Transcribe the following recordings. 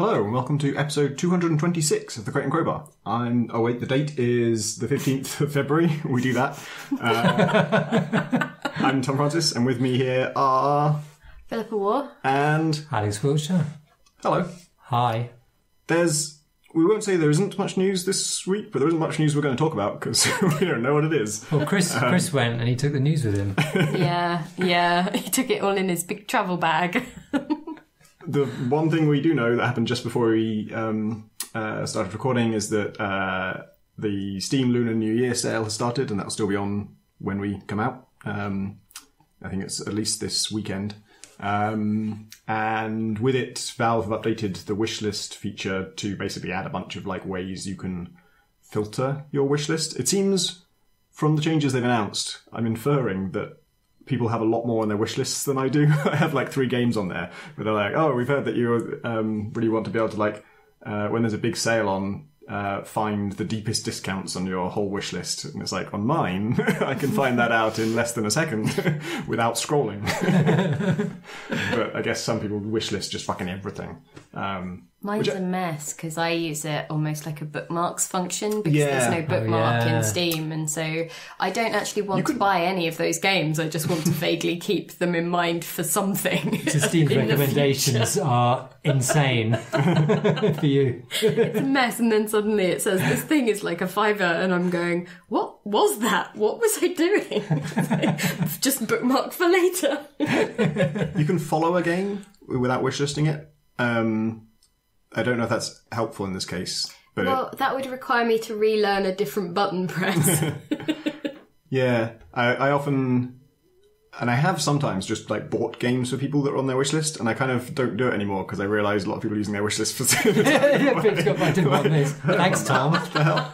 Hello and welcome to episode 226 of The Crate and Crowbar. The date is the 15th of February. We do that. I'm Tom Francis, and with me here are... Philippa War. And... Alex Wiltshire. Hello. Hi. We won't say there isn't much news this week, but there isn't much news we're going to talk about because we don't know what it is. Well, Chris went and he took the news with him. Yeah. He took it all in his big travel bag. The one thing we do know that happened just before we started recording is that the Steam Lunar New Year sale has started, and that'll still be on when we come out. I think it's at least this weekend. And with it, Valve have updated the wishlist feature to basically add a bunch of ways you can filter your wishlist. It seems from the changes they've announced, I'm inferring that people have a lot more on their wish lists than I do. I have 3 games on there where they're like, oh, we've heard that you really want to be able to when there's a big sale on, find the deepest discounts on your whole wish list. And it's on mine, I can find that out in less than a second without scrolling. But I guess some people wish list just fucking everything. Mine's a mess because I use it almost like a bookmarks function because there's no bookmark in Steam, and so I don't actually want to buy any of those games. I just want to vaguely keep them in mind for something. So Steam's recommendations are insane for you. It's a mess, and then suddenly it says this thing is like a $5, and I'm going, what was that? What was I doing? Just bookmark for later. You can follow a game without wishlisting it. I don't know if that's helpful in this case. But that would require me to relearn a different button press. Yeah, I often, and I have sometimes just bought games for people that are on their wish list, and I kind of don't do it anymore because I realise a lot of people are using their wish list for... Thanks, Tom. What the hell?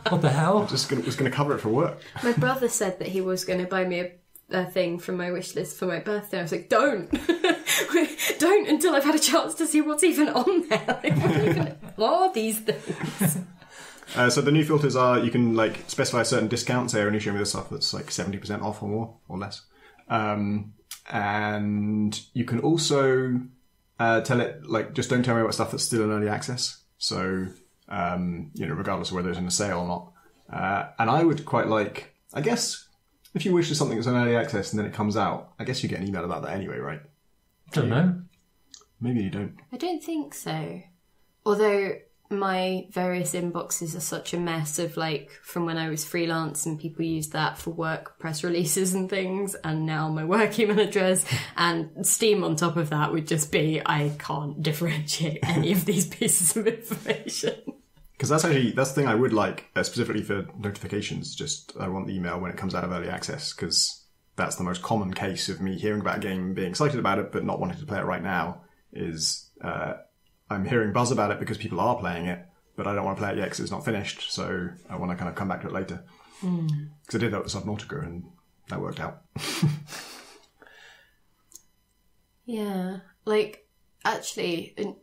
What the hell? I was going to cover it for work. My brother said that he was going to buy me a thing from my wish list for my birthday. I was like, don't until I've had a chance to see what's even on there. What even are these things? So the new filters are, you can specify certain discounts. They only show me the stuff that's 70% off or more or less. And you can also tell it just don't tell me about stuff that's still in early access. So regardless of whether it's in a sale or not. And I would quite I guess if you wish for something that's in early access and then it comes out, I guess you get an email about that anyway, right? Don't know. Maybe you don't. I don't think so. Although my various inboxes are such a mess of from when I was freelance and people used that for work press releases and things, and now my work email address and Steam on top of that would just be, I can't differentiate any of these pieces of information. Because that's the thing I would specifically for notifications. Just I want the email when it comes out of early access, because that's the most common case of me hearing about a game and being excited about it but not wanting to play it right now. Is I'm hearing buzz about it because people are playing it, but I don't want to play it yet because it's not finished. So I want to kind of come back to it later. Because I did that with Subnautica and that worked out. Yeah, actually, in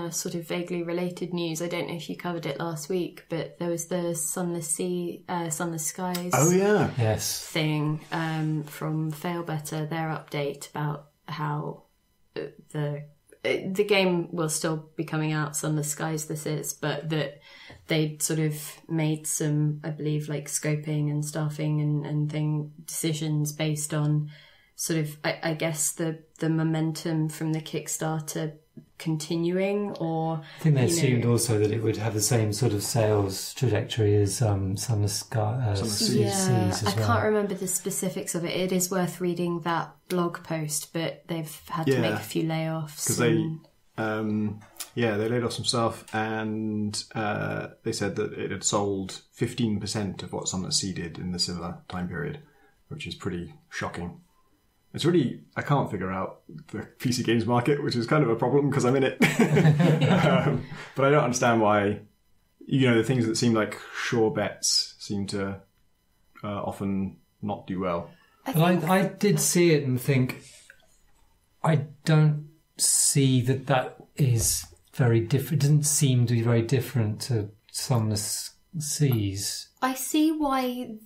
a sort of vaguely related news, I don't know if you covered it last week, but there was the Sunless Skies thing from Failbetter, their update about how the game will still be coming out, Sunless Skies this is, but that they'd sort of made some, I believe, scoping and staffing and decisions based on sort of, I guess, the momentum from the Kickstarter continuing, or... I think they assumed also that it would have the same sort of sales trajectory as Sunless Seas as well. I can't remember the specifics of it. It is worth reading that blog post, but they've had to make a few layoffs. Because they laid off some staff, and they said that it had sold 15% of what Sunless Sea did in the similar time period, which is pretty shocking. It's really, I can't figure out the PC games market, which is kind of a problem because I'm in it. But I don't understand why, the things that seem like sure bets seem to often not do well. I did see it and think, I don't see that is very different. It doesn't seem to be very different to Sunless Seas. I see why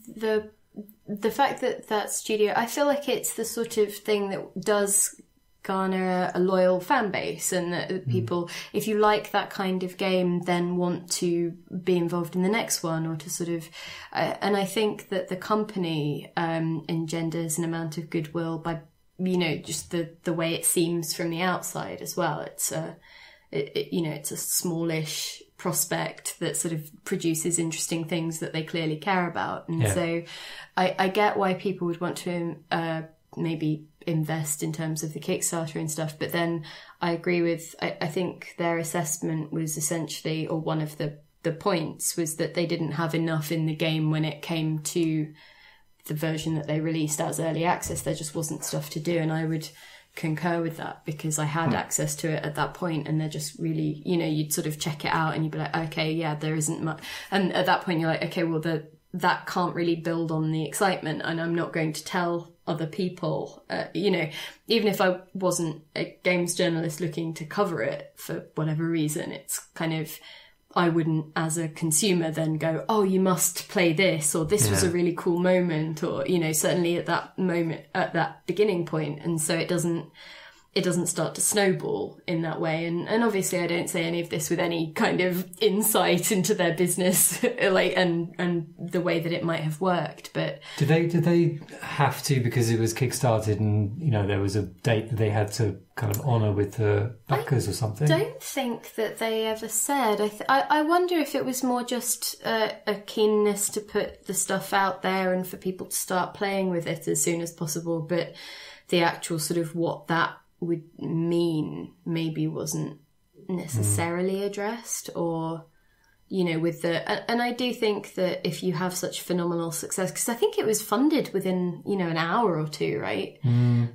the fact that studio, I feel like it's the sort of thing that does garner a loyal fan base, and that people, if you like that kind of game, then want to be involved in the next one, or to sort of and I think that the company engenders an amount of goodwill by, you know, just the way it seems from the outside as well. It's it's a smallish prospect that sort of produces interesting things that they clearly care about, and so I get why people would want to maybe invest in terms of the Kickstarter and stuff, but then I agree with, I think their assessment was essentially, or one of the points was that they didn't have enough in the game when it came to the version that they released as early access. There just wasn't stuff to do, and I would concur with that, because I had access to it at that point, and they're just really, you know, you'd sort of check it out and you'd be like, okay, yeah, there isn't much, and at that point you're like, okay, well, that can't really build on the excitement, and I'm not going to tell other people, you know, even if I wasn't a games journalist looking to cover it for whatever reason, it's kind of, I wouldn't as a consumer then go, oh, you must play this, or this was a really cool moment, or, you know, certainly at that moment, at that beginning point. And so it doesn't start to snowball in that way. And obviously I don't say any of this with any kind of insight into their business, like, and the way that it might have worked. But did they have to, because it was kickstarted and, you know, there was a date that they had to kind of honour with the backers or something? I don't think that they ever said. I wonder if it was more just a keenness to put the stuff out there and for people to start playing with it as soon as possible. But the actual sort of what that would mean maybe wasn't necessarily addressed, or, you know, with and I do think that if you have such phenomenal success, because I think it was funded within, you know, an hour or two, right?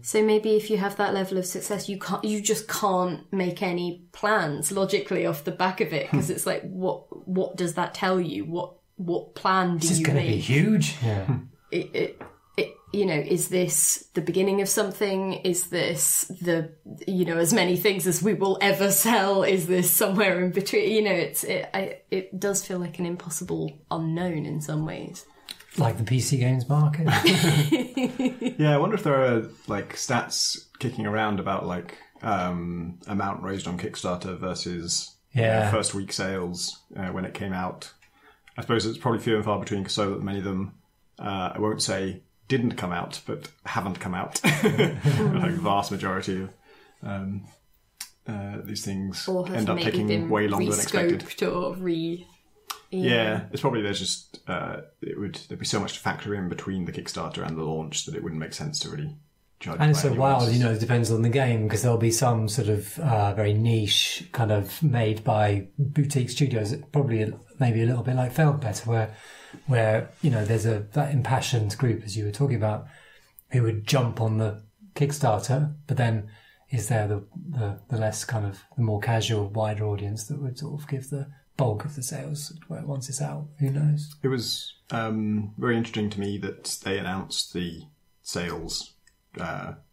So maybe if you have that level of success, you just can't make any plans logically off the back of it, because it's like, what does that tell you? What plan do you make? This is going to be huge. You know, is this the beginning of something? Is this you know, as many things as we will ever sell? Is this somewhere in between? You know, it does feel like an impossible unknown in some ways. Like the PC games market. Yeah, I wonder if there are like stats kicking around about like amount raised on Kickstarter versus first week sales when it came out. I suppose it's probably few and far between, so that many of them, I won't say didn't come out, but haven't come out. Like vast majority of these things end up taking way longer than expected. Or yeah, it's probably there's just there'd be so much to factor in between the Kickstarter and the launch that it wouldn't make sense to really judge. And it's so wild, you know, it depends on the game, because there'll be some sort of very niche kind of made by boutique studios, probably maybe a little bit like Failbetter, where you know there's that impassioned group, as you were talking about, who would jump on the Kickstarter, but then is there the less kind of the more casual, wider audience that would sort of give the bulk of the sales once it's out? Who knows? It was very interesting to me that they announced the sales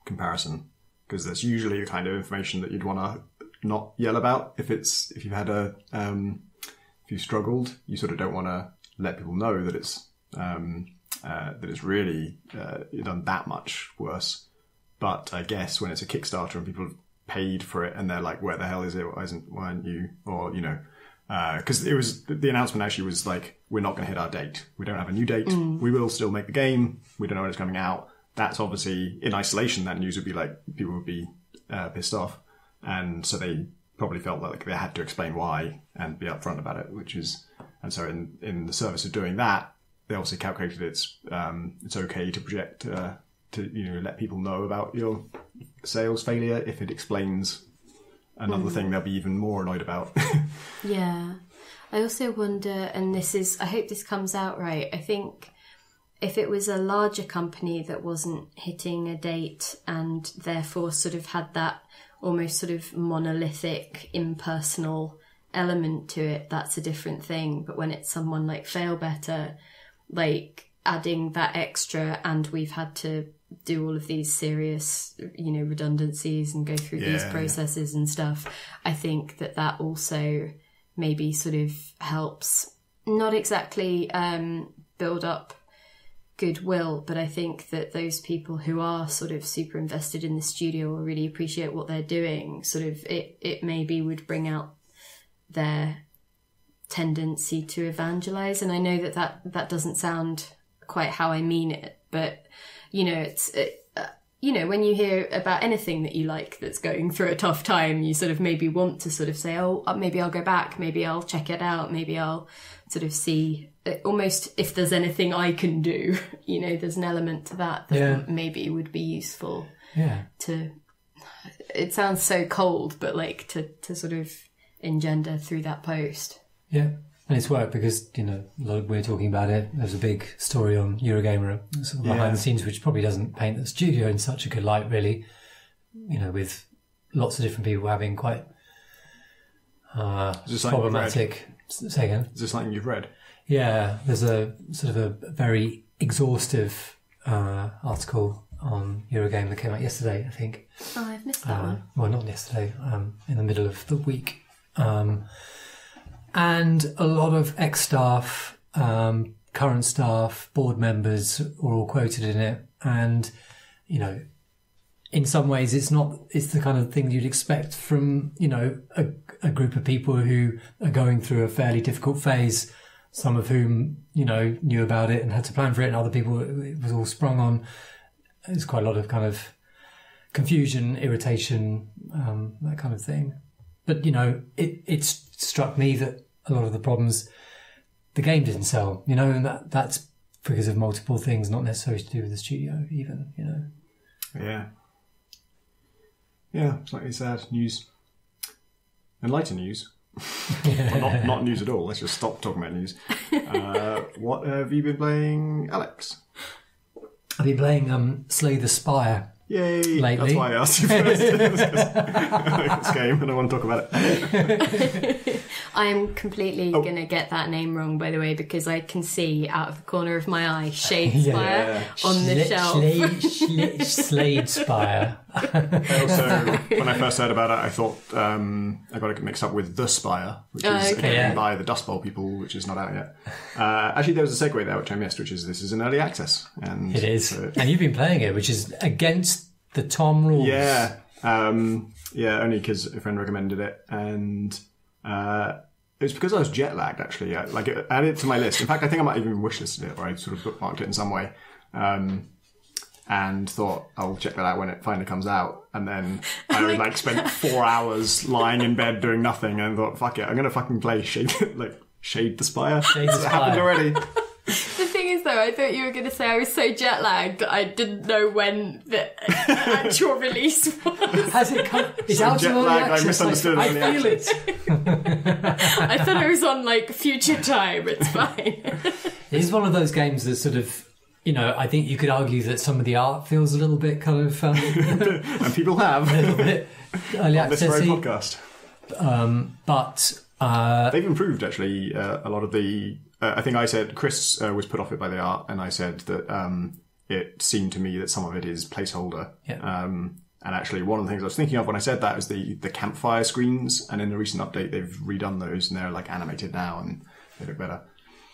comparison, because that's usually the kind of information that you'd want to not yell about. If you've had if you've struggled, you sort of don't want to let people know that it's really done that much worse. But I guess when it's a Kickstarter and people have paid for it and they're like, where the hell is it? Why aren't you? Or, you know, because it was, the announcement actually was like, we're not going to hit our date. We don't have a new date. We will still make the game. We don't know when it's coming out. That's obviously, in isolation, that news would be like, people would be pissed off. And so they probably felt like they had to explain why and be upfront about it, and so in the service of doing that, they also calculated it's okay to project, to, you know, let people know about your sales failure. If it explains another thing, they'll be even more annoyed about. Yeah. I also wonder, and I hope this comes out right, I think if it was a larger company that wasn't hitting a date and therefore sort of had that almost sort of monolithic, impersonal element to it, that's a different thing. But when it's someone like Failbetter, like adding that extra, and we've had to do all of these serious, you know, redundancies and go through these processes and stuff, I think that also maybe sort of helps not exactly build up goodwill, but I think that those people who are sort of super invested in the studio or really appreciate what they're doing, sort of it maybe would bring out their tendency to evangelize. And I know that doesn't sound quite how I mean it, but when you hear about anything that you like that's going through a tough time, you sort of maybe want to sort of say, oh, maybe I'll go back, maybe I'll check it out, maybe I'll sort of see almost if there's anything I can do. There's an element to that maybe would be useful. Yeah. It sounds so cold, but like to sort of engender through that post. Yeah. And it's worked because, we're talking about it. There's a big story on Eurogamer, sort of behind the scenes, which probably doesn't paint the studio in such a good light, really. With lots of different people having quite problematic... Say again? Is this something you've read? Yeah, there's a sort of a very exhaustive article on Eurogamer that came out yesterday, I think. Oh, I've missed that one. Well, not yesterday, in the middle of the week. And a lot of ex-staff, current staff, board members were all quoted in it. And, in some ways it's the kind of thing you'd expect from, a group of people who are going through a fairly difficult phase, some of whom, knew about it and had to plan for it, and other people it was all sprung on. There's quite a lot of kind of confusion, irritation, that kind of thing. But, it struck me that a lot of the problems, the game didn't sell, and that's because of multiple things, not necessarily to do with the studio even, Yeah. Yeah, slightly sad news. And lighter news. Well, not news at all. Let's just stop talking about news. What have you been playing, Alex? I've been playing Slay the Spire. Yay! Lately. That's why I asked you first. I like this game and I want to talk about it. I am completely going to get that name wrong, by the way, because I can see out of the corner of my eye Shade Spire on the shelf. Slade Spire. Also, when I first heard about it, I thought I got it mixed up with The Spire, which is by the Dust Bowl people, which is not out yet. Actually, there was a segue there which I missed, which is this is in early access. And it is. And you've been playing it, which is against the Tom rules. Yeah. Only because a friend recommended it. And it was because I was jet lagged, actually. I added it to my list. In fact, I think I might have even wishlisted it, or I sort of bookmarked it in some way. And thought I'll check that out when it finally comes out. And then I spent 4 hours lying in bed doing nothing and thought, fuck it, I'm going to fucking play Shade the Spire. Shade the Spire. It happened already. The thing is, though, I thought you were going to say I was so jet lagged that I didn't know when the actual release was. Has it come? It's out of early access. I misunderstood I feel it. I thought I was on future time. It's fine. It is one of those games that sort of, I think you could argue that some of the art feels a little bit kind of... and people have. A little bit early on this very access-y. podcast. But... they've improved, actually, a lot of the... I think I said Chris was put off it by the art, and I said that it seemed to me that some of it is placeholder. Yeah. And actually, one of the things I was thinking of when I said that was the campfire screens, and in the recent update, they've redone those, and they're animated now, and they look better.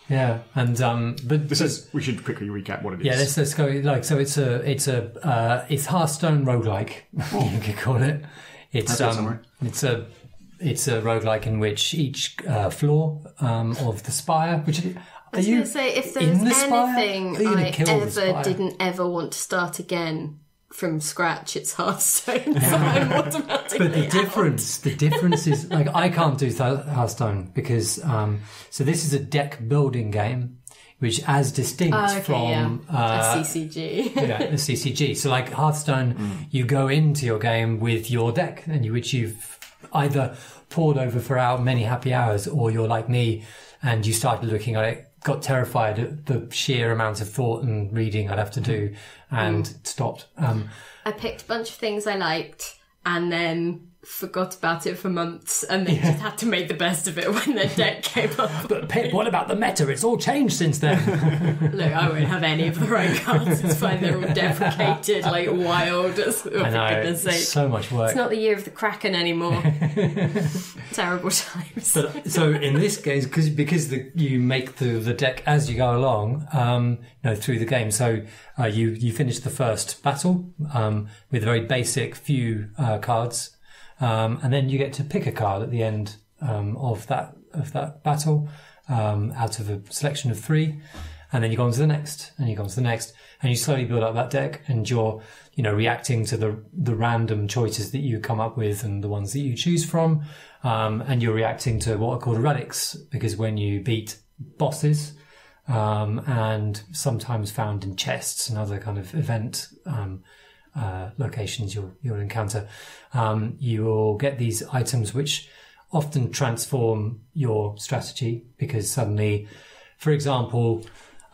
Yeah, and but we should quickly recap what it is. Yeah, let's go. So it's Hearthstone roguelike, you could call it. It's a roguelike in which each floor of the spire, which I was going to say, if there's anything I didn't ever want to start again from scratch, it's Hearthstone. So I'm automatically But the difference is, I can't do Hearthstone because, so this is a deck building game, which as distinct from a CCG. A CCG. So Hearthstone, you go into your game with your deck, which you've either poured over for many happy hours, or you're like me and you started looking at it, got terrified at the sheer amount of thought and reading I'd have to do, and stopped. I picked a bunch of things I liked and then forgot about it for months and then just had to make the best of it when their deck came up. But Pip, what about the meta? It's all changed since then. Look, I won't have any of the right cards. It's fine. They're all deprecated, like wild. For goodness sake. So much work. It's not the year of the Kraken anymore. Terrible times. But, so in this case, because you make the deck as you go along, through the game. So you finish the first battle with very basic few cards. And then you get to pick a card at the end of that battle out of a selection of 3, and then you go on to the next, and you go on to the next, and you slowly build up that deck, and you're reacting to the random choices that you come up with and the ones that you choose from, and you're reacting to what are called relics, because when you beat bosses, and sometimes found in chests and other kind of event locations you'll encounter, you will get these items which often transform your strategy, because suddenly, for example,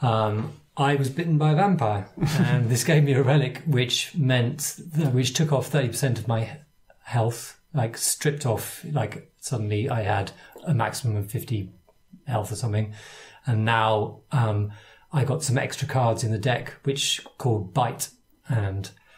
I was bitten by a vampire and this gave me a relic which took off 30% of my health, like stripped off, like suddenly I had a maximum of 50 health or something, and now I got some extra cards in the deck which called Bite.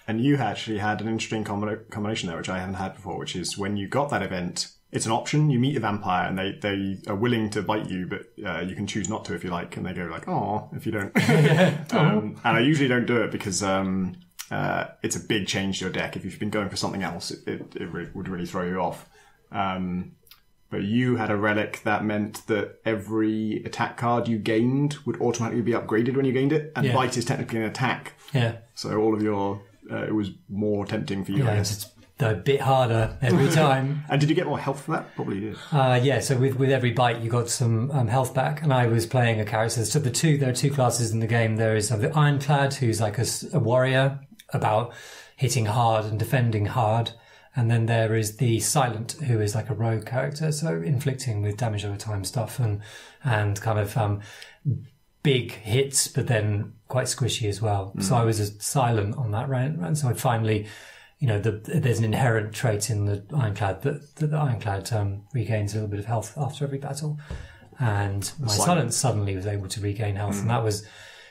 And you actually had an interesting combination there, which I haven't had before, which is when you got that event, it's an option. You meet a vampire and they are willing to bite you, but you can choose not to if you like. And they go like, "Oh," if you don't. And I usually don't do it because it's a big change to your deck. If you've been going for something else, it would really throw you off. But you had a relic that meant that every attack card you gained would automatically be upgraded when you gained it. And Bite is technically an attack. Yeah. So all of your... it was more tempting for you, I guess. It's a bit harder every time. And did you get more health for that? Probably did. So with every bite you got some health back, and I was playing a character. So there are 2 classes in the game. There is the Ironclad, who's like a warrior about hitting hard and defending hard. And then there is the Silent, who is like a rogue character, so inflicting with damage over time stuff and kind of big hits, but then quite squishy as well. So I was a Silent on that round, and so I finally, there's an inherent trait in the Ironclad that the Ironclad regains a little bit of health after every battle, and my Silent suddenly was able to regain health, and that was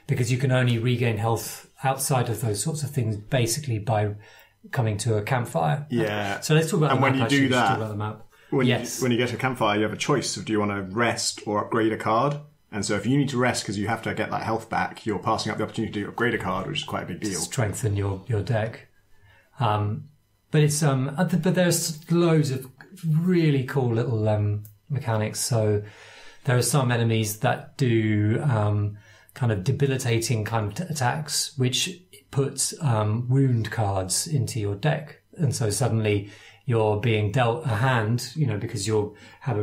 because you can only regain health outside of those sorts of things basically by coming to a campfire. Yeah. So let's talk about and the when map. You do that, talk about the map. When you get to a campfire, you have a choice of do you want to rest or upgrade a card. And so if you need to rest because you have to get that health back, you're passing up the opportunity to upgrade a card, which is quite a big deal. Strengthen your deck. But it's but there's loads of really cool little mechanics. So there are some enemies that do kind of debilitating kind of attacks, which puts wound cards into your deck, and so suddenly you're being dealt a hand, because you'll have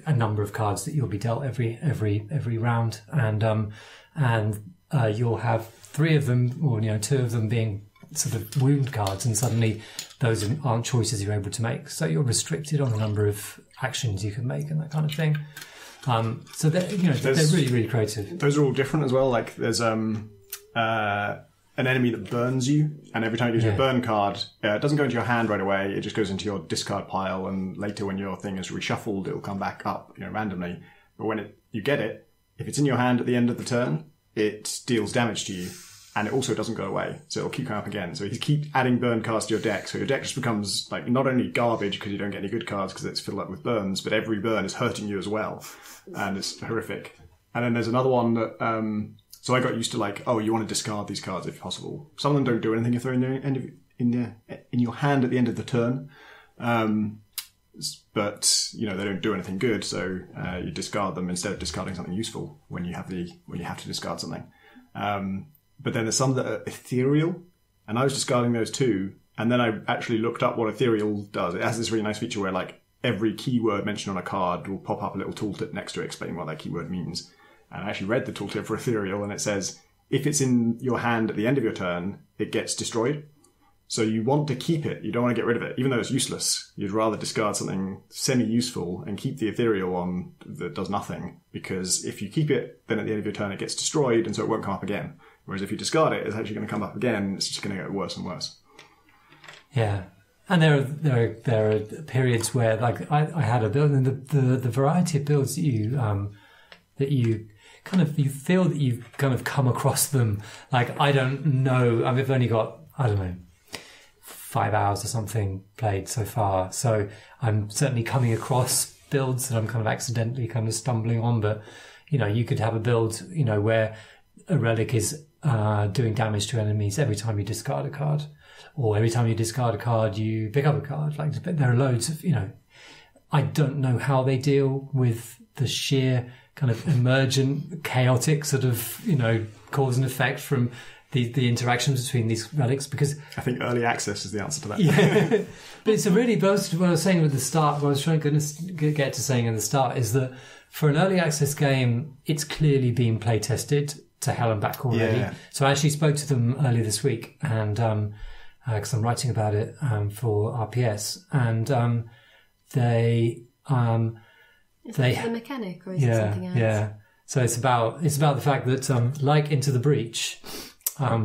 a number of cards that you'll be dealt every round, and you'll have 3 of them, or 2 of them being sort of wound cards, and suddenly those aren't choices you're able to make. So you're restricted on the number of actions you can make and that kind of thing. So they're really, really creative. Those are all different as well. Like there's an enemy that burns you, and every time it gives you a burn card, it doesn't go into your hand right away. It just goes into your discard pile, and later when your thing is reshuffled, it'll come back up, randomly. But when you get it, if it's in your hand at the end of the turn, it deals damage to you, and it also doesn't go away, so it'll keep coming up again. So you keep adding burn cards to your deck, so your deck just becomes like not only garbage because you don't get any good cards because it's filled up with burns, but every burn is hurting you as well, and it's horrific. And then there's another one that so I got used to you want to discard these cards if possible. Some of them don't do anything if they're in your hand at the end of the turn, but they don't do anything good. So you discard them instead of discarding something useful when you have to discard something. But then there's some that are ethereal, and I was discarding those too. And then I actually looked up what ethereal does. It has this really nice feature where every keyword mentioned on a card will pop up a little tooltip next to it explaining what that keyword means. And I actually read the tooltip for ethereal, and it says if it's in your hand at the end of your turn, it gets destroyed. So you want to keep it. You don't want to get rid of it, even though it's useless. You'd rather discard something semi-useful and keep the ethereal one that does nothing, because if you keep it, then at the end of your turn it gets destroyed, and so it won't come up again. Whereas if you discard it, it's actually going to come up again. It's just going to get worse and worse. Yeah. And there are periods where, like, I had a build, and the variety of builds that you feel that you've kind of come across them. Like, I don't know, I've only got, I don't know, 5 hours or something played so far. So I'm certainly coming across builds that I'm kind of accidentally kind of stumbling on. But, you know, you could have a build, you know, where a relic is doing damage to enemies every time you discard a card. Or every time you discard a card, you pick up a card. Like, there are loads of, you know, I don't know how they deal with the sheer kind of emergent, chaotic sort of, you know, cause and effect from the interactions between these relics, because I think early access is the answer to that. Yeah. But it's a really, what I was saying at the start, what I was trying to get to saying at the start is that for an early access game, it's clearly been play tested to hell and back already. Yeah. So I actually spoke to them earlier this week, and because I'm writing about it for RPS, and they is that the mechanic, or is it something else? Yeah. So it's about the fact that like Into the Breach,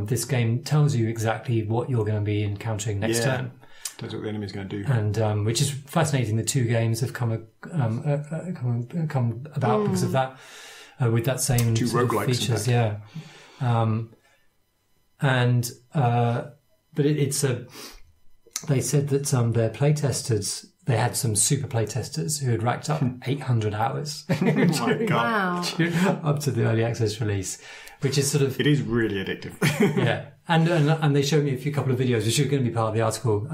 this game tells you exactly what you're going to be encountering next turn. Tells you what the enemy's going to do, and which is fascinating. The two games have come about because of that, with that same two roguelikes features. Yeah, but it's a. They said that their playtesters. They had some super playtesters who had racked up 800 hours oh my God. Up to the early access release, which is sort of... It is really addictive. Yeah. And they showed me a couple of videos, which are going to be part of the article.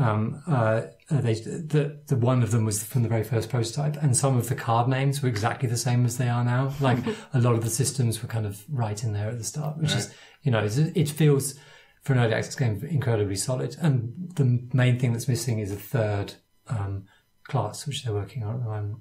The one of them was from the very first prototype, and some of the card names were exactly the same as they are now. Like, a lot of the systems were kind of right in there at the start, which is, you know, it feels, for an early access game, incredibly solid. And the main thing that's missing is a third class, which they're working on at the moment.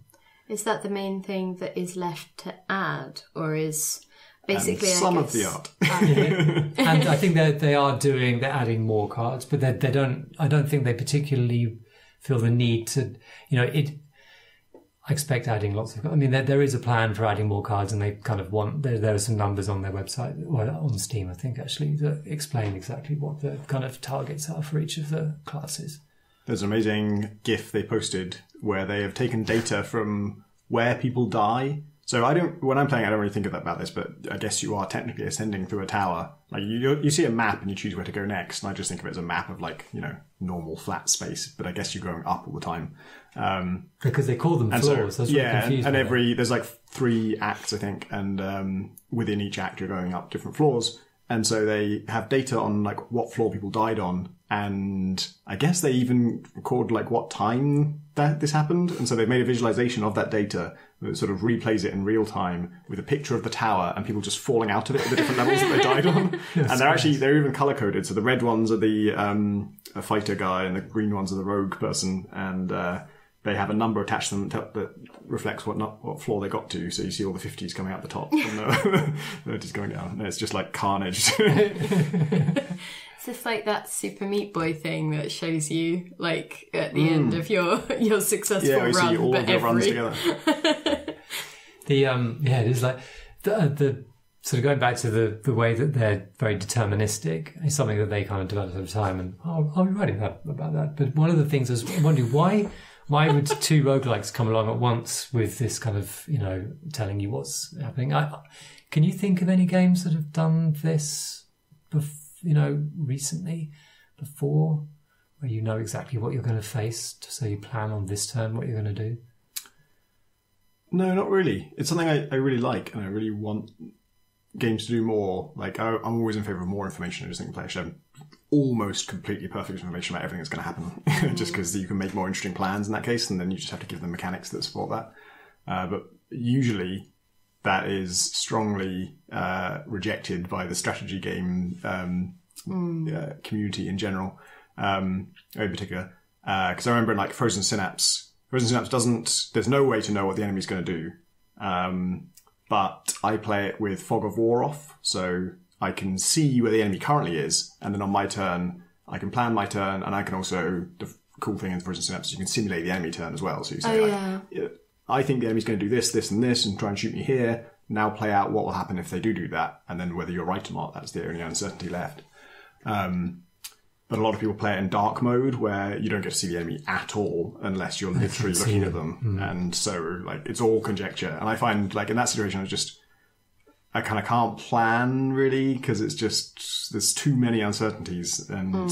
Is that the main thing that is left to add, or is basically some of the art? And I think they're adding more cards, but I don't think they particularly feel the need to, you know, I expect adding lots of, I mean, there is a plan for adding more cards, and they kind of there are some numbers on their website, or on Steam, I think, actually, that explain exactly what the kind of targets are for each of the classes. There's an amazing GIF they posted where they have taken data from where people die. So when I'm playing, I don't really think about this, but I guess you are technically ascending through a tower. Like, you see a map and you choose where to go next, and I just think of it as a map of, like, you know, normal flat space, but I guess you're going up all the time. Because they call them floors. So, there's like 3 acts, I think, and within each act you're going up different floors. And so they have data on, like, what floor people died on, and I guess they even record, like, what time that this happened. And so they've made a visualization of that data that sort of replays it in real time with a picture of the tower and people just falling out of it at the different levels that they died on. And they're even color coded. So the red ones are the a fighter guy, and the green ones are the rogue person, and they have a number attached to them that reflects what floor they got to. So you see all the 50s coming out the top, and the 30s going down. And it's just like carnage. It's just like that Super Meat Boy thing that shows you, like, at the end of your successful run. Yeah, we see all of your runs together. It is like the sort of going back to the way that they're very deterministic is something that they kind of developed over time, and I'll be writing about that. But one of the things I was wondering, why would 2 roguelikes come along at once with this kind of, you know, telling you what's happening? Can you think of any games that have done this before? You know, recently, before, where you know exactly what you're going to face, so you plan on this turn what you're going to do? No, not really. It's something I really like, and I really want games to do more. Like, I'm always in favour of more information. I just think players should have almost completely perfect information about everything that's going to happen, just because you can make more interesting plans in that case, and then you just have to give them mechanics that support that. But usually that is strongly rejected by the strategy game community in general, in particular. Because I remember in, like, Frozen Synapse there's no way to know what the enemy's going to do. But I play it with Fog of War off, so I can see where the enemy currently is, and then on my turn, I can plan my turn, and I can also, the cool thing in Frozen Synapse is you can simulate the enemy turn as well. So you say, I think the enemy's going to do this, this, and this, and try and shoot me here. Now play out what will happen if they do that, and then whether you're right or not, that's the only uncertainty left. But But a lot of people play it in dark mode where you don't get to see the enemy at all unless you're literally looking at them. And so like it's all conjecture. And I find like in that situation, I kind of can't plan really because it's just there's too many uncertainties, and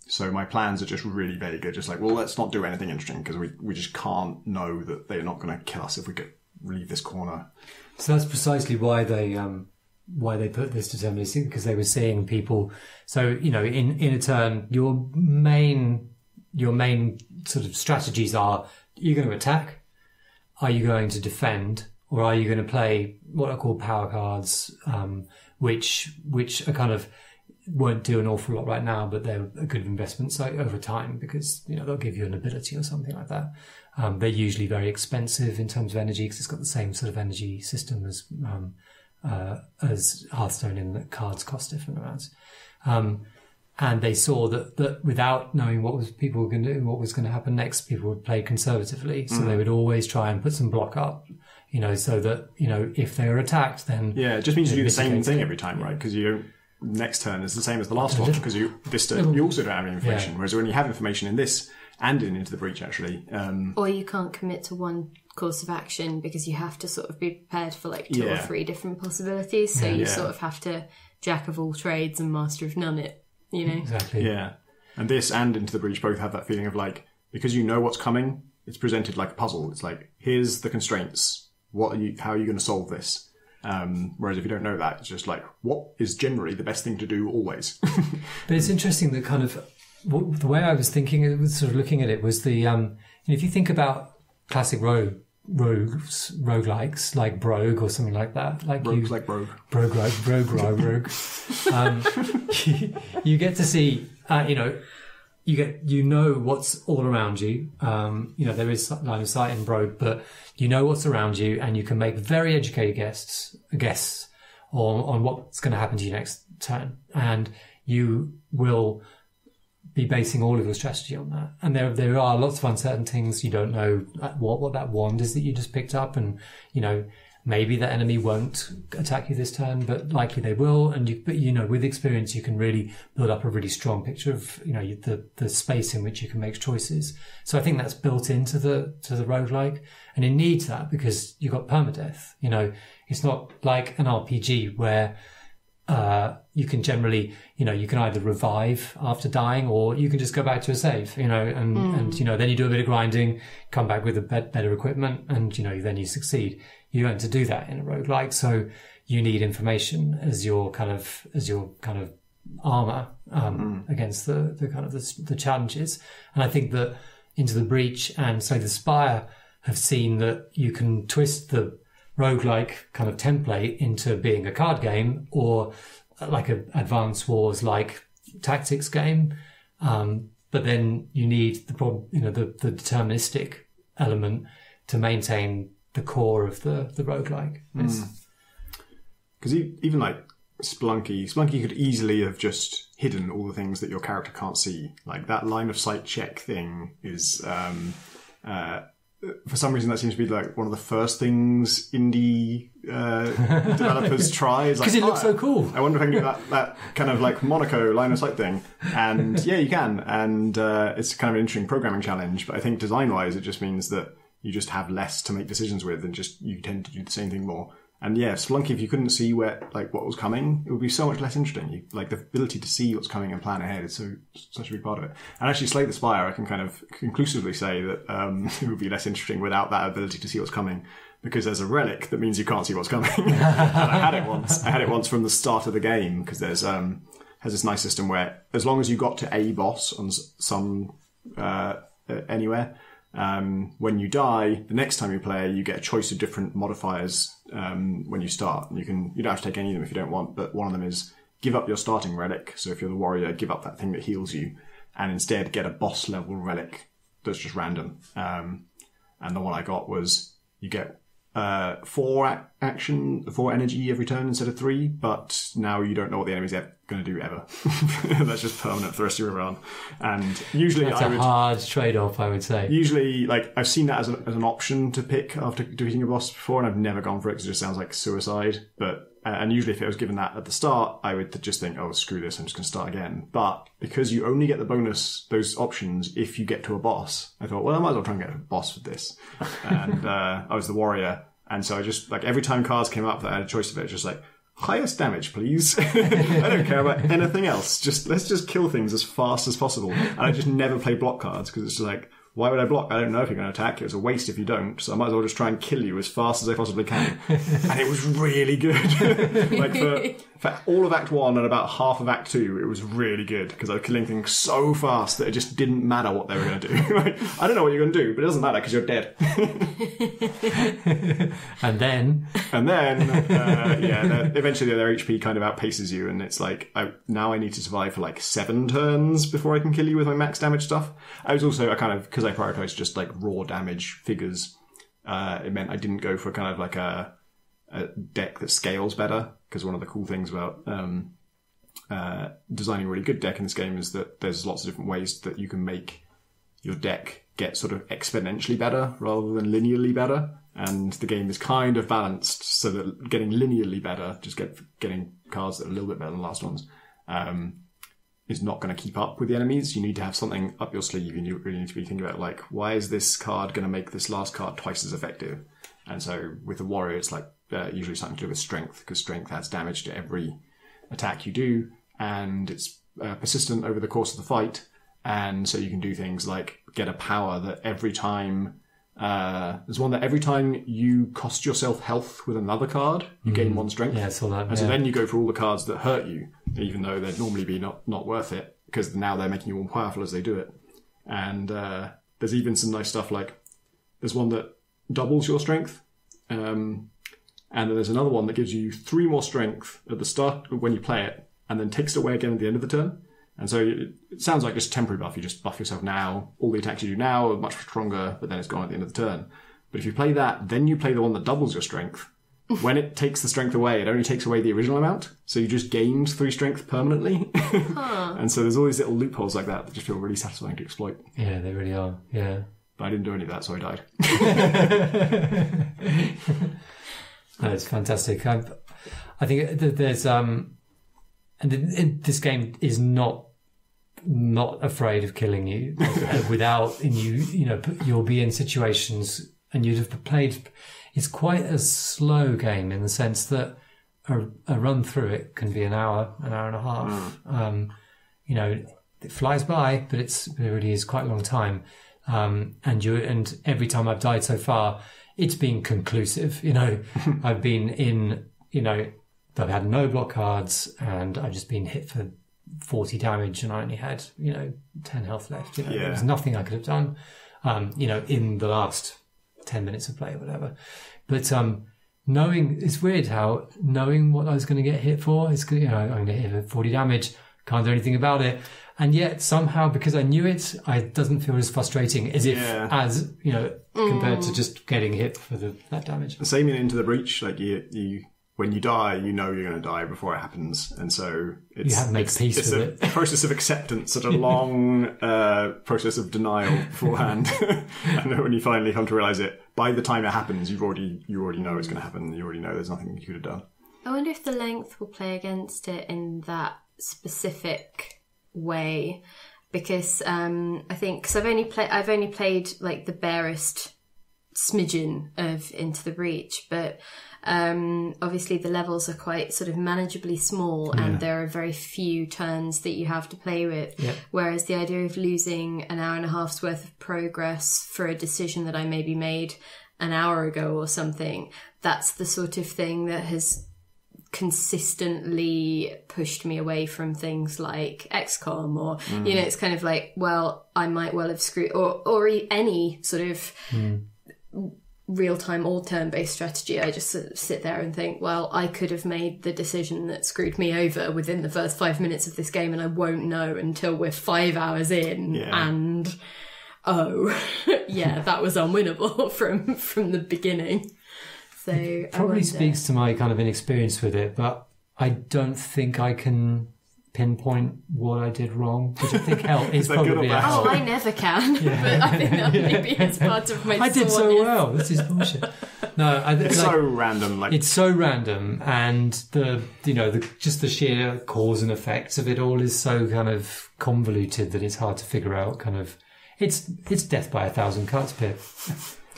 so my plans are just really vague. They're just like, well, let's not do anything interesting because we just can't know that they're not going to kill us if we leave this corner. So that's precisely why they put this deterministic, because they were seeing people. So in a turn, your main sort of strategies are: you're going to attack, are you going to defend, or are you going to play what are called power cards, which are kind of won't do an awful lot right now, but they're a good investment over time because they'll give you an ability or something like that. They're usually very expensive in terms of energy because it's got the same sort of energy system as Hearthstone in that cards cost different amounts. And they saw that without knowing people were going to do, what was going to happen next, people would play conservatively. So they would always try and put some block up, so that, if they were attacked, then... Yeah, it just means you do the same thing every time, right? Because next turn is the same as the last one, because you also don't have any information. Whereas when you have information in this and in Into the Breach, actually... or you can't commit to one course of action because you have to sort of be prepared for like 2 or 3 different possibilities. So you sort of have to jack of all trades and master of none it. Exactly. Yeah. And this and Into the Breach both have that feeling of like, because you know what's coming, it's presented like a puzzle. It's like, here's the constraints. How are you going to solve this? Whereas if you don't know that, it's just like, what is generally the best thing to do always? But it's interesting that kind of the way I was thinking, sort of looking at it, was the if you think about classic roguelikes like Brogue or something like that, like Rogue. You get to see, you know what's all around you. There is line of sight in Brogue, but you know what's around you, and you can make very educated guesses on what's going to happen to you next turn, and you will be basing all of your strategy on that. And there are lots of uncertain things. You don't know what that wand is that you just picked up, and maybe the enemy won't attack you this turn, but likely they will. But with experience, you can really build up a really strong picture of the space in which you can make choices. So I think that's built into the roguelike, and it needs that because you've got permadeath. It's not like an RPG where you can generally, you can either revive after dying, or you can just go back to a save, and then you do a bit of grinding, come back with better equipment, and then you succeed. You learn to do that in a roguelike, so you need information as your kind of armor against the challenges. And I think that Into the Breach and say the Spire have seen that you can twist the roguelike kind of template into being a card game, or like a Advance Wars like tactics game, but then you need the deterministic element to maintain the core of the roguelike. Because even like Splunky could easily have just hidden all the things that your character can't see. Like that line of sight check thing is for some reason that seems to be like one of the first things indie developers try. Because it looks so cool. I wonder if I can do that kind of like Monaco line of sight thing. And yeah, you can. And it's kind of an interesting programming challenge. But I think design-wise, it just means that you just have less to make decisions with, and just you tend to do the same thing more. And yeah, Splunky, if you couldn't see what was coming, it would be so much less interesting. The ability to see what's coming and plan ahead is such a big part of it. And actually, Slay the Spire, I can kind of conclusively say that it would be less interesting without that ability to see what's coming, because there's a relic that means you can't see what's coming. And I had it once from the start of the game, because there's has this nice system where as long as you got to a boss on some anywhere. When you die, the next time you play, you get a choice of different modifiers when you start. You don't have to take any of them if you don't want, but one of them is give up your starting relic. So if you're the warrior, give up that thing that heals you, and instead get a boss level relic that's just random. And the one I got was you get 4 energy every turn instead of 3, but now you don't know what the enemy's going to do ever. That's just permanent for the rest of your run. And usually that's a hard trade-off, I would say. Usually, I've seen that as an option to pick after defeating a boss before, and I've never gone for it because it just sounds like suicide. But And usually if it was given that at the start, I would just think, oh, screw this, I'm just going to start again. But because you only get the bonus, those options, if you get to a boss, I thought, well, I might as well try and get a boss with this. And I was the warrior. And so I just, like, every time cards came up that I had a choice of it, just like, highest damage, please. I don't care about anything else. Let's just kill things as fast as possible. And I just never play block cards because it's just like, why would I block? I don't know if you're going to attack. It's a waste if you don't. So I might as well just try and kill you as fast as I possibly can. And it was really good. Like for all of Act 1 and about half of Act 2, it was really good because I was killing things so fast that it just didn't matter what they were going to do. Like, I don't know what you're going to do, but it doesn't matter because you're dead. And then, eventually their HP kind of outpaces you, and it's like, now I need to survive for like 7 turns before I can kill you with my max damage stuff. I was also, because I prioritized just like raw damage figures, it meant I didn't go for kind of like a deck that scales better, because one of the cool things about designing a really good deck in this game is that there's lots of different ways that you can make your deck get sort of exponentially better rather than linearly better. And the game is kind of balanced so that getting linearly better, just getting cards that are a little bit better than the last ones, is not going to keep up with the enemies. You need to have something up your sleeve, and you really need to be thinking about, like, why is this card going to make this last card twice as effective? And so with the warrior, it's like usually something to do with strength, because strength adds damage to every attack you do, and it's persistent over the course of the fight. And so you can do things like get a power that every time... there's one that every time you cost yourself health with another card, you gain 1 strength. Yeah, I saw that. And so then you go for all the cards that hurt you, even though they'd normally be not worth it, because now they're making you more powerful as they do it. And there's even some nice stuff like, there's one that doubles your strength, and then there's another one that gives you 3 more strength at the start when you play it, and then takes it away again at the end of the turn. And so it sounds like just a temporary buff. You just buff yourself now. All the attacks you do now are much stronger, but then it's gone at the end of the turn. But if you play that, then you play the one that doubles your strength. When it takes the strength away, it only takes away the original amount. So you just gained 3 strength permanently. And so there's all these little loopholes like that just feel really satisfying to exploit. Yeah, they really are. Yeah. But I didn't do any of that, so I died. It's fantastic. I think that there's... and this game is not afraid of killing you without, and you'll be in situations and you'd have played. It's quite a slow game in the sense that a run through it can be an hour and a half. It flies by, but it really is quite a long time. And every time I've died so far, it's been conclusive. I've been in, I've had no block cards and I've just been hit for 40 damage and I only had, 10 health left. There was nothing I could have done, in the last 10 minutes of play or whatever. But it's weird how knowing what I was going to get hit for, I'm going to hit for 40 damage, can't do anything about it. And yet somehow, because I knew it doesn't feel as frustrating as compared to just getting hit for that damage. The same in Into the Breach, like you when you die, you know you're going to die before it happens, and so you have to make peace with it. It's a process of acceptance, such a long process of denial beforehand, and then when you finally come to realise it, by the time it happens, you already know it's going to happen. You already know there's nothing you could have done. I wonder if the length will play against it in that specific way, because I think because I've only played like the barest smidgen of Into the Breach, but obviously the levels are quite sort of manageably small, and there are very few turns that you have to play with. Whereas the idea of losing an hour and a half's worth of progress for a decision that I maybe made an hour ago or something, that's the sort of thing that has consistently pushed me away from things like XCOM or it's kind of like, well, I might well have screwed or any sort of real-time all turn-based strategy. I just sort of sit there and think, well, I could have made the decision that screwed me over within the first 5 minutes of this game, and I won't know until we're 5 hours in and that was unwinnable from the beginning. So it probably speaks to my kind of inexperience with it, but I don't think I can pinpoint what I did wrong, which I think helped. Is that good or probably bad? help. I never can, but I think that maybe is part of my I did so soreness. well. This is bullshit. No, It's so random. Like it's so random, and just the sheer cause and effects of it all is so kind of convoluted that it's hard to figure out. Kind of, it's death by 1,000 cuts, Pip.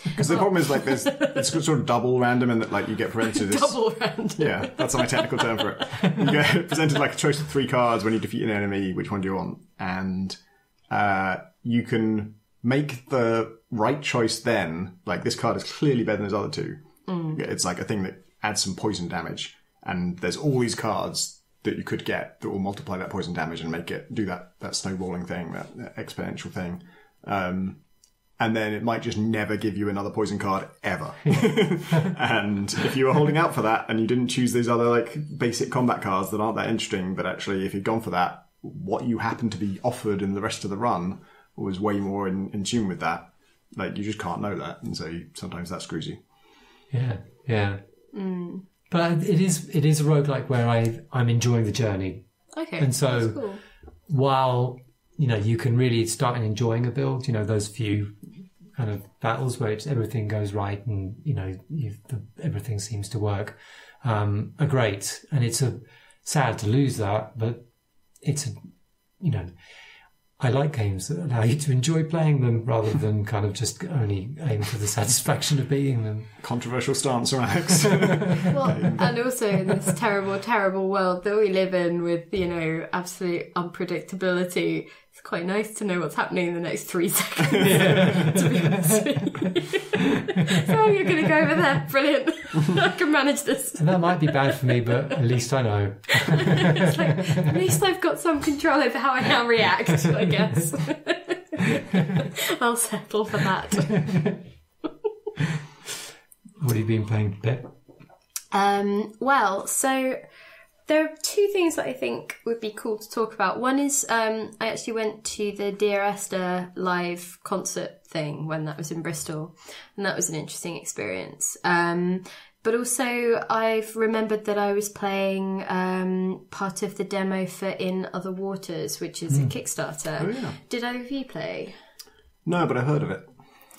because the problem is like it's sort of double random, and that like you get presented this. Double random. Yeah, that's my technical term for it. You get presented like a choice of 3 cards when you defeat an enemy. Which one do you want? And you can make the right choice then. Like, this card is clearly better than his other 2. It's like a thing that adds some poison damage, and there's all these cards that you could get that will multiply that poison damage and make it do that snowballing thing, that exponential thing. And then it might just never give you another poison card ever. And if you were holding out for that and you didn't choose these other like basic combat cards that aren't that interesting, but actually if you'd gone for that, what you happen to be offered in the rest of the run was way more in tune with that. Like, you just can't know that, and so sometimes that screws you. Yeah. But it is a roguelike where I'm enjoying the journey. Okay, and so that's cool. While you can really start enjoying a build, those few kind of battles where everything goes right and everything seems to work are great, and it's sad to lose that, but it's I like games that allow you to enjoy playing them rather than kind of just only aim for the satisfaction of beating them. Controversial stance, Alex. Well, and also in this terrible, terrible world that we live in with, absolute unpredictability, it's quite nice to know what's happening in the next 3 seconds, to be honest with you. So you're going to go over there. Brilliant. I can manage this. And that might be bad for me, but at least I know. It's like, at least I've got some control over how I now react, I guess. I'll settle for that. What have you been playing, Pip? Well, so there are 2 things that I think would be cool to talk about. One is I actually went to the Dear Esther live concert thing when that was in Bristol, and that was an interesting experience. But also I've remembered that I was playing part of the demo for In Other Waters, which is a Kickstarter. Oh, yeah. Did either of you play? No, but I've heard of it.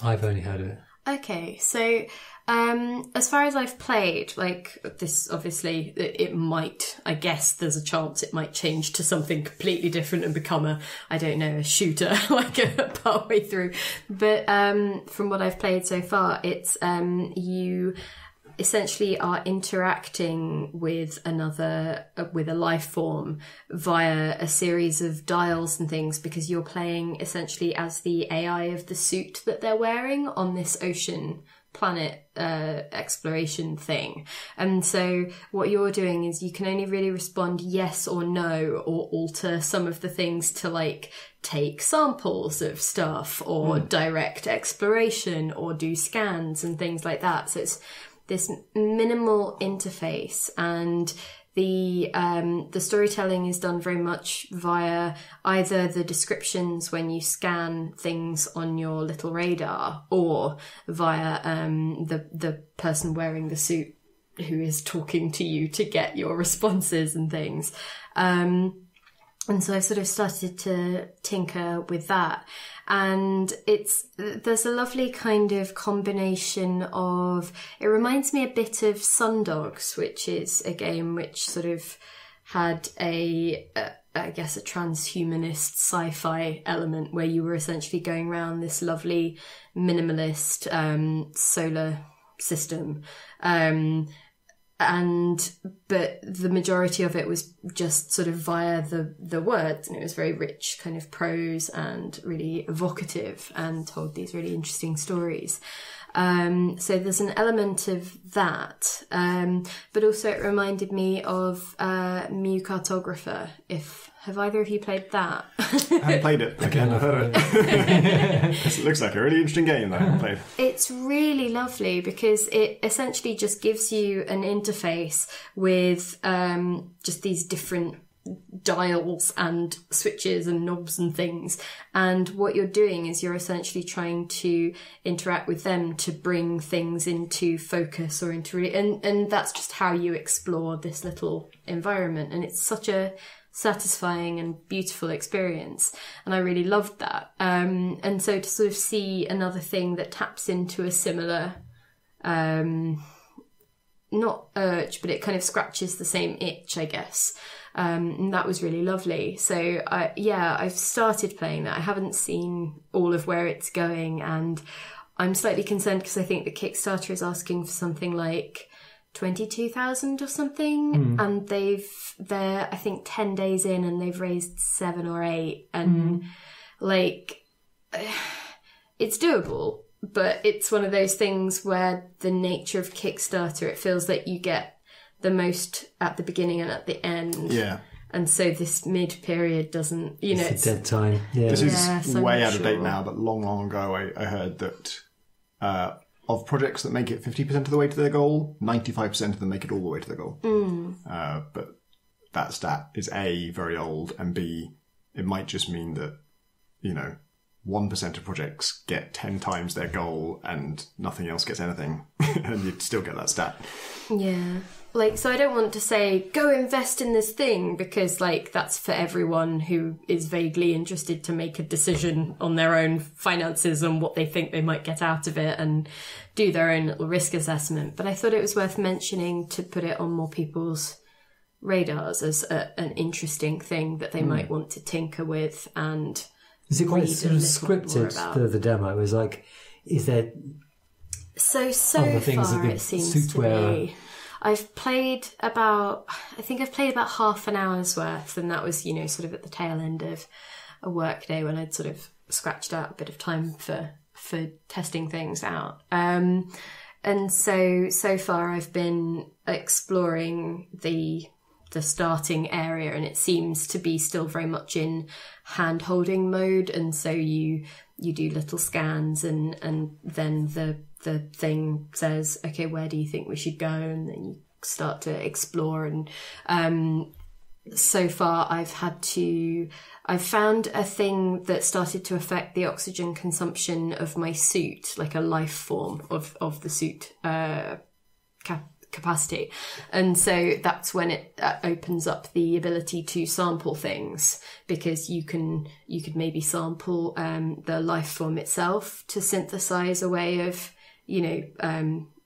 I've only heard of it. Okay, so as far as I've played, like, this, obviously, it might, I guess there's a chance it might change to something completely different and become a shooter, like, partway through. But from what I've played so far, it's you essentially are interacting with with a life form via a series of dials and things, because you're playing essentially as the AI of the suit that they're wearing on this ocean planet exploration thing. And so what you're doing is you can only really respond yes or no, or alter some of the things to, like, take samples of stuff, or direct exploration, or do scans and things like that. So it's this minimal interface, and the storytelling is done very much via either the descriptions when you scan things on your little radar, or via the person wearing the suit who is talking to you to get your responses and things. And so I've sort of started to tinker with that. And there's a lovely kind of combination of, it reminds me a bit of Sundogs, which is a game which sort of had I guess a transhumanist sci-fi element, where you were essentially going around this lovely minimalist solar system. But the majority of it was just sort of via the words, and it was very rich kind of prose and really evocative, and told these really interesting stories. So there's an element of that, but also it reminded me of Mew Cartographer. Have either of you played that? I haven't played it. Again, I've heard of it. It looks like a really interesting game that I haven't played. It's really lovely because it essentially just gives you an interface with just these different dials and switches and knobs and things, and what you're doing is you're essentially trying to interact with them to bring things into focus or into and that's just how you explore this little environment. And it's such a satisfying and beautiful experience, and I really loved that. And so to sort of see another thing that taps into a similar not urge, but it kind of scratches the same itch, I guess. And that was really lovely. So I've started playing that. I haven't seen all of where it's going, and I'm slightly concerned because I think the Kickstarter is asking for something like 22,000 or something, and they're I think 10 days in and they've raised 7 or 8, and like it's doable. But it's one of those things where the nature of Kickstarter, it feels like you get the most at the beginning and at the end. Yeah. And so this mid-period doesn't, it's a dead time. Yeah. This is way out of date now, but long ago I heard that of projects that make it 50% of the way to their goal, 95% of them make it all the way to their goal. But that stat is A, very old, and B, it might just mean that, 1% of projects get 10 times their goal and nothing else gets anything, and you'd still get that stat. Yeah. So I don't want to say, go invest in this thing, because, that's for everyone who is vaguely interested to make a decision on their own finances and what they think they might get out of it and do their own little risk assessment. But I thought it was worth mentioning to put it on more people's radars as an interesting thing that they might want to tinker with and... Is it quite sort of scripted, the demo? It was is there... So other things far that it seems to be. I've played about half an hour's worth, and that was, sort of at the tail end of a work day when I'd sort of scratched out a bit of time for testing things out. And so far I've been exploring the starting area, and it seems to be still very much in hand-holding mode, and so you do little scans, and then the thing says, okay, where do you think we should go, and then you start to explore. And so far I've found a thing that started to affect the oxygen consumption of my suit, like a life form of the suit capacity, and so that's when it opens up the ability to sample things, because you could maybe sample the life form itself to synthesize a way of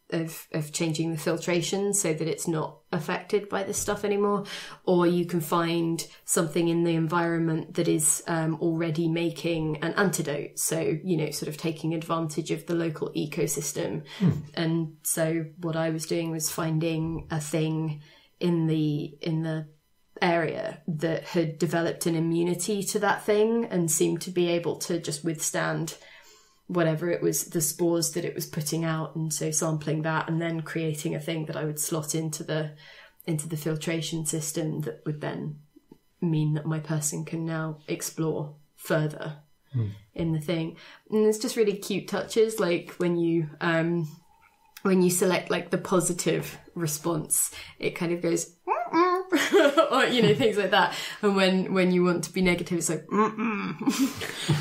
of changing the filtration so that it's not affected by this stuff anymore, or you can find something in the environment that is already making an antidote, so sort of taking advantage of the local ecosystem. And so what I was doing was finding a thing in the area that had developed an immunity to that thing and seemed to be able to just withstand whatever it was, the spores that it was putting out, and so sampling that and then creating a thing that I would slot into the filtration system that would then mean that my person can now explore further in the thing. And there's just really cute touches, like when you select the positive response, it kind of goes or things like that, and when you want to be negative, it's like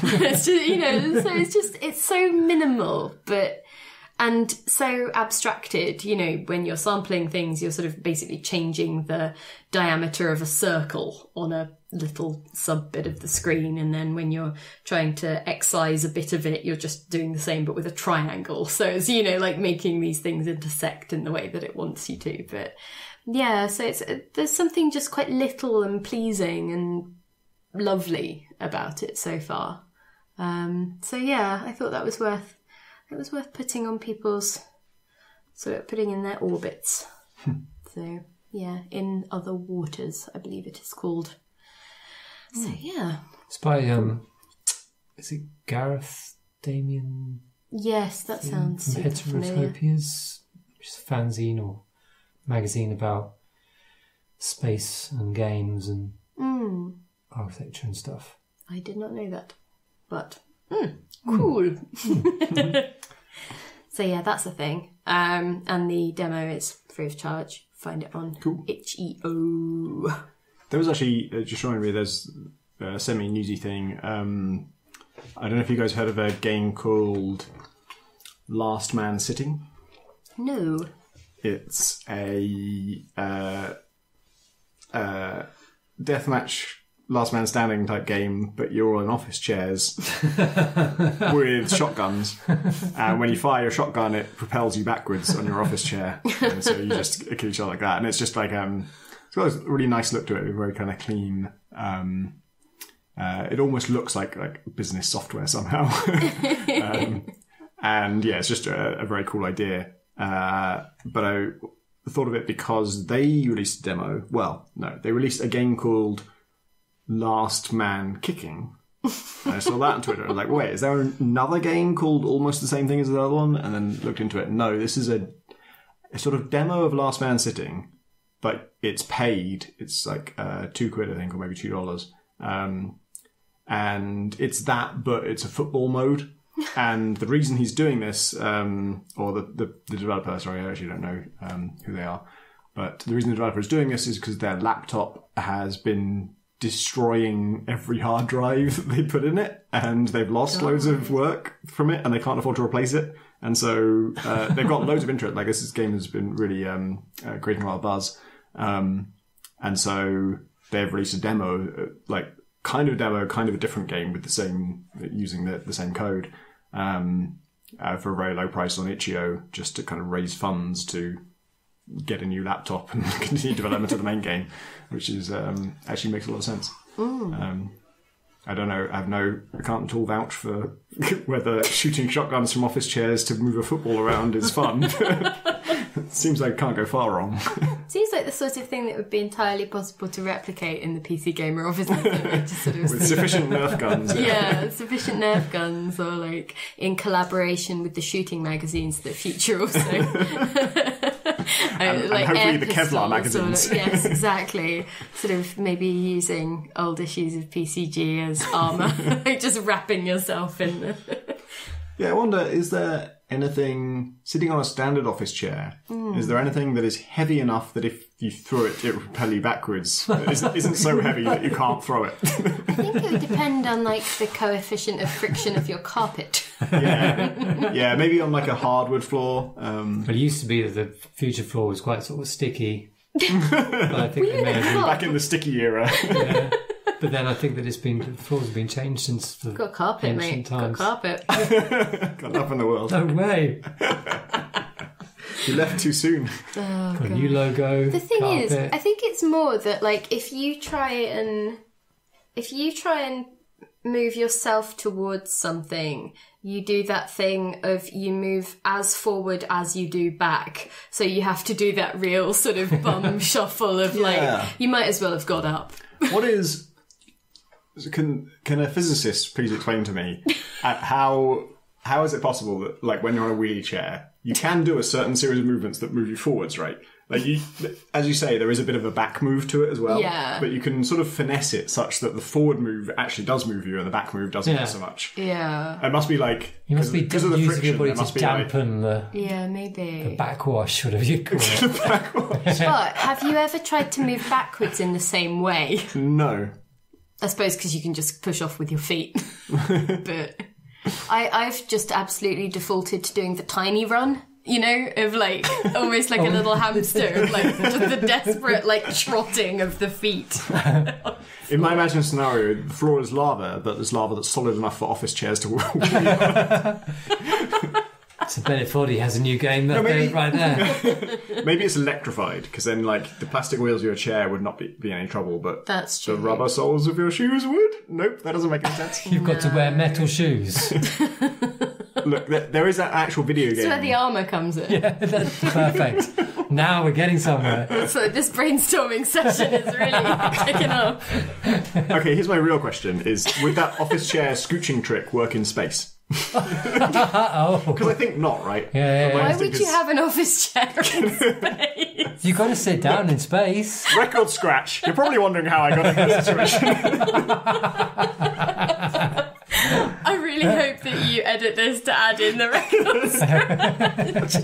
it's just it's so minimal and so abstracted. When you're sampling things, you're sort of basically changing the diameter of a circle on a little sub bit of the screen, and then when you're trying to excise a bit of it, you're just doing the same but with a triangle, so it's making these things intersect in the way that it wants you to. But yeah, so there's something just quite little and pleasing and lovely about it so far. So yeah, I thought it was worth putting on people's, putting in their orbits. So yeah, in other waters, I believe it is called. So yeah, it's by is it Gareth Damien? Yes, that sounds from super familiar. Heterotopias, which is a fanzine or magazine about space and games and architecture and stuff. I did not know that, but cool. So yeah, that's a thing. And the demo is free of charge. Find it on itch.io. There was actually, just reminded me, there's a semi-newsy thing. I don't know if you guys heard of a game called Last Man Sitting. No. It's a deathmatch, last man standing type game, but you're all in office chairs with shotguns. And when you fire your shotgun, it propels you backwards on your office chair. And so you just kill each other like that. And it's just like, it's got a really nice look to it, very kind of clean. It almost looks like business software somehow. And yeah, it's just a very cool idea. But I thought of it because they released a demo. Well, no, they released a game called Last Man Kicking. And I saw that on Twitter. I was like, wait, is there another game called almost the same thing as the other one? And then looked into it. No, this is a sort of demo of Last Man Sitting, but it's paid. It's like £2, I think, or maybe $2. And it's that, but it's a football mode. And the reason he's doing this, or the developer, sorry, I actually don't know who they are, but the reason the developer is doing this is because their laptop has been destroying every hard drive that they put in it, and they've lost loads of work from it, and they can't afford to replace it. And so they've got loads of interest. Like, this game has been really creating a lot of buzz. And so they've released a demo, kind of a different game with the same, using the same code, for a very low price on itch.io, just to kind of raise funds to get a new laptop and continue development of the main game, which is actually makes a lot of sense. I don't know. I can't at all vouch for whether shooting shotguns from office chairs to move a football around is fun. It seems like it can't go far wrong. Seems like the sort of thing that would be entirely possible to replicate in the PC Gamer offices. Just sort of with sufficient Nerf guns. Yeah, sufficient Nerf guns, or like in collaboration with the shooting magazines that feature also. and like hopefully the Kevlar magazines. Yes, exactly. Sort of maybe using old issues of PCG as armour. Like just wrapping yourself in the... Yeah, I wonder, is there anything, sitting on a standard office chair, is there anything that is heavy enough that if you throw it, it will propel you backwards? Isn't so heavy that you can't throw it? I think it would depend on like the coefficient of friction of your carpet. Yeah, maybe on like a hardwood floor. It used to be that the future floor was quite sort of sticky. But I think they may have back in the sticky era. Yeah. But then I think that the floors have been changed since the Got carpet, mate. times. Got carpet. Got enough in the world. No way. You left too soon. Oh, Got a new logo. The thing carpet. is, I think it's more that like if you try and move yourself towards something, you do that thing of you move as forward as you do back. So you have to do that real sort of bum shuffle of like, you might as well have got up. What is... Can a physicist please explain to me how is it possible that, like, when you're on a wheelie chair, you can do a certain series of movements that move you forwards, right? Like, as you say, there is a bit of a back move to it as well. Yeah. But you can sort of finesse it such that the forward move actually does move you and the back move doesn't so much. Yeah. It must be like... You must be because of the using friction, your body to dampen the maybe. backwash, whatever you call it. But have you ever tried to move backwards in the same way? No. I suppose because you can just push off with your feet. But I've just absolutely defaulted to doing the tiny run, you know, of like almost like a little hamster, of like the desperate like trotting of the feet. In my imagined scenario, the floor is lava, but there's lava that's solid enough for office chairs to walk. So Bennett Foddy has a new game right there. Maybe it's electrified, because then like the plastic wheels of your chair would not be any trouble, but That's true. the rubber soles of your shoes would? Nope, that doesn't make any sense. You've got to wear metal shoes. Look, there is that actual video game. That's where the armour comes in. Yeah, that's perfect. Now we're getting somewhere. So this brainstorming session is really kicking up. Okay, here's my real question, is would that office chair scooching trick work in space? Because I think not, right? Yeah. Why would you have an office chair in space? You've got to sit down in space. Record scratch. You're probably wondering how I got in this situation. I really hope that you edit this to add in the record scratch.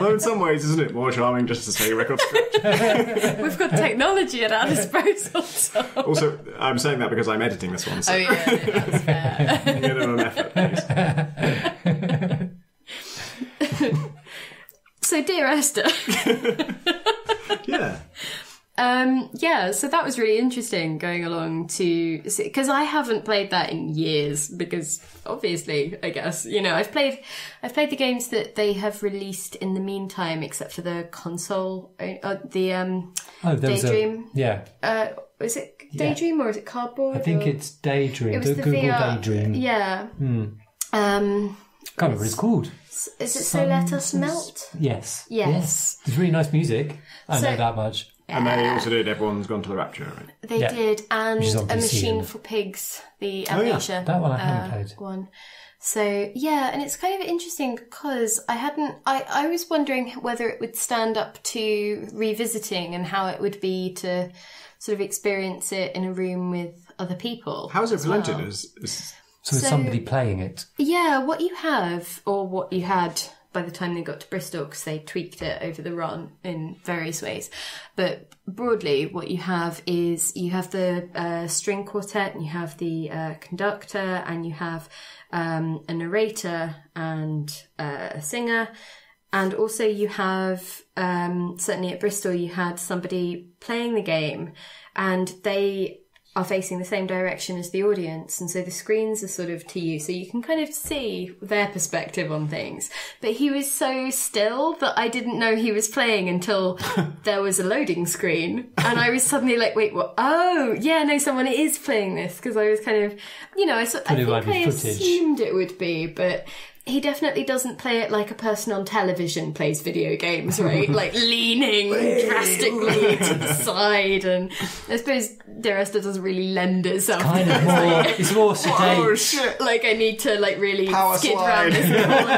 Well, in some ways, isn't it more charming just to say record scratch? We've got technology at our disposal. So. Also, I'm saying that because I'm editing this one. So. Oh yeah, that's fair. Minimum effort, please. So, dear Esther. Yeah. Yeah, so that was really interesting going along to, because I haven't played that in years, because obviously, I guess, you know, I've played the games that they have released in the meantime, except for the console, Daydream. Is it Daydream or is it Cardboard? I think it's Daydream. It was the Google VR, Daydream. Yeah. Can't remember what it's called. Is it So Let Us Melt? Yes. Yes. It's really nice music. I know that much. And they also did Everyone's Gone to the Rapture, right? They did, and A Machine PC, for Pigs, the Amnesia that one I haven't played. one. So yeah, and it's kind of interesting because I was wondering whether it would stand up to revisiting and how it would be to sort of experience it in a room with other people. How is it presented? Well. So is somebody playing it? Yeah, what you have, or what you had by the time they got to Bristol, because they tweaked it over the run in various ways. But broadly, what you have is you have the string quartet, and you have the conductor, and you have a narrator and a singer. And also you have, certainly at Bristol, you had somebody playing the game, and they are facing the same direction as the audience, and so the screens are sort of to you, so you can kind of see their perspective on things. But he was so still that I didn't know he was playing until there was a loading screen, and I was suddenly like, wait, what? Oh, yeah, no, someone is playing this, because I was kind of, you know, I think I assumed it would be, but he definitely doesn't play it like a person on television plays video games, right? Like leaning drastically to the side, and I suppose Dear Esther doesn't really lend itself. Kind of more. It's more sedate. Oh shit! Like I need to like really Power skid slide. around this corner,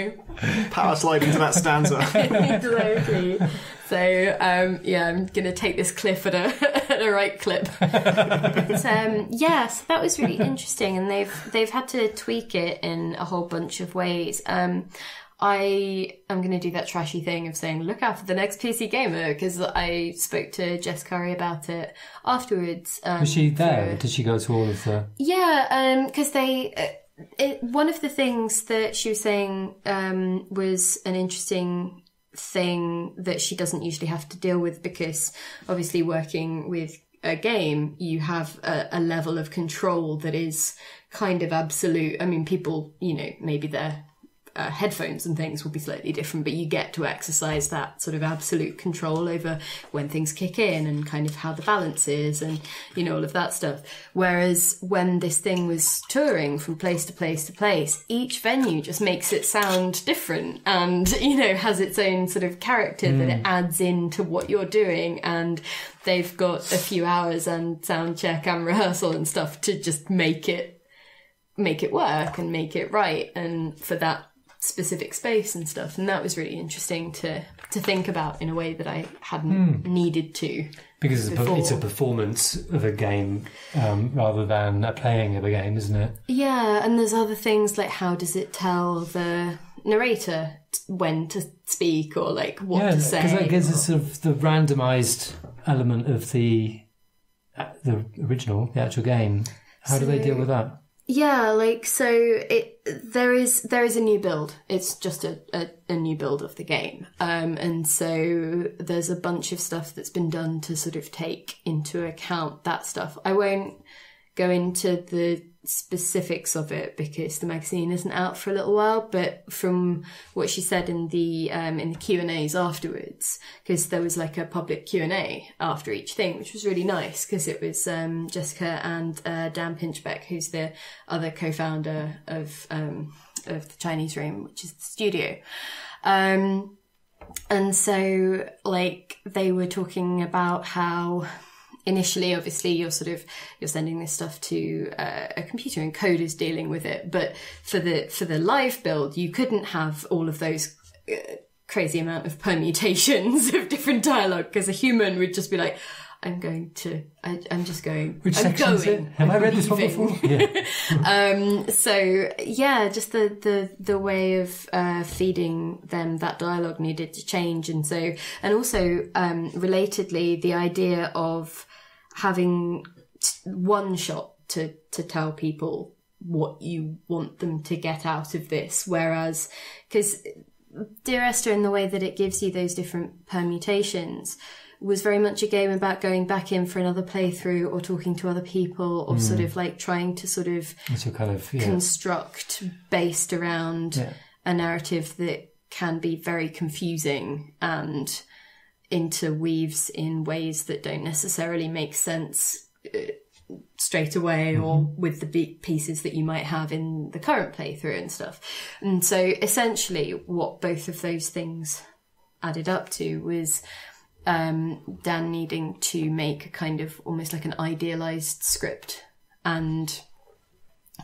you know. Power slide into that stanza. Exactly. So yeah, I'm gonna take this cliff at a right clip. But yeah, so that was really interesting, and they've had to tweak it in a whole bunch of ways. I am going to do that trashy thing of saying, look out for the next PC Gamer, because I spoke to Jess Curry about it afterwards. Was she there? Did she go to all of the... Yeah, because one of the things that she was saying was an interesting thing that she doesn't usually have to deal with, because obviously working with a game, you have a level of control that is kind of absolute. I mean, people, you know, maybe their headphones and things will be slightly different, but you get to exercise that sort of absolute control over when things kick in and kind of how the balance is and, you know, all of that stuff. Whereas when this thing was touring from place to place to place, each venue just makes it sound different and, you know, has its own sort of character that it adds into what you're doing. And they've got a few hours and sound check and rehearsal and stuff to just make it work and make it right, and for that specific space and stuff. And that was really interesting to think about in a way that I hadn't needed to, because it's a performance of a game rather than a playing of a game, isn't it? Yeah, and there's other things like how does it tell the narrator when to speak or like what to say, because that gives us sort of the randomised element of the original, the actual game. How do they deal with that? Yeah, like, so there is a new build. It's just a new build of the game. And so there's a bunch of stuff that's been done to sort of take into account that stuff. I won't go into the specifics of it because the magazine isn't out for a little while, but from what she said in the Q&As afterwards, because there was like a public Q&A after each thing, which was really nice because it was Jessica and Dan Pinchbeck, who's the other co-founder of the Chinese Room, which is the studio. And so like they were talking about how initially, obviously, you're sending this stuff to a computer and code is dealing with it. But for the live build, you couldn't have all of those crazy amount of permutations of different dialogue, because a human would just be like, I'm just going. Which section is it? Have I read this one before? Yeah. So yeah, just the way of feeding them that dialogue needed to change, and also relatedly, the idea of having one shot to tell people what you want them to get out of this, whereas because Dear Esther, in the way that it gives you those different permutations, was very much a game about going back in for another playthrough or talking to other people or sort of like trying to sort of construct based around a narrative that can be very confusing and interweaves in ways that don't necessarily make sense straight away or with the pieces that you might have in the current playthrough and stuff. And so essentially what both of those things added up to was Dan needing to make a kind of almost like an idealized script and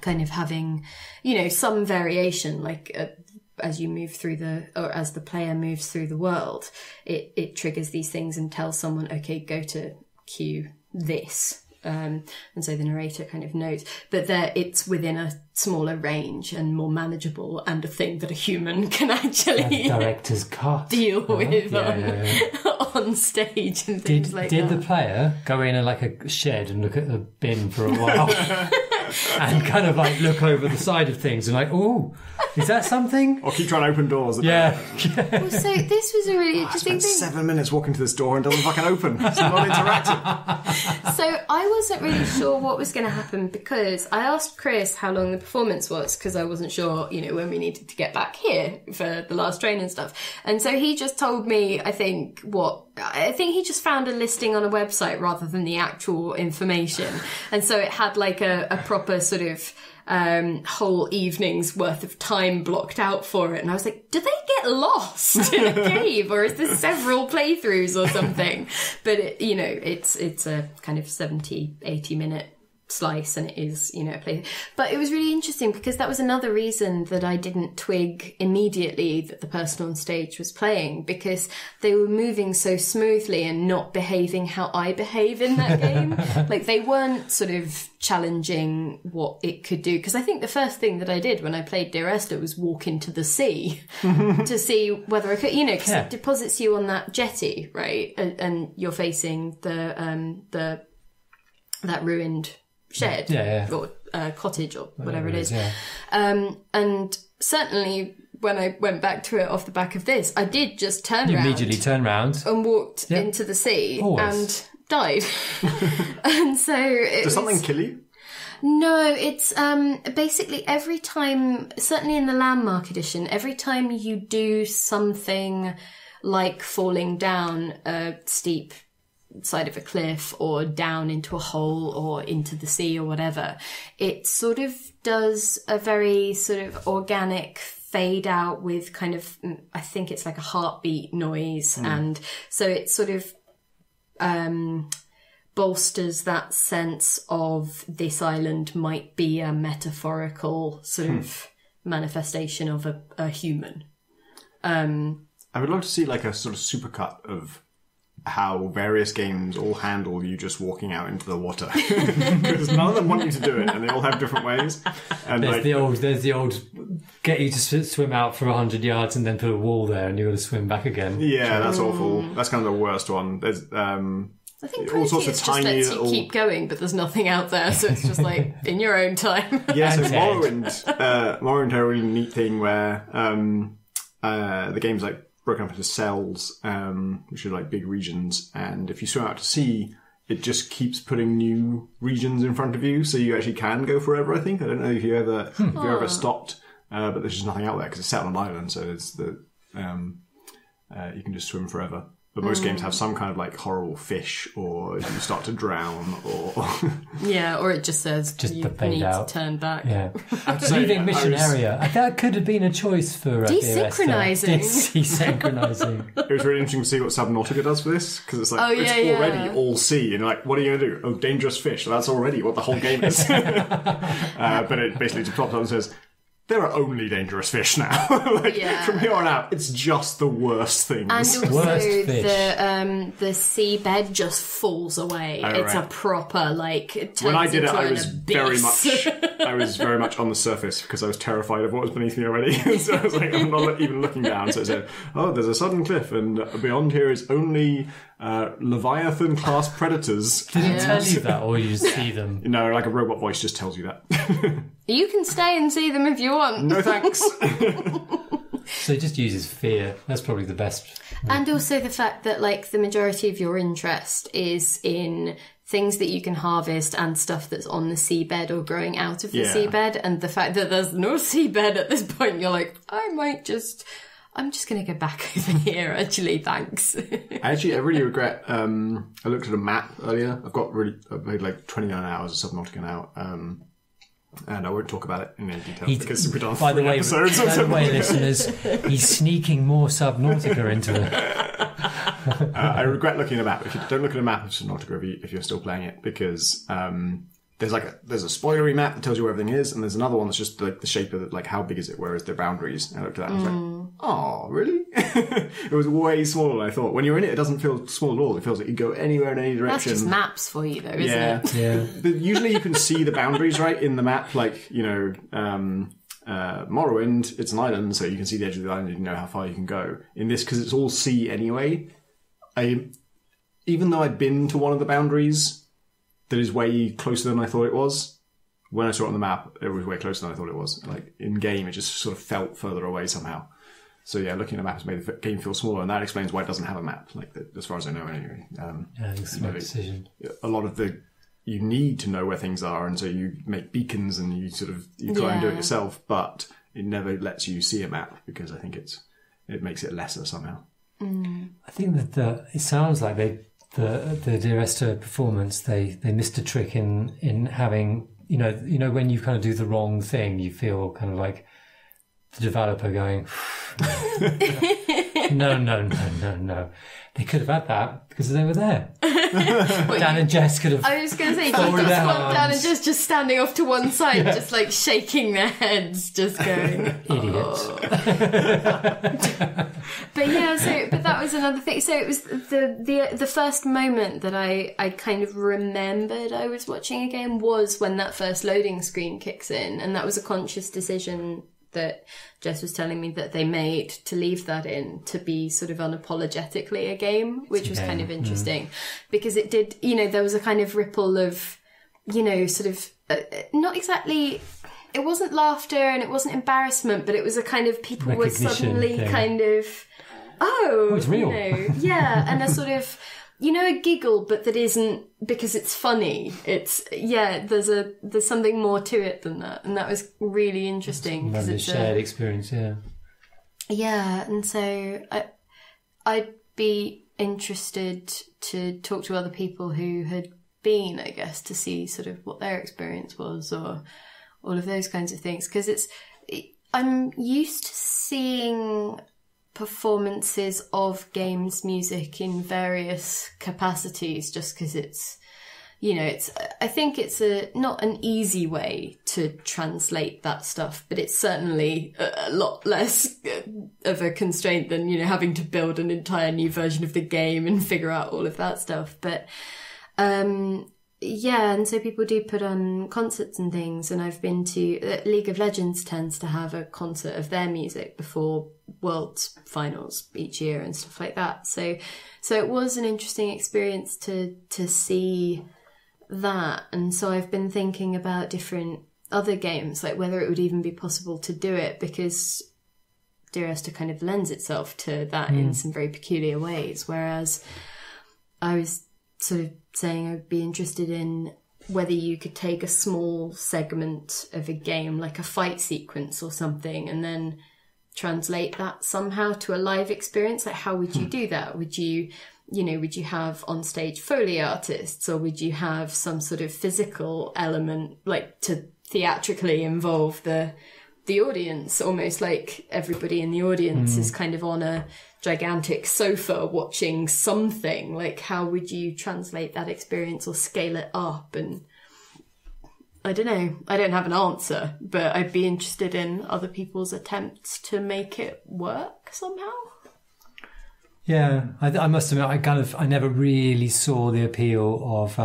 kind of having, you know, some variation, like as you move through as the player moves through the world, it triggers these things and tells someone, okay, go to queue this. And so the narrator kind of knows, but it's within a smaller range and more manageable, and a thing that a human can actually director's cut deal with on stage and things like that. Did the player go in like a shed and look at the bin for a while and kind of like look over the side of things and like, oh, is that something? Or keep trying to open doors. Well, so this was a really interesting thing. 7 minutes walking to this door and it doesn't fucking open. It's not interactive. So I wasn't really sure what was going to happen because I asked Chris how long the performance was because I wasn't sure, you know, when we needed to get back here for the last train and stuff. And so he just told me, I think he just found a listing on a website rather than the actual information. And so it had like a proper sort of whole evening's worth of time blocked out for it. And I was like, do they get lost in a cave or is there several playthroughs or something? But it's a kind of 70-80 minute slice, and it is, you know, a play. But it was really interesting because that was another reason that I didn't twig immediately that the person on stage was playing, because they were moving so smoothly and not behaving how I behave in that game. Like they weren't sort of challenging what it could do, because I think the first thing that I did when I played Dear Esther was walk into the sea to see whether I could, you know, because it deposits you on that jetty, right, and you're facing that ruined shed or cottage or whatever it is. And certainly when I went back to it off the back of this, I did just immediately turn around and walked into the sea and died. And so does something kill you? No, it's basically every time, certainly in the Landmark edition, every time you do something like falling down a steep side of a cliff or down into a hole or into the sea or whatever, it sort of does a very sort of organic fade out with kind of, I think it's like a heartbeat noise. And so it sort of bolsters that sense of this island might be a metaphorical sort of manifestation of a human. I would love to see like a sort of supercut of how various games all handle you just walking out into the water, because none of them want you to do it and they all have different ways. And there's the old get you to swim out for 100 yards and then put a wall there and you've got to swim back again. Yeah, that's awful. That's kind of the worst one. There's I think all sorts of tiny just lets you keep going, but there's nothing out there, so it's just like in your own time. Yeah, so Morrowind had a really neat thing where the game's like broken up into cells, which are like big regions, and if you swim out to sea, it just keeps putting new regions in front of you, so you actually can go forever. I think I don't know if you ever stopped, but there's just nothing out there because it's set on an island, so it's you can just swim forever. But most games have some kind of like horrible fish, or you start to drown, or or it just says you need to turn back. Yeah, leaving mission area. That could have been a choice for desynchronizing. Desynchronizing. It was really interesting to see what Subnautica does for this, because it's like it's already all sea, and like, what are you going to do? Oh, dangerous fish. Well, that's already what the whole game is. But it basically just pops up and says, there are only dangerous fish now. From here on out, it's just the worst things. And also the seabed just falls away. It's a proper when I did it, I was very much on the surface because I was terrified of what was beneath me already. So I was like, I'm not even looking down. So it said, oh, there's a sudden cliff, and beyond here is only Leviathan-class predators. Did it tell you that, or you just see them? No, like a robot voice just tells you that. You can stay and see them if you want. No thanks. So it just uses fear. That's probably the best. And also the fact that like the majority of your interest is in things that you can harvest and stuff that's on the seabed or growing out of the seabed, and the fact that there's no seabed at this point, you're like, I'm just going to go back over here, actually, thanks. I really regret, I looked at a map earlier. I've made like 29 hours of Subnautica now, and I won't talk about it in any detail because we're done. By the way, episodes listeners, he's sneaking more Subnautica into it. I regret looking at a map. Don't look at a map of Subnautica if you're still playing it, because there's a spoilery map that tells you where everything is, and there's another one that's just like the shape of it, like how big is it, where is the boundaries. And I looked at that and I was like, oh, really? It was way smaller than I thought. When you're in it doesn't feel small at all. It feels like you go anywhere in any direction. That's just maps for you, though, isn't it? Yeah. But usually you can see the boundaries, right, in the map. Like, Morrowind, it's an island, so you can see the edge of the island and you know how far you can go. In this, because it's all sea anyway, even though I'd been to one of the boundaries that is way closer than I thought it was, when I saw it on the map, it was way closer than I thought it was. Like, in game, it just sort of felt further away somehow. So yeah, looking at a map has made the game feel smaller, and that explains why it doesn't have a map, like as far as I know anyway. It's my decision. A lot of you need to know where things are, and so you make beacons and you try and do it yourself, but it never lets you see a map because I think it makes it lesser somehow. I think that it sounds like the Dear Esther performance, they missed a trick in having, you know when you kind of do the wrong thing, you feel kind of like the developer going, no. They could have had that because they were there. Dan and Jess could have. I was going to say, you just want Dan and Jess just standing off to one side, just like shaking their heads, just going, idiots. But that was another thing. So it was the first moment that I kind of remembered I was watching a game was when that first loading screen kicks in, and that was a conscious decision that Jess was telling me that they made to leave that in, to be sort of unapologetically a game, which was kind of interesting because it did, there was a kind of ripple of, sort of, not exactly, it wasn't laughter and it wasn't embarrassment, but it was a kind of people were suddenly kind of, it's real. And a sort of, a giggle, but that isn't because it's funny. It's there's something more to it than that, and that was really interesting because it's a shared experience. Yeah, and so I'd be interested to talk to other people who had been, I guess, to see sort of what their experience was or all of those kinds of things, because I'm used to seeing performances of games music in various capacities just because it's I think it's not an easy way to translate that stuff, but it's certainly a lot less of a constraint than having to build an entire new version of the game and figure out all of that stuff. But and so people do put on concerts and things, and I've been to League of Legends tends to have a concert of their music before Worlds finals each year and stuff like that. So it was an interesting experience to see that, and so I've been thinking about different other games, like whether it would even be possible to do it, because Dear Esther kind of lends itself to that in some very peculiar ways, whereas I was sort of saying I'd be interested in whether you could take a small segment of a game, like a fight sequence or something, and then translate that somehow to a live experience. Like, how would you do that? Would you have on stage Foley artists, or would you have some sort of physical element, like to theatrically involve the audience, almost like everybody in the audience is kind of on a gigantic sofa watching something? Like, how would you translate that experience or scale it up? And I don't know. I don't have an answer, but I'd be interested in other people's attempts to make it work somehow. Yeah, I must admit, I never really saw the appeal of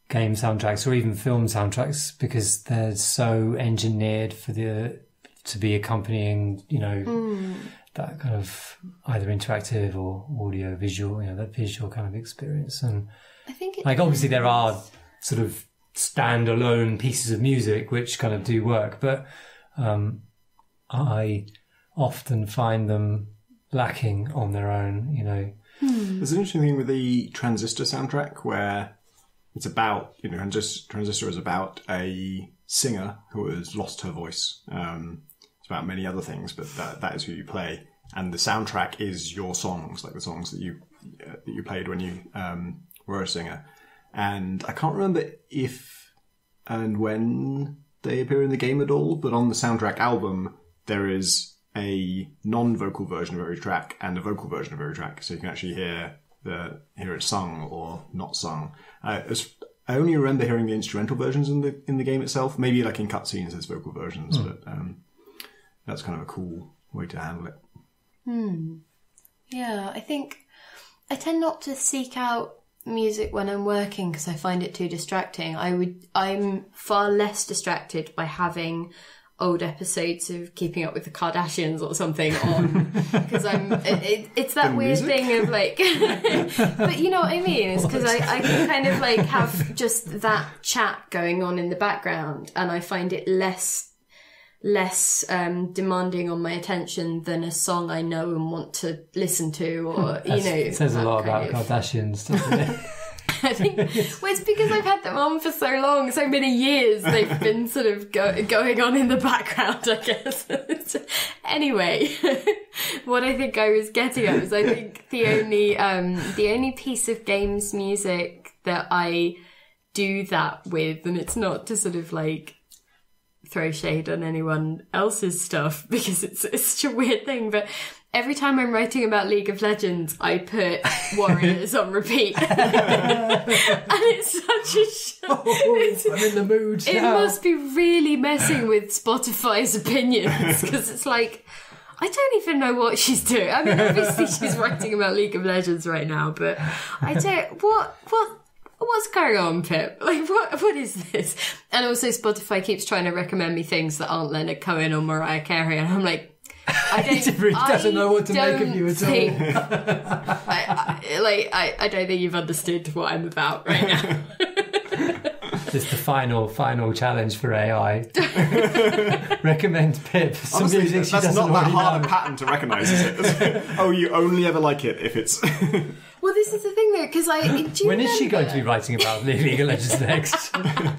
game soundtracks or even film soundtracks, because they're so engineered to be accompanying, that kind of either interactive or audio visual, that visual kind of experience. And I think obviously there are sort of standalone pieces of music which kind of do work, but I often find them lacking on their own, you know. There's an interesting thing with the Transistor soundtrack where it's about, you know, Transistor is about a singer who has lost her voice. It's about many other things, but that is who you play. And the soundtrack is your songs, like the songs that you played when you were a singer. And I can't remember if and when they appear in the game at all, but on the soundtrack album, there is a non-vocal version of every track and a vocal version of every track, so you can actually hear it sung or not sung. I only remember hearing the instrumental versions in the game itself. Maybe like in cutscenes, there's vocal versions, but that's kind of a cool way to handle it. Yeah, I think I tend not to seek out music when I'm working because I find it too distracting. I'm far less distracted by having old episodes of Keeping Up with the Kardashians or something on, because it's that weird thing of like but you know what I mean, it's because I can kind of like have just that chat going on in the background, and I find it less demanding on my attention than a song I know and want to listen to, or you know, it says a lot about Kardashians, doesn't it? I think it's because I've had them on for so long, so many years, they've been sort of going on in the background, I guess. Anyway, what I think I was getting at was I think the only piece of games music that I do that with, and it's not to sort of like throw shade on anyone else's stuff because it's such a weird thing, but every time I'm writing about League of Legends, I put Warriors on repeat. And it's such a shock. I'm in the mood It now. must be really messing with Spotify's opinions, because it's like, I don't even know what she's doing. I mean, obviously she's writing about League of Legends right now, but I don't... What's going on, Pip? Like, what is this? And also Spotify keeps trying to recommend me things that aren't Leonard Cohen or Mariah Carey, and I'm like, He really doesn't know what to make of you at all. I don't think you've understood what I'm about right now. It's the final challenge for AI. Recommend Pip some Honestly, music she that's doesn't not that already hard know. a pattern to recognise, is it? Oh, you only ever like it if it's... Well, this is the thing though, because When is she going to be writing about League of Legends next? The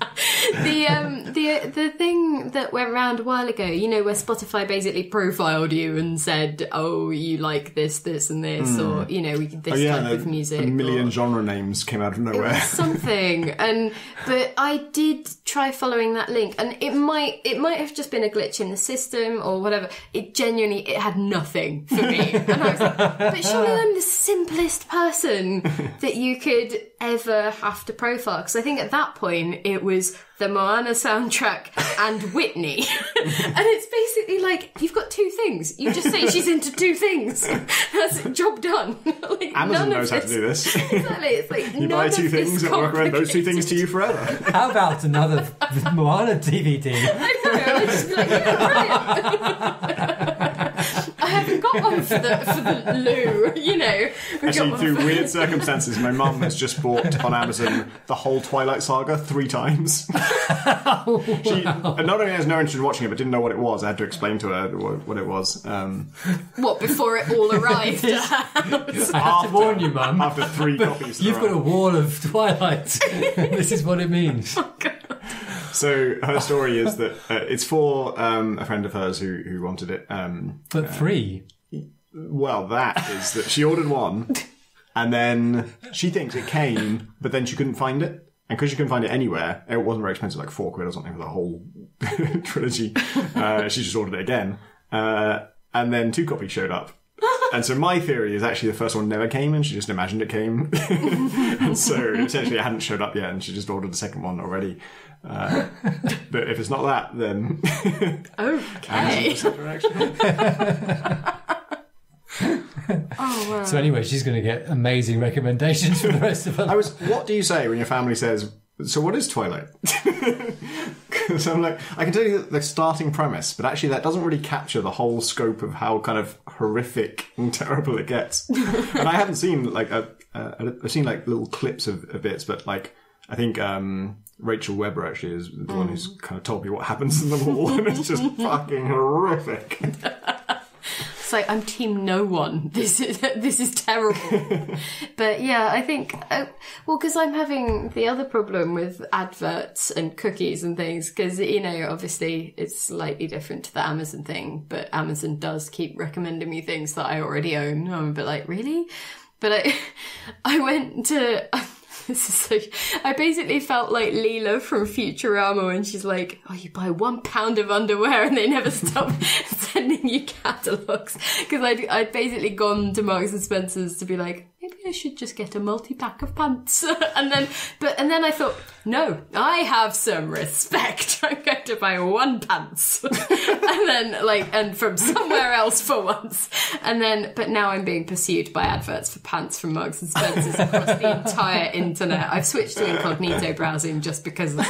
thing that went around a while ago, you know, where Spotify basically profiled you and said, oh, you like this, and this, or, you know, this type of music. A million genre names came out of nowhere. It was something. But I did try following that link, and it might have just been a glitch in the system or whatever. It had nothing for me. And I was like, but surely I'm the simplest person that you could ever have to profile, because I think at that point it was the Moana soundtrack and Whitney. And it's basically like, you've got two things. You just say she's into two things. That's it, job done. Like, Amazon knows how to do this. Exactly. It's like, you buy two things, it'll recommend those two things to you forever. How about another Moana DVD? I know, I'd just be like, yeah, brilliant. I haven't got one for the loo, you know. Actually, through weird circumstances, my mum has just bought on Amazon the whole Twilight Saga 3 times. She not only has no interest in watching it, but didn't know what it was. I had to explain to her what it was. What, before it all arrived? I have to warn you, Mum. After 3 copies. You've got a wall of Twilight. This is what it means. Oh, God. So her story is that it's for a friend of hers who wanted it. But 3? Well, that is that she ordered one, and then she thinks it came, but then she couldn't find it. And because she couldn't find it anywhere, it wasn't very expensive, like £4 or something for the whole trilogy. She just ordered it again. And then 2 copies showed up. And so my theory is actually the first one never came and she just imagined it came. And so essentially it hadn't showed up yet and she just ordered the second one already. But if it's not that, then... Okay. Oh, wow. So anyway, she's going to get amazing recommendations for the rest of her life. What do you say when your family says, so what is Twilight? Because I'm like, I can tell you the starting premise, but actually that doesn't really capture the whole scope of how kind of horrific and terrible it gets. And I haven't seen I've seen like little clips of bits, but like I think Rachel Webber actually is the one who's kind of told me what happens in the mall, and it's just fucking horrific. It's like, I'm team no one. This is terrible. But yeah, I think, because I'm having the other problem with adverts and cookies and things, because, obviously it's slightly different to the Amazon thing, but Amazon does keep recommending me things that I already own. I'm a bit like, really? But I went to... I basically felt like Leela from Futurama when she's like, oh, you buy £1 of underwear and they never stop sending you catalogues. Because I'd basically gone to Marks and Spencer's to be like, maybe I should just get a multi-pack of pants. and then I thought, no, I have some respect. I'm going to buy one pants. and from somewhere else for once. But now I'm being pursued by adverts for pants from Marks and Spencer's across the entire internet. I've switched to incognito browsing just because I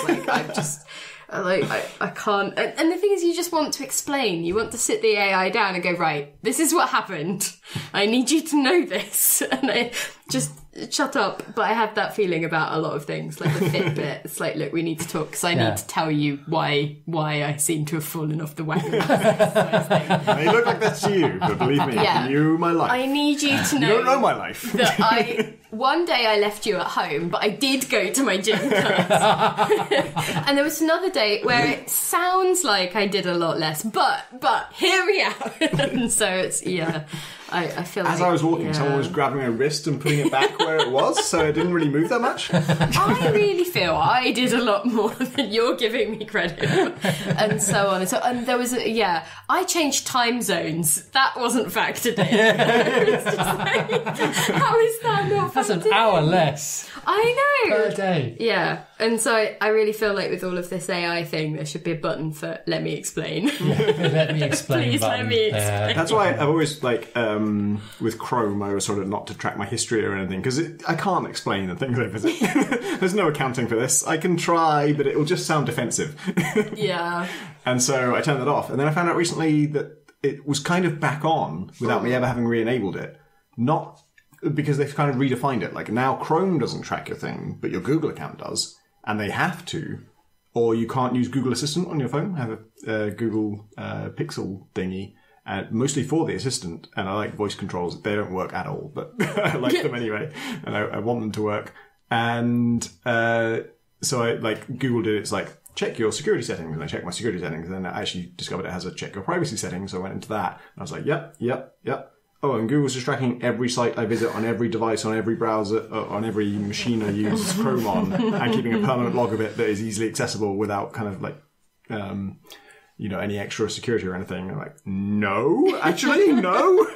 can't. And the thing is, you just want to explain. You want to sit the AI down and go, right, this is what happened. I need you to know this. And I just shut up. But I have that feeling about a lot of things, like the Fitbit. It's like, look, we need to talk because I need to tell you why I seem to have fallen off the wagon. It may look like that to you, but believe me, you knew my life. I need you to know. You don't know my life. That one day I left you at home, but I did go to my gym class. And there was another day where it sounds like I did a lot less, but hear me out. And so it's, I feel As I was walking, someone was grabbing my wrist and putting it back where it was, so it didn't really move that much. I really feel I did a lot more than you're giving me credit for. And so on. And there was, I changed time zones. That wasn't factored in. It's just like, how is that not factored That's an hour less. I know. Per day. Yeah. And so I really feel like with all of this AI thing, there should be a button for let me explain. Let me explain. Please button. let me explain. That's why I've always, with Chrome, I was sort of not to track my history or anything, because I can't explain the things I visit. There's no accounting for this. I can try, but it will just sound defensive. Yeah. And so I turned that off. And then I found out recently that it was kind of back on without me ever having re-enabled it. Not because they've kind of redefined it. Like now Chrome doesn't track your thing, but your Google account does. And they have to. Or you can't use Google Assistant on your phone. I have a Google Pixel thingy. Mostly for the assistant, and I like voice controls. They don't work at all, but I like them anyway, and I want them to work. And so I Googled it. It's like, check your security settings, and I checked my security settings, and then I actually discovered it has a check your privacy settings. So I went into that, and I was like, yep. Oh, and Google's just tracking every site I visit on every device, on every browser, on every machine I use Chrome on, and keeping a permanent log of it that is easily accessible without kind of any extra security or anything. I'm like, no, actually, no.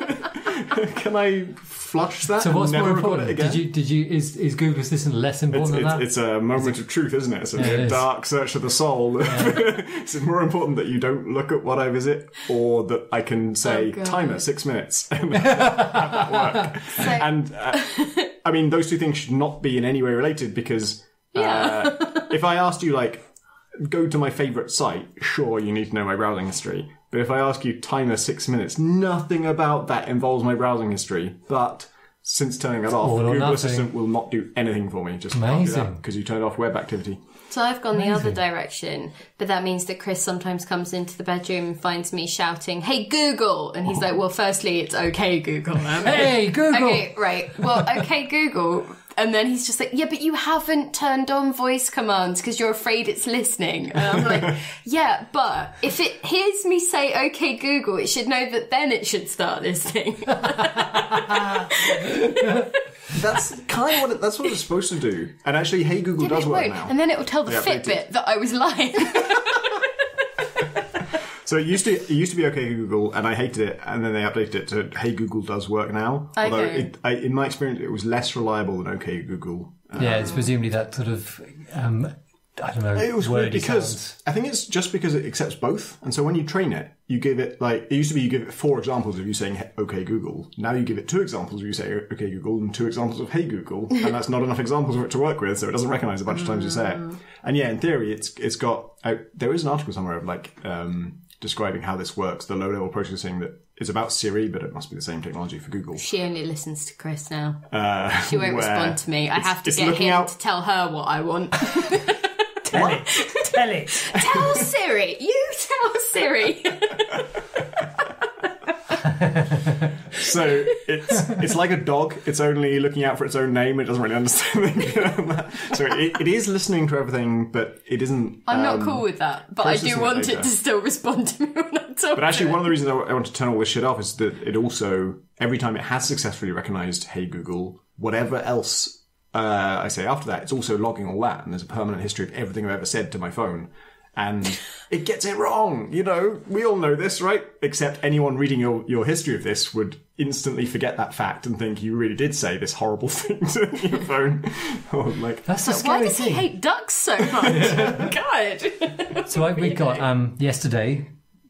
Can I flush that? So what's and never more record important? it again? Is Google Assistant less important than that? It's a moment of truth, isn't it? It's a dark search of the soul. It's more important that you don't look at what I visit, or that I can say timer 6 minutes and have that work. And I mean, those two things should not be in any way related, because if I asked you go to my favourite site, sure, you need to know my browsing history. But if I ask you timer 6 minutes, nothing about that involves my browsing history. But since turning it off, Google Assistant will not do anything for me. Just can't do that because you turned off web activity. So I've gone the other direction, but that means that Chris sometimes comes into the bedroom and finds me shouting, "Hey Google!" And he's like, "Well, firstly, it's okay Google." Hey Google! Okay, right. Well, okay Google. And then he's just like, yeah, but you haven't turned on voice commands because you're afraid it's listening. And I'm like, yeah, but if it hears me say, okay, Google, it should know that then it should start listening. That's kind of that's what it's supposed to do. And actually, Hey Google does work now. And then it will tell the Fitbit that I was lying. So it used to be OK Google, and I hated it, and then they updated it to Hey Google does work now. Okay. Although in my experience, it was less reliable than OK Google. It's presumably that sort of I don't know. It was weird because I think it's just because it accepts both, and so when you train it, you give it it used to be you give it 4 examples of you saying OK Google. Now you give it 2 examples of you say OK Google and 2 examples of Hey Google, and that's not enough examples for it to work with, so it doesn't recognise a bunch of times you say it. And in theory, it's got. There is an article somewhere of describing how this works, the low-level processing that is about Siri, but it must be the same technology for Google. She only listens to Chris now. She won't respond to me. I have to get him to tell her what I want. Tell it. Tell Siri. You tell Siri. So it's like a dog. It's only looking out for its own name. It doesn't really understand anything. So it is listening to everything, but it isn't. I'm not cool with that, but I do want it to still respond to me when I talk. But actually, one of the reasons I want to turn all this shit off is that it also, every time it has successfully recognised "Hey Google," whatever else I say after that, it's also logging all that, and there's a permanent history of everything I've ever said to my phone. And it gets it wrong, you know. We all know this, right? Except anyone reading your history of this would instantly forget that fact and think you really did say this horrible thing to your phone. Or like, That's the Why scary does he thing. hate ducks so much? God. So we got yesterday.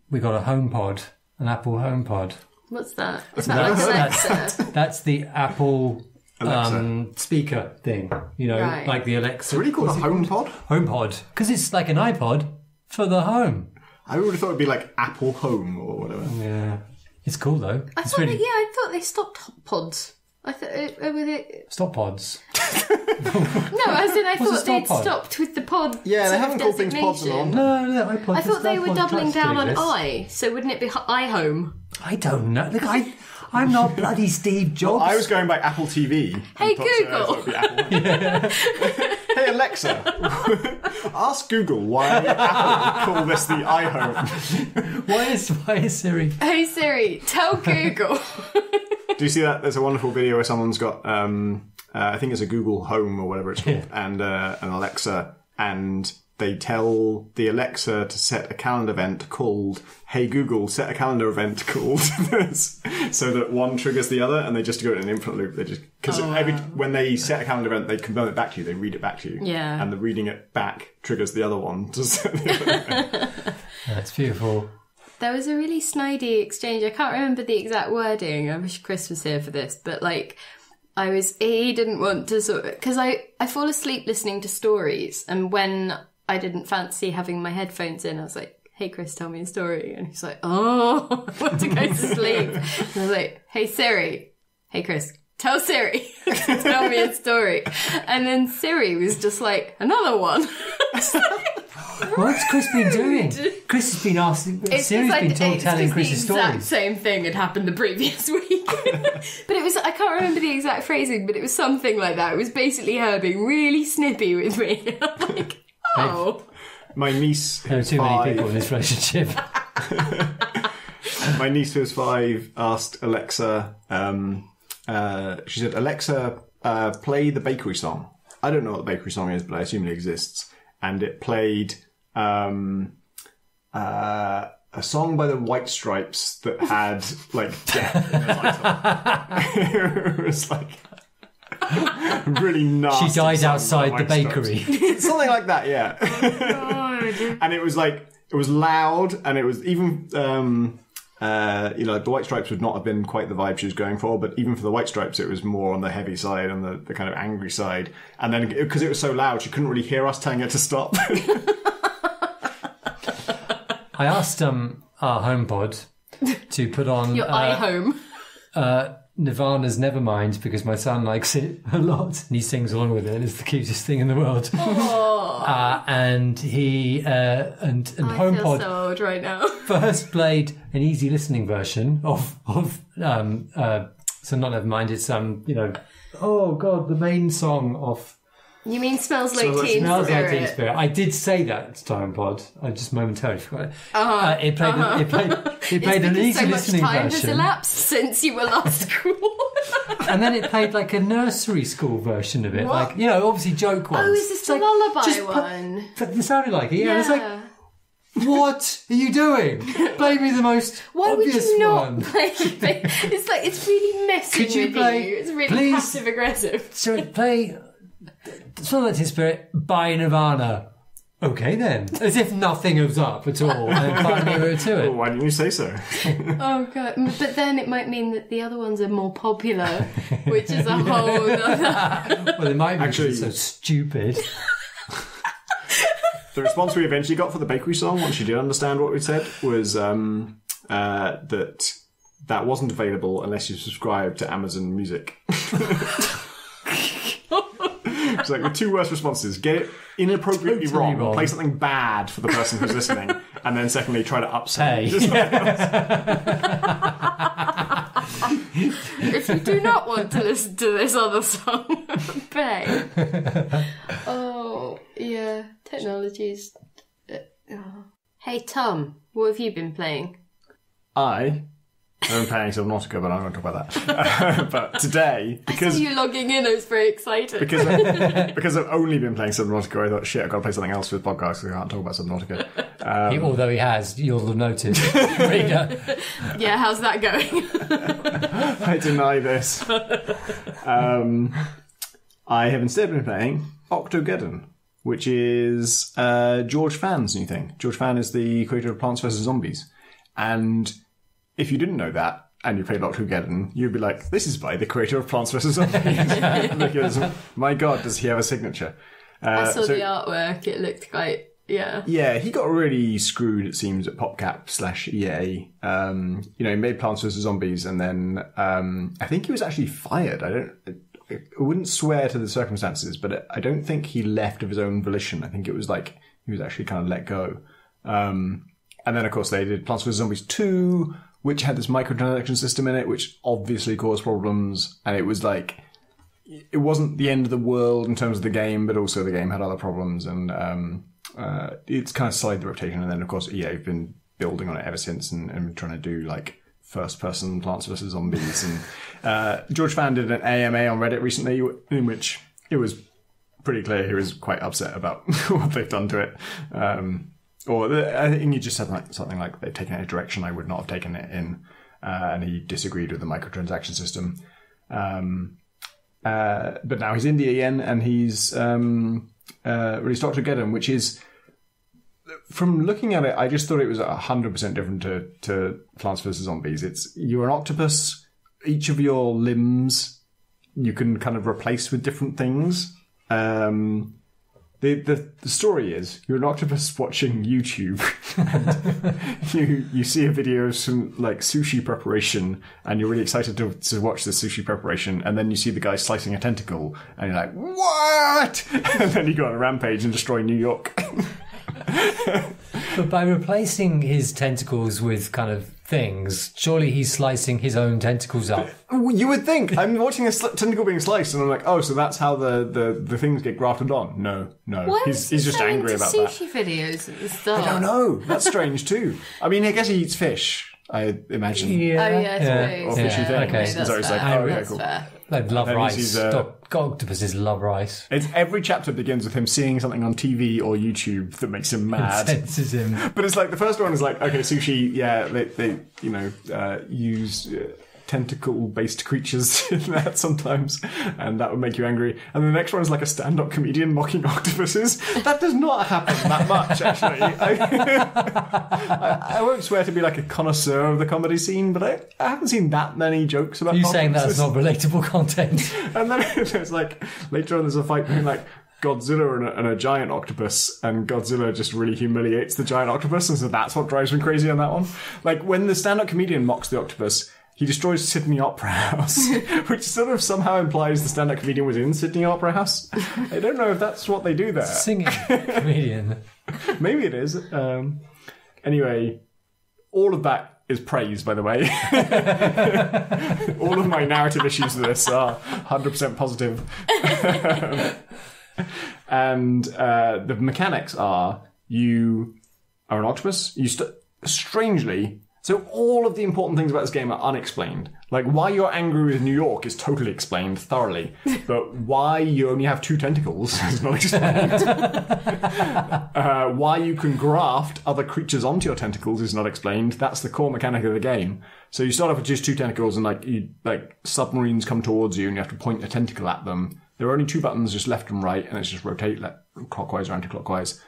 We got a HomePod, an Apple HomePod. What's that? Is that like Alexa? That's the Apple Alexa. speaker thing. You know, Right. like the Alexa. it's really called a HomePod? HomePod, because it's like an iPod for the home. I would have thought it'd be like Apple Home or whatever. Yeah, it's cool though. I It's thought, really I thought they stopped pods. I thought with it. stop pods. No, as in I What's a thought they'd stop pod? stopped with the pod. Yeah, they sort haven't of called things pods in a long designation. time. No, iPod. I thought they were iPod doubling Touch down doing on this. I, so wouldn't it be iHome? I don't know. Look, I'm not bloody Steve Jobs. I was going by Apple TV. Hey, and thought, so I Google. thought it'd be Apple. Hey Alexa, ask Google why Apple call this the iHome. Why is Siri? Hey Siri, tell Google. Do you see that? There's a wonderful video where someone's got, I think it's a Google Home or whatever it's called, and an Alexa, and they tell the Alexa to set a calendar event called "Hey Google, set a calendar event called," so that one triggers the other, and they just go in an infinite loop. They just because when they set a calendar event, they confirm it back to you. They read it back to you, Yeah. and the reading it back triggers the other one to set the other event. That's beautiful. There was a really snidey exchange. I can't remember the exact wording. I wish Chris was here for this, but like, he didn't want to sort of, because I fall asleep listening to stories, and when I didn't fancy having my headphones in, I was like, hey Chris, tell me a story. And he's like, oh, I want to go to sleep. And I was like, hey Siri, hey Chris, tell Siri to tell me a story. And then Siri was just like, another one. What's Chris been doing? Chris has been asking. Siri's been telling Chris's the exact stories. same thing had happened the previous week. But it was, I can't remember the exact phrasing, but it was something like that. It was basically her being really snippy with me. I'm like, oh. My niece, There are who's too many 5, people in this relationship. My niece who's 5 asked Alexa, she said, Alexa, play the bakery song. I don't know what the bakery song is, but I assume it exists. And it played a song by the White Stripes that had, like, death in the title. It was like really nasty. She died song by outside the White bakery. Stripes. Something like that, yeah. And it was like, it was loud, and it was even, the White Stripes would not have been quite the vibe she was going for, but even for the White Stripes, it was more on the heavy side, on the kind of angry side. And then, because it was so loud, she couldn't really hear us telling her to stop. I asked our HomePod to put on Your iHome. Nirvana's Nevermind because my son likes it a lot and he sings along with it. It's the cutest thing in the world. And he and I feel HomePod so old right now. first played an easy listening version of so not Nevermind. It's oh god, the main song of. You mean Smells Like Teen Smells Spirit? Like Teen Spirit. I did say that to HomePod. I just momentarily forgot it. It played an easy so much listening time has version. elapsed since you were last cool. And then it played like a nursery school version of it. What? Like, obviously joke ones. Oh, is this It's the like, lullaby just one? It sounded like it, yeah. It's like, what are you doing? Play me the most Why would obvious you not one. play it? It's like, it's really messing Could you with play- you. It's really please? passive aggressive. So play Smells Like Teen Spirit by Nirvana. Okay then. As if nothing was up at all. And finally we were to Well, it. why didn't you say so? Oh god! But then it might mean that the other ones are more popular, which is a whole other. Well, it might be Actually- so stupid. The response we eventually got for the bakery song, once she did understand what we said, was that wasn't available unless you subscribed to Amazon Music. It's like the two worst responses: get it inappropriately Totally wrong, wrong. play something bad for the person who's listening, and then secondly, try to upsell. Hey. Just- if you do not want to listen to this other song, pay. Oh, yeah. Technologies. Hey, Tom, what have you been playing? I am playing Subnautica, but I'm not going to talk about that. But today, because I saw you logging in, I was very excited. because I've only been playing Subnautica, I thought, shit, I've got to play something else for the podcast because I can't talk about Subnautica. Although he has, you'll have noted. Reader. Yeah, how's that going? I deny this. I have instead been playing Octogeddon, which is George Fan's new thing. George Fan is the creator of Plants vs. Zombies. And if you didn't know that, and you played Octogeddon, you'd be like, this is by the creator of Plants vs. Zombies. Because, my God, does he have a signature. I saw the artwork. It looked quite, yeah. Yeah, he got really screwed, it seems, at PopCap/EA. He made Plants vs. Zombies, and then I think he was actually fired. I wouldn't swear to the circumstances, but I don't think he left of his own volition. I think it was like he was actually kind of let go. And then, of course, they did Plants vs. Zombies 2, which had this microtransaction system in it, which obviously caused problems. And it was like, it wasn't the end of the world in terms of the game, but also the game had other problems. And it's kind of slid the reputation. And then, of course, EA have been building on it ever since and trying to do like first-person Plants vs. Zombies. And George Fan did an AMA on Reddit recently in which it was pretty clear he was quite upset about what they've done to it. I think he just said something like they've taken it in a direction I would not have taken it in, and he disagreed with the microtransaction system. But now he's indie again, and he's released Octogeddon, which is, from looking at it, I just thought it was 100% different to Plants vs. Zombies. You're an octopus. Each of your limbs you can kind of replace with different things. The story is you're an octopus watching YouTube and you see a video of some like sushi preparation and you're really excited to watch the sushi preparation, and then you see the guy slicing a tentacle and you're like, what? And then you go on a rampage and destroy New York. But by replacing his tentacles with kind of things, surely he's slicing his own tentacles up. You would think. I'm watching a tentacle being sliced and I'm like, oh, so that's how the things get grafted on. No. Why He's just angry about that. Sushi videos at the start. I don't know. That's strange too. I mean, I guess he eats fish, I imagine. Yeah. Oh, yeah, Or fishy things. Okay. So it's like, that's cool. fair. They love And rice. Octopuses love rice. Every chapter begins with him seeing something on TV or YouTube that makes him mad. Senses him. But it's like the first one is like, okay, sushi, yeah, they use tentacle-based creatures in that sometimes, and that would make you angry. And the next one is like a stand-up comedian mocking octopuses. That does not happen that much, actually. I won't swear to be like a connoisseur of the comedy scene, but I haven't seen that many jokes about octopuses. Saying that's not relatable content? And then there's like, later on there's a fight between like Godzilla and a giant octopus, and Godzilla just really humiliates the giant octopus, and so that's what drives me crazy on that one. Like, when the stand-up comedian mocks the octopus, he destroys Sydney Opera House, which sort of somehow implies the stand-up comedian was in Sydney Opera House. I don't know if that's what they do there. Singing comedian. Maybe it is. Anyway, all of that is praise, by the way. All of my narrative issues with this are 100% positive. And the mechanics are, you are an octopus. Strangely... So all of the important things about this game are unexplained. Like, why you're angry with New York is totally explained thoroughly. But why you only have 2 tentacles is not explained. Why you can graft other creatures onto your tentacles is not explained. That's the core mechanic of the game. So you start off with just 2 tentacles, and submarines come towards you and you have to point a tentacle at them. There are only 2 buttons, just left and right, and it's just rotate clockwise or anti-clockwise.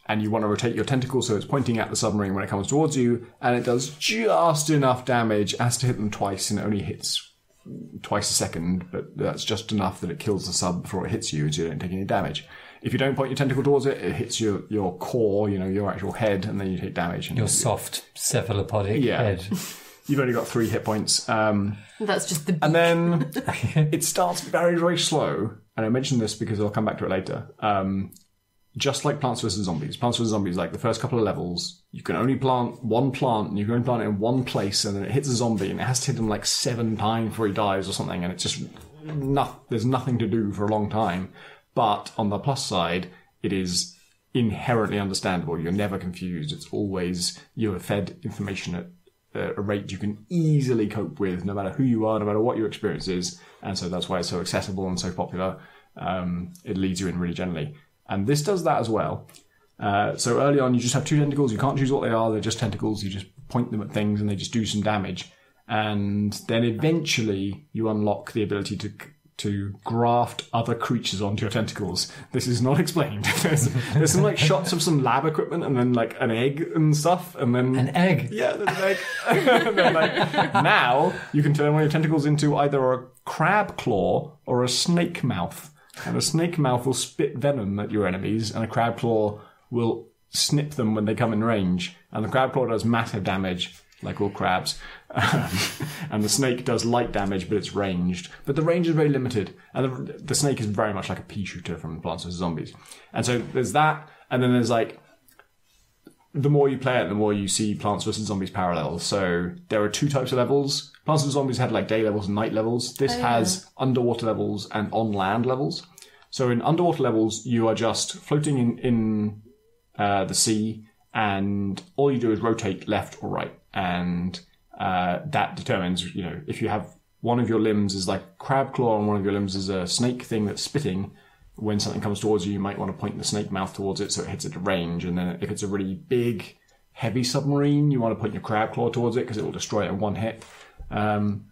And you want to rotate your tentacle so it's pointing at the submarine when it comes towards you, and it does just enough damage. It has to hit them twice, and it only hits twice a second, but that's just enough that it kills the sub before it hits you, so you don't take any damage. If you don't point your tentacle towards it, it hits your core, your actual head, and then you take damage. And your soft cephalopodic head. You've only got 3 hit points. That's just the beak. And then it starts very, very slow, and I mentioned this because I'll come back to it later. just like Plants vs. Zombies. Plants vs. Zombies, like the first couple of levels, you can only plant one plant, and you can only plant it in one place, and then it hits a zombie, and it has to hit him like 7 times before he dies or something, and it's just there's nothing to do for a long time. But on the plus side, it is inherently understandable. You're never confused. It's always, you're fed information at a rate you can easily cope with, no matter who you are, no matter what your experience is. And so that's why it's so accessible and so popular. It leads you in really gently. And this does that as well. So early on, you just have 2 tentacles. You can't choose what they are. They're just tentacles. You just point them at things and they just do some damage. And then eventually you unlock the ability to graft other creatures onto your tentacles. This is not explained. There's some like shots of some lab equipment and then like an egg and stuff, and then an egg. Yeah, there's an egg. And then like now you can turn one of your tentacles into either a crab claw or a snake mouth. And a snake mouth will spit venom at your enemies, and a crab claw will snip them when they come in range. And the crab claw does massive damage, like all crabs. And the snake does light damage, but it's ranged. But the range is very limited. And the snake is very much like a pea shooter from Plants vs. Zombies. And so there's that. And then there's like, the more you play it, the more you see Plants vs. Zombies parallels. So there are 2 types of levels. Plants vs. Zombies had like day levels and night levels. This has underwater levels and on land levels. So in underwater levels, you are just floating in the sea, and all you do is rotate left or right. And that determines, if you have one of your limbs is like crab claw and one of your limbs is a snake thing that's spitting, when something comes towards you, you might want to point the snake mouth towards it so it hits it at range. And then if it's a really big, heavy submarine, you want to point your crab claw towards it because it will destroy it in one hit. And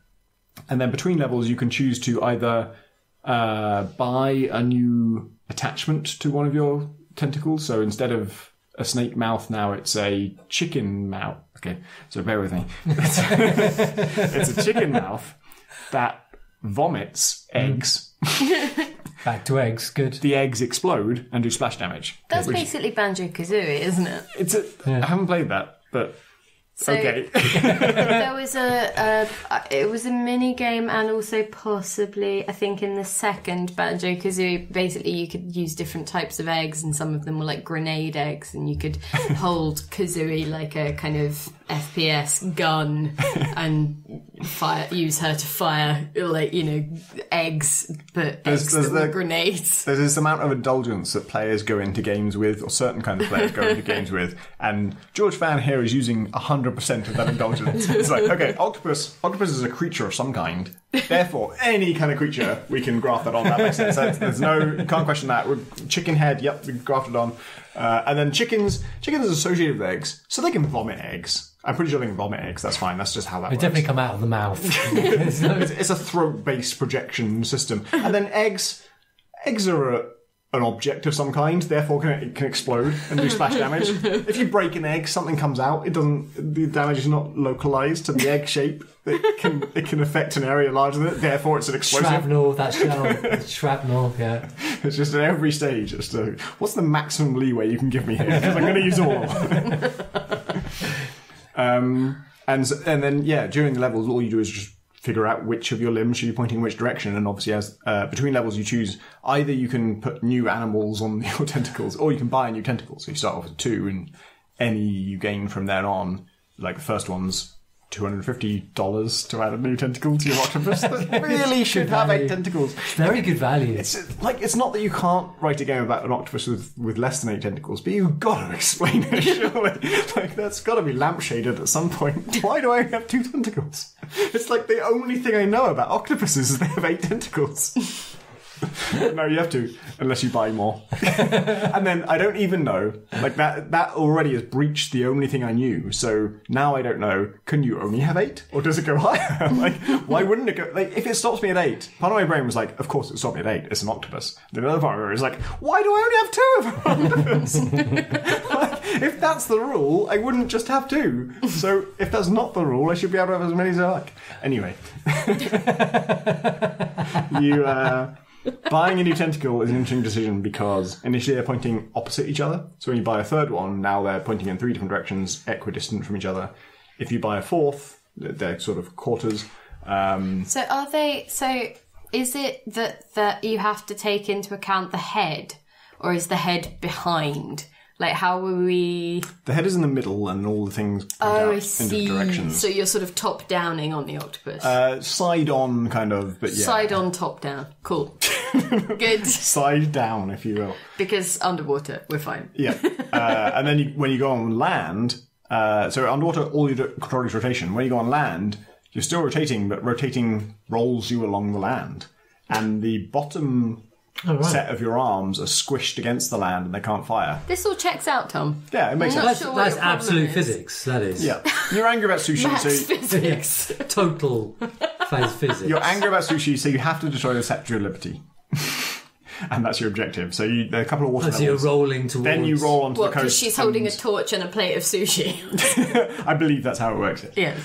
then between levels, you can choose to either buy a new attachment to one of your tentacles. So instead of a snake mouth, now it's a chicken mouth. Okay, so bear with me. It's a chicken mouth that vomits eggs. Back to eggs, good. The eggs explode and do splash damage. That's basically Banjo-Kazooie, isn't it? I haven't played that, but so okay. There was it was a mini game, and also possibly, I think in the second Banjo-Kazooie, basically you could use different types of eggs, and some of them were like grenade eggs, and you could hold Kazooie like a kind of FPS gun and use her to fire, like, eggs, but eggs that were grenades. There's this amount of indulgence that players go into games with, or certain kinds of players go into games with, and George Fan here is using 100% of that indulgence. It's like, okay, octopus is a creature of some kind, therefore any kind of creature we can graft that on. That makes sense. There's you can't question that. Chicken head, yep, we grafted on. And then chickens are associated with eggs, so they can vomit eggs. I'm pretty sure they can vomit eggs, that's fine, that's just how that works. They definitely come out of the mouth. It's a throat-based projection system. And then eggs are an object of some kind, therefore it can explode and do splash damage. If you break an egg, something comes out, the damage is not localized to the egg shape. It can affect an area larger than it, therefore it's an explosion. Shrapnel, yeah. It's just at every stage. What's the maximum leeway you can give me here? Because I'm going to use all of them. And then, during the levels, all you do is just figure out which of your limbs should be pointing which direction. And obviously, as between levels, you choose either you can put new animals on your tentacles, or you can buy a new tentacle. So you start off with 2, and any you gain from then on, like the first one's $250 to add a new tentacle to your octopus. That really should have 8 tentacles. Very good value. It's not that you can't write a game about an octopus with less than 8 tentacles, but you've got to explain it, surely. That's got to be lampshaded at some point. Why do I have 2 tentacles? It's like the only thing I know about octopuses is they have 8 tentacles. No, you have to, unless you buy more. And then I don't even know. Like that already has breached the only thing I knew. So now I don't know. Can you only have 8, or does it go higher? Like, why wouldn't it go? Like, if it stops me at 8, part of my brain was like, of course it stopped me at 8. It's an octopus. Then another part of it was like, why do I only have 2 of an octopus? Like, if that's the rule, I wouldn't just have 2. So if that's not the rule, I should be able to have as many as I like. Anyway, buying a new tentacle is an interesting decision because initially they're pointing opposite each other. So when you buy a third one, now they're pointing in 3 different directions, equidistant from each other. If you buy a fourth, they're sort of quarters. So is it that you have to take into account the head? Or is the head behind? Like, how were we... The head is in the middle and all the things point out I in see. different directions. So you're sort of top-downing on the octopus. Side on, kind of, but yeah. Side on, top down. Cool. Good. Side down, if you will. Because underwater, we're fine. Yeah. And then when you go on land, so underwater, all you do control is rotation. When you go on land, you're still rotating, but rotating rolls you along the land. And the bottom set of your arms are squished against the land and they can't fire. This all checks out, Tom. Yeah, it makes sense. That's absolute physics, that is. Yeah. You're angry about sushi, Max physics. Total phase physics. You're angry about sushi, so you have to destroy the Statue of Liberty. And that's your objective. So there are a couple of water levels. So you're rolling towards... Then you roll onto the coast. Because she's holding a torch and a plate of sushi. I believe that's how it works. Yes.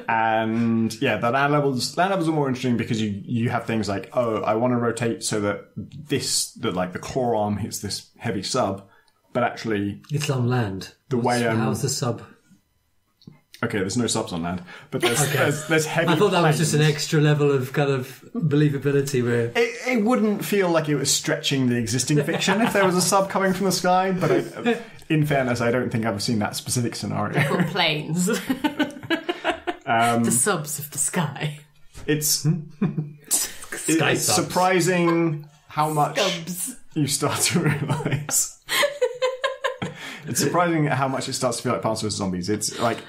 And yeah, the land levels are more interesting because you have things like, I want to rotate so that the claw arm hits this heavy sub, but actually it's on land. How's the sub? Okay, there's no subs on land, but there's heavy. I thought that planes. was just an extra level of kind of believability where it wouldn't feel like it was stretching the existing fiction if there was a sub coming from the sky. But in fairness, I don't think I've seen that specific scenario. They're called planes. The subs of the sky. It's surprising how much you start to realise. It's surprising how much it starts to feel like Plants vs. Zombies. It's like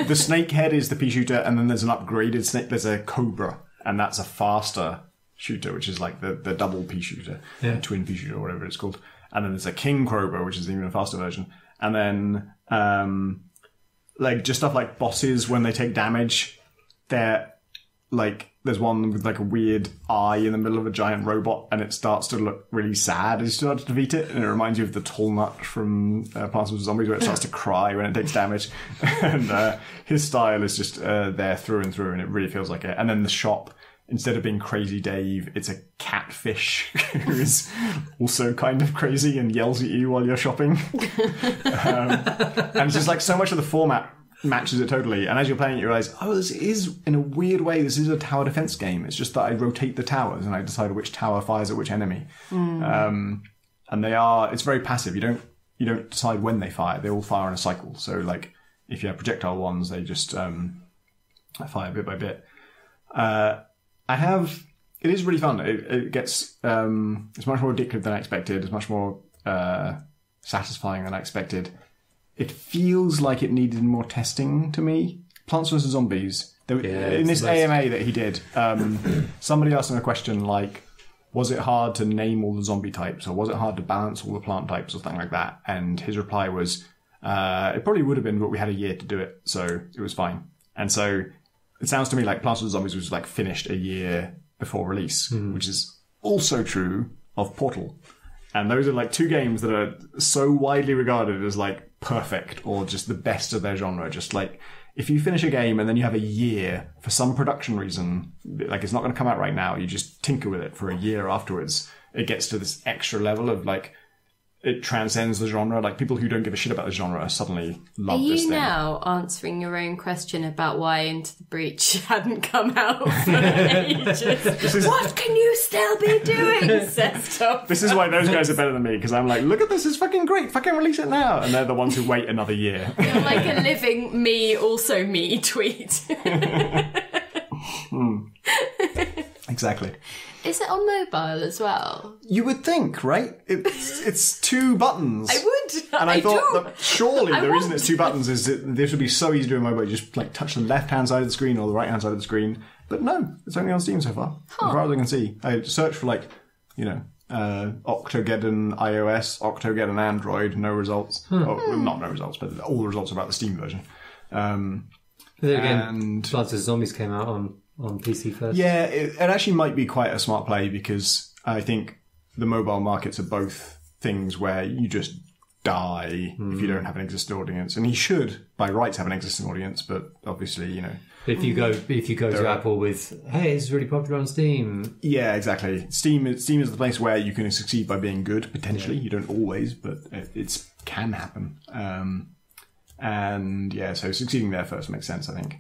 the snake head is the pea shooter, and then there's an upgraded snake. There's a cobra, and that's a faster shooter, which is like the double pea shooter, twin pea shooter, or whatever it's called. And then there's a king cobra, which is even a faster version. And then like just stuff like bosses when they take damage, they're like there's one with like a weird eye in the middle of a giant robot, and it starts to look really sad as you start to defeat it, and it reminds you of the tall nut from Plants vs. Zombies, where it starts to cry when it takes damage. And his style is just there through and through, and it really feels like it. And then the shop, instead of being Crazy Dave, it's a catfish who is also kind of crazy and yells at you while you're shopping. And it's just like so much of the format matches it totally. And as you're playing it, you realise, this is, in a weird way, this is a tower defence game. It's just that I rotate the towers and I decide which tower fires at which enemy. And it's very passive. You don't decide when they fire. They all fire in a cycle. So like, if you have projectile ones, they just fire bit by bit. It is really fun. It gets, it's much more addictive than I expected. It's much more satisfying than I expected. It feels like it needed more testing to me. Plants vs. Zombies. In this AMA that he did, somebody asked him a question like, was it hard to name all the zombie types, or was it hard to balance all the plant types, or something like that? And his reply was, it probably would have been, but we had a year to do it, so it was fine. And so it sounds to me like Plants vs. Zombies was like finished a year before release, which is also true of Portal. And those are like two games that are so widely regarded as like perfect or just the best of their genre. Just like if you finish a game and then you have a year for some production reason, like it's not going to come out right now, you just tinker with it for a year afterwards, it gets to this extra level of like, it transcends the genre. Like people who don't give a shit about the genre suddenly love this thing. Are you now answering your own question about why Into the Breach hadn't come out for ages? What can you still be doing, says Tom? This is why those guys are better than me, because I'm like, look at this, it's fucking great, fucking release it now. And they're the ones who wait another year. You're like a living me, also me tweet. Exactly. Is it on mobile as well? You would think, right? It's two buttons. I would. And I thought that surely the reason it's two buttons is that this would be so easy to do on mobile. You just like touch the left-hand side of the screen or the right-hand side of the screen. But no, it's only on Steam so far. As far as I can see. I searched for like, Octogeddon iOS, Octogeddon Android, no results. Well, not no results, but all the results are about the Steam version. Again, Plants vs. Zombies came out on PC first. Yeah, it actually might be quite a smart play because I think the mobile markets are both things where you just die if you don't have an existing audience. And he should, by rights, have an existing audience, but obviously, If you go to Apple with, hey, it's really popular on Steam. Yeah, exactly. Steam is the place where you can succeed by being good, potentially. Yeah. You don't always, but it can happen. And yeah, so succeeding there first makes sense, I think.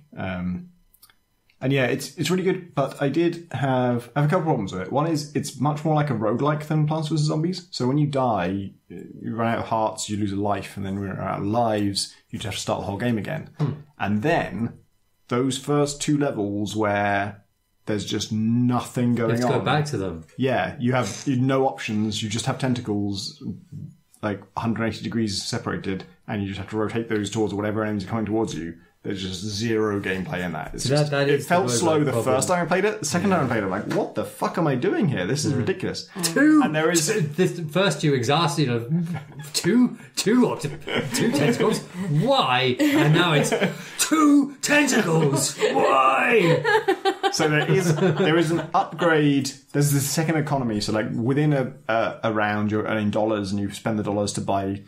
And yeah, it's really good, but I have a couple of problems with it. One is it's much more like a roguelike than Plants vs. Zombies. So when you die, you run out of hearts, you lose a life, and then when you run out of lives, you just have to start the whole game again. And then those first 2 levels where there's just nothing going on. Let's go back to them. Yeah, you have no options. You just have tentacles, like 180 degrees separated, and you just have to rotate those towards whatever enemies are coming towards you. There's just zero gameplay in that. It's just, it felt slow the first time I played it. The second time I played it, I'm like, what the fuck am I doing here? This is ridiculous. And there is this first you exhausted of two tentacles. Why? And now it's 2 tentacles. Why? So there is an upgrade. There's the second economy. So like within a round, you're earning dollars, and you spend the dollars to buy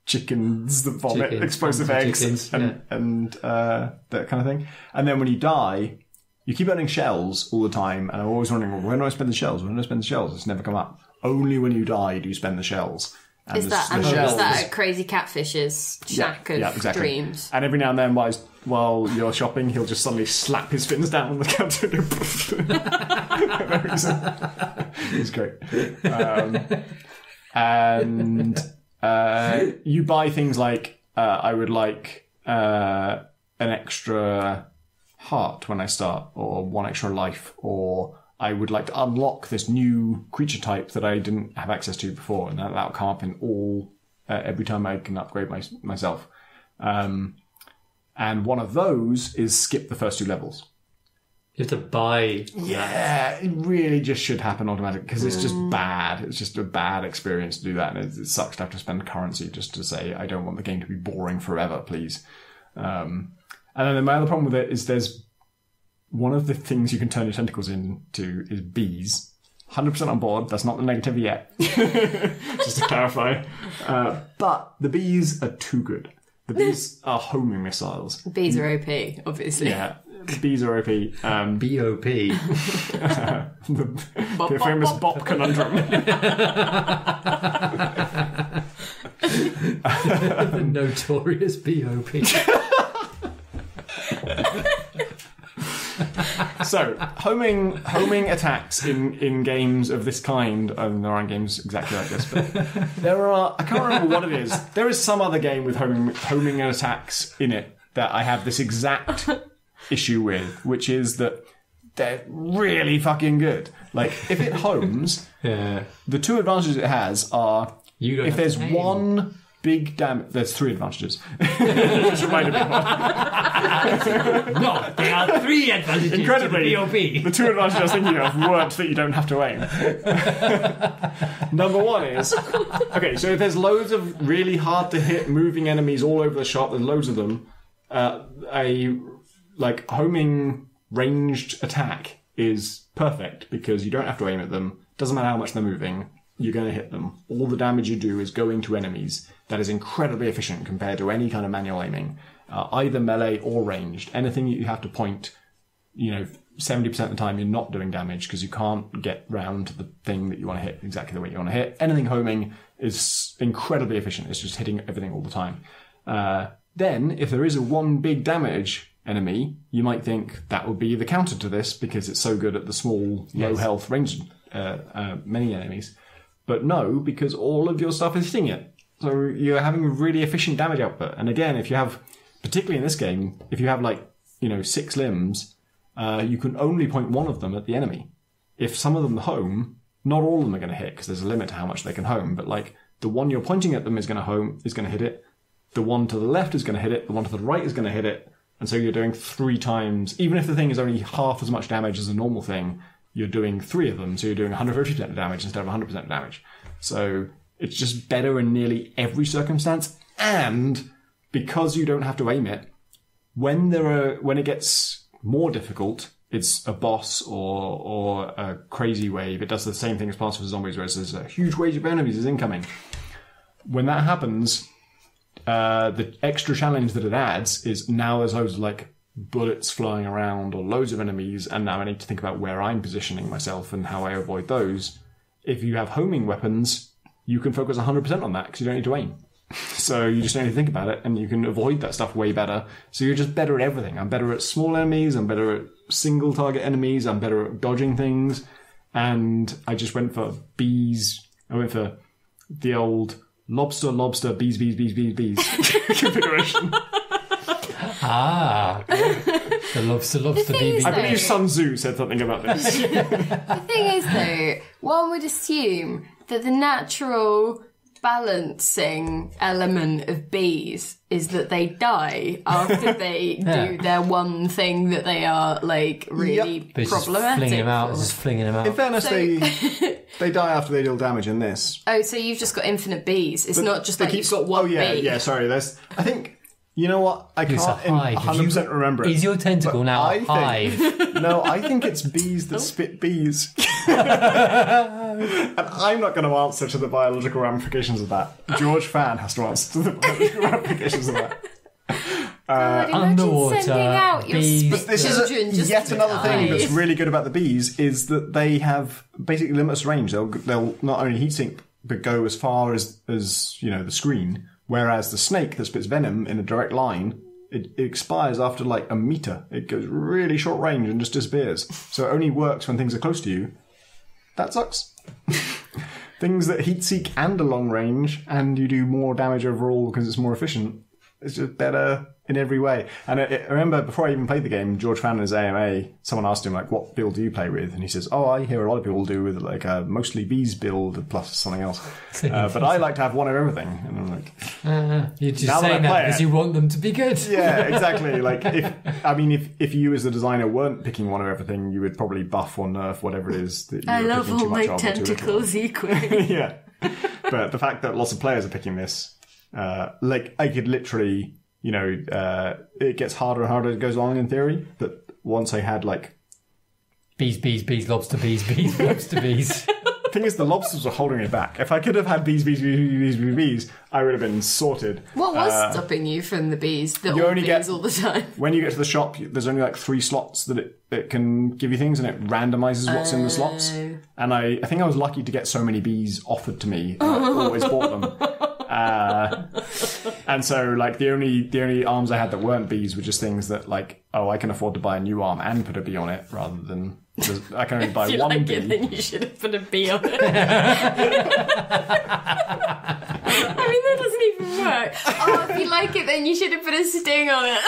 chickens that vomit explosive eggs and that kind of thing. And then when you die, you keep earning shells all the time. And I'm always wondering, well, when do I spend the shells? When do I spend the shells? It's never come up. Only when you die do you spend the shells. And is that a crazy catfish's shack of dreams? And every now and then, while you're shopping, he'll just suddenly slap his fins down on the counter. It's great. And you buy things like, I would like an extra heart when I start, or 1 extra life, or I would like to unlock this new creature type that I didn't have access to before, and that'll come up in every time I can upgrade myself. And one of those is skip the first 2 levels. You have to buy. Yeah, it really just should happen automatically because it's just bad. It's just a bad experience to do that, and it sucks to have to spend currency just to say I don't want the game to be boring forever, please. And then my other problem with it is there's one of the things you can turn your tentacles into is bees. 100% on board. That's not the negative yet. Just to clarify. But the bees are too good. The bees are homing missiles. Bees are OP, obviously. Yeah. Bees are OP. BOP. the famous bop conundrum. The notorious BOP. So, homing attacks in games of this kind, there aren't games exactly like this, but there are, I can't remember what it is. There is some other game with homing attacks in it that I have this exact issue with, which is that they're really fucking good. Like, if it homes, the 2 advantages it has are, if there's one big damage... There's 3 advantages. Which reminded me of one. No, there are 3 advantages. Incredibly, to the BOP. The 2 advantages I was thinking of weren't that you don't have to aim. Number 1 is... Okay, so if there's loads of really hard-to-hit moving enemies all over the shop, there's loads of them, homing ranged attack is perfect because you don't have to aim at them. Doesn't matter how much they're moving, you're going to hit them. All the damage you do is going to enemies. That is incredibly efficient compared to any kind of manual aiming, either melee or ranged. Anything you have to point, 70% of the time you're not doing damage because you can't get round to the thing that you want to hit exactly the way you want to hit. Anything homing is incredibly efficient. It's just hitting everything all the time. Then, if there is a 1 big damage enemy, you might think that would be the counter to this because it's so good at the small, low health ranged many enemies. But no, because all of your stuff is hitting it. So you're having a really efficient damage output. And again, if you have, particularly in this game, if you have 6 limbs, you can only point 1 of them at the enemy. If some of them home, not all of them are going to hit because there's a limit to how much they can home. But the one you're pointing at them is going to hit it. The one to the left is going to hit it. The one to the right is going to hit it. And so you're doing 3 times, even if the thing is only half as much damage as a normal thing, you're doing 3 of them. So you're doing 150% of damage instead of 100% of damage. So it's just better in nearly every circumstance. And because you don't have to aim it, when it gets more difficult, it's a boss or a crazy wave. It does the same thing as Plants vs. Zombies, where there's a huge wave of enemies is incoming. When that happens, the extra challenge that it adds is now there's loads of bullets flying around or loads of enemies, and now I need to think about where I'm positioning myself and how I avoid those. If you have homing weapons, you can focus 100% on that because you don't need to aim. So you just don't need to think about it, and you can avoid that stuff way better. So you're just better at everything. I'm better at small enemies, I'm better single target enemies. I'm better at dodging things. And I just went for bees. I went for the old lobster, bees configuration. The lobster, bees. I believe Sun Tzu said something about this. The thing is, though, one would assume that the natural balancing element of bees is that they die after they do their one thing that they are, like, really problematic. Just flinging them out. In fairness, they die after they deal damage in this. Oh, so you've just got infinite bees. It's not just like you've got one bee. Yeah, sorry. I think... You know what? I can't 100% remember it. Is your tentacle now a hive? No, I think it's bees that spit bees. And I'm not going to answer to the biological ramifications of that. George Fan has to answer to the biological ramifications of that. Underwater sending out your bees. But this is yet another thing that's really good about the bees is that they have basically limitless range. They'll not only heat sink, but go as far as the screen. Whereas the snake that spits venom in a direct line, it expires after like a meter. It goes really short range and just disappears. So it only works when things are close to you. That sucks. Things that heat seek and a long range, and you do more damage overall because it's more efficient. It's just better in every way. And I remember before I even played the game, George Fan in his AMA, someone asked him, like, what build do you play with? And he says, I hear a lot of people do with, like, a mostly bees build plus something else. But I like to have one of everything. And I'm like... you're just saying that because you want them to be good. Yeah, exactly. Like, if you as the designer weren't picking one of everything, you would probably buff or nerf whatever it is that you I were love picking too all much my of. tentacles equally. Yeah. But the fact that lots of players are picking this... I could literally, it gets harder and harder as it goes along in theory, but once I had, like... Bees, lobster bees, lobster bees. The thing is, the lobsters were holding me back. If I could have had bees, I would have been sorted. What was stopping you from the bees? All the time? When you get to the shop, there's only, like, 3 slots that it can give you things, and it randomizes what's in the slots. And I think I was lucky to get so many bees offered to me, and I always bought them. And so, like, the only arms I had that weren't bees were just things that, like, I can afford to buy a new arm and put a bee on it, rather than I can only buy one bee. It, then you should have put a bee on it. I mean, that doesn't even work. If you like it, then you should have put a sting on it.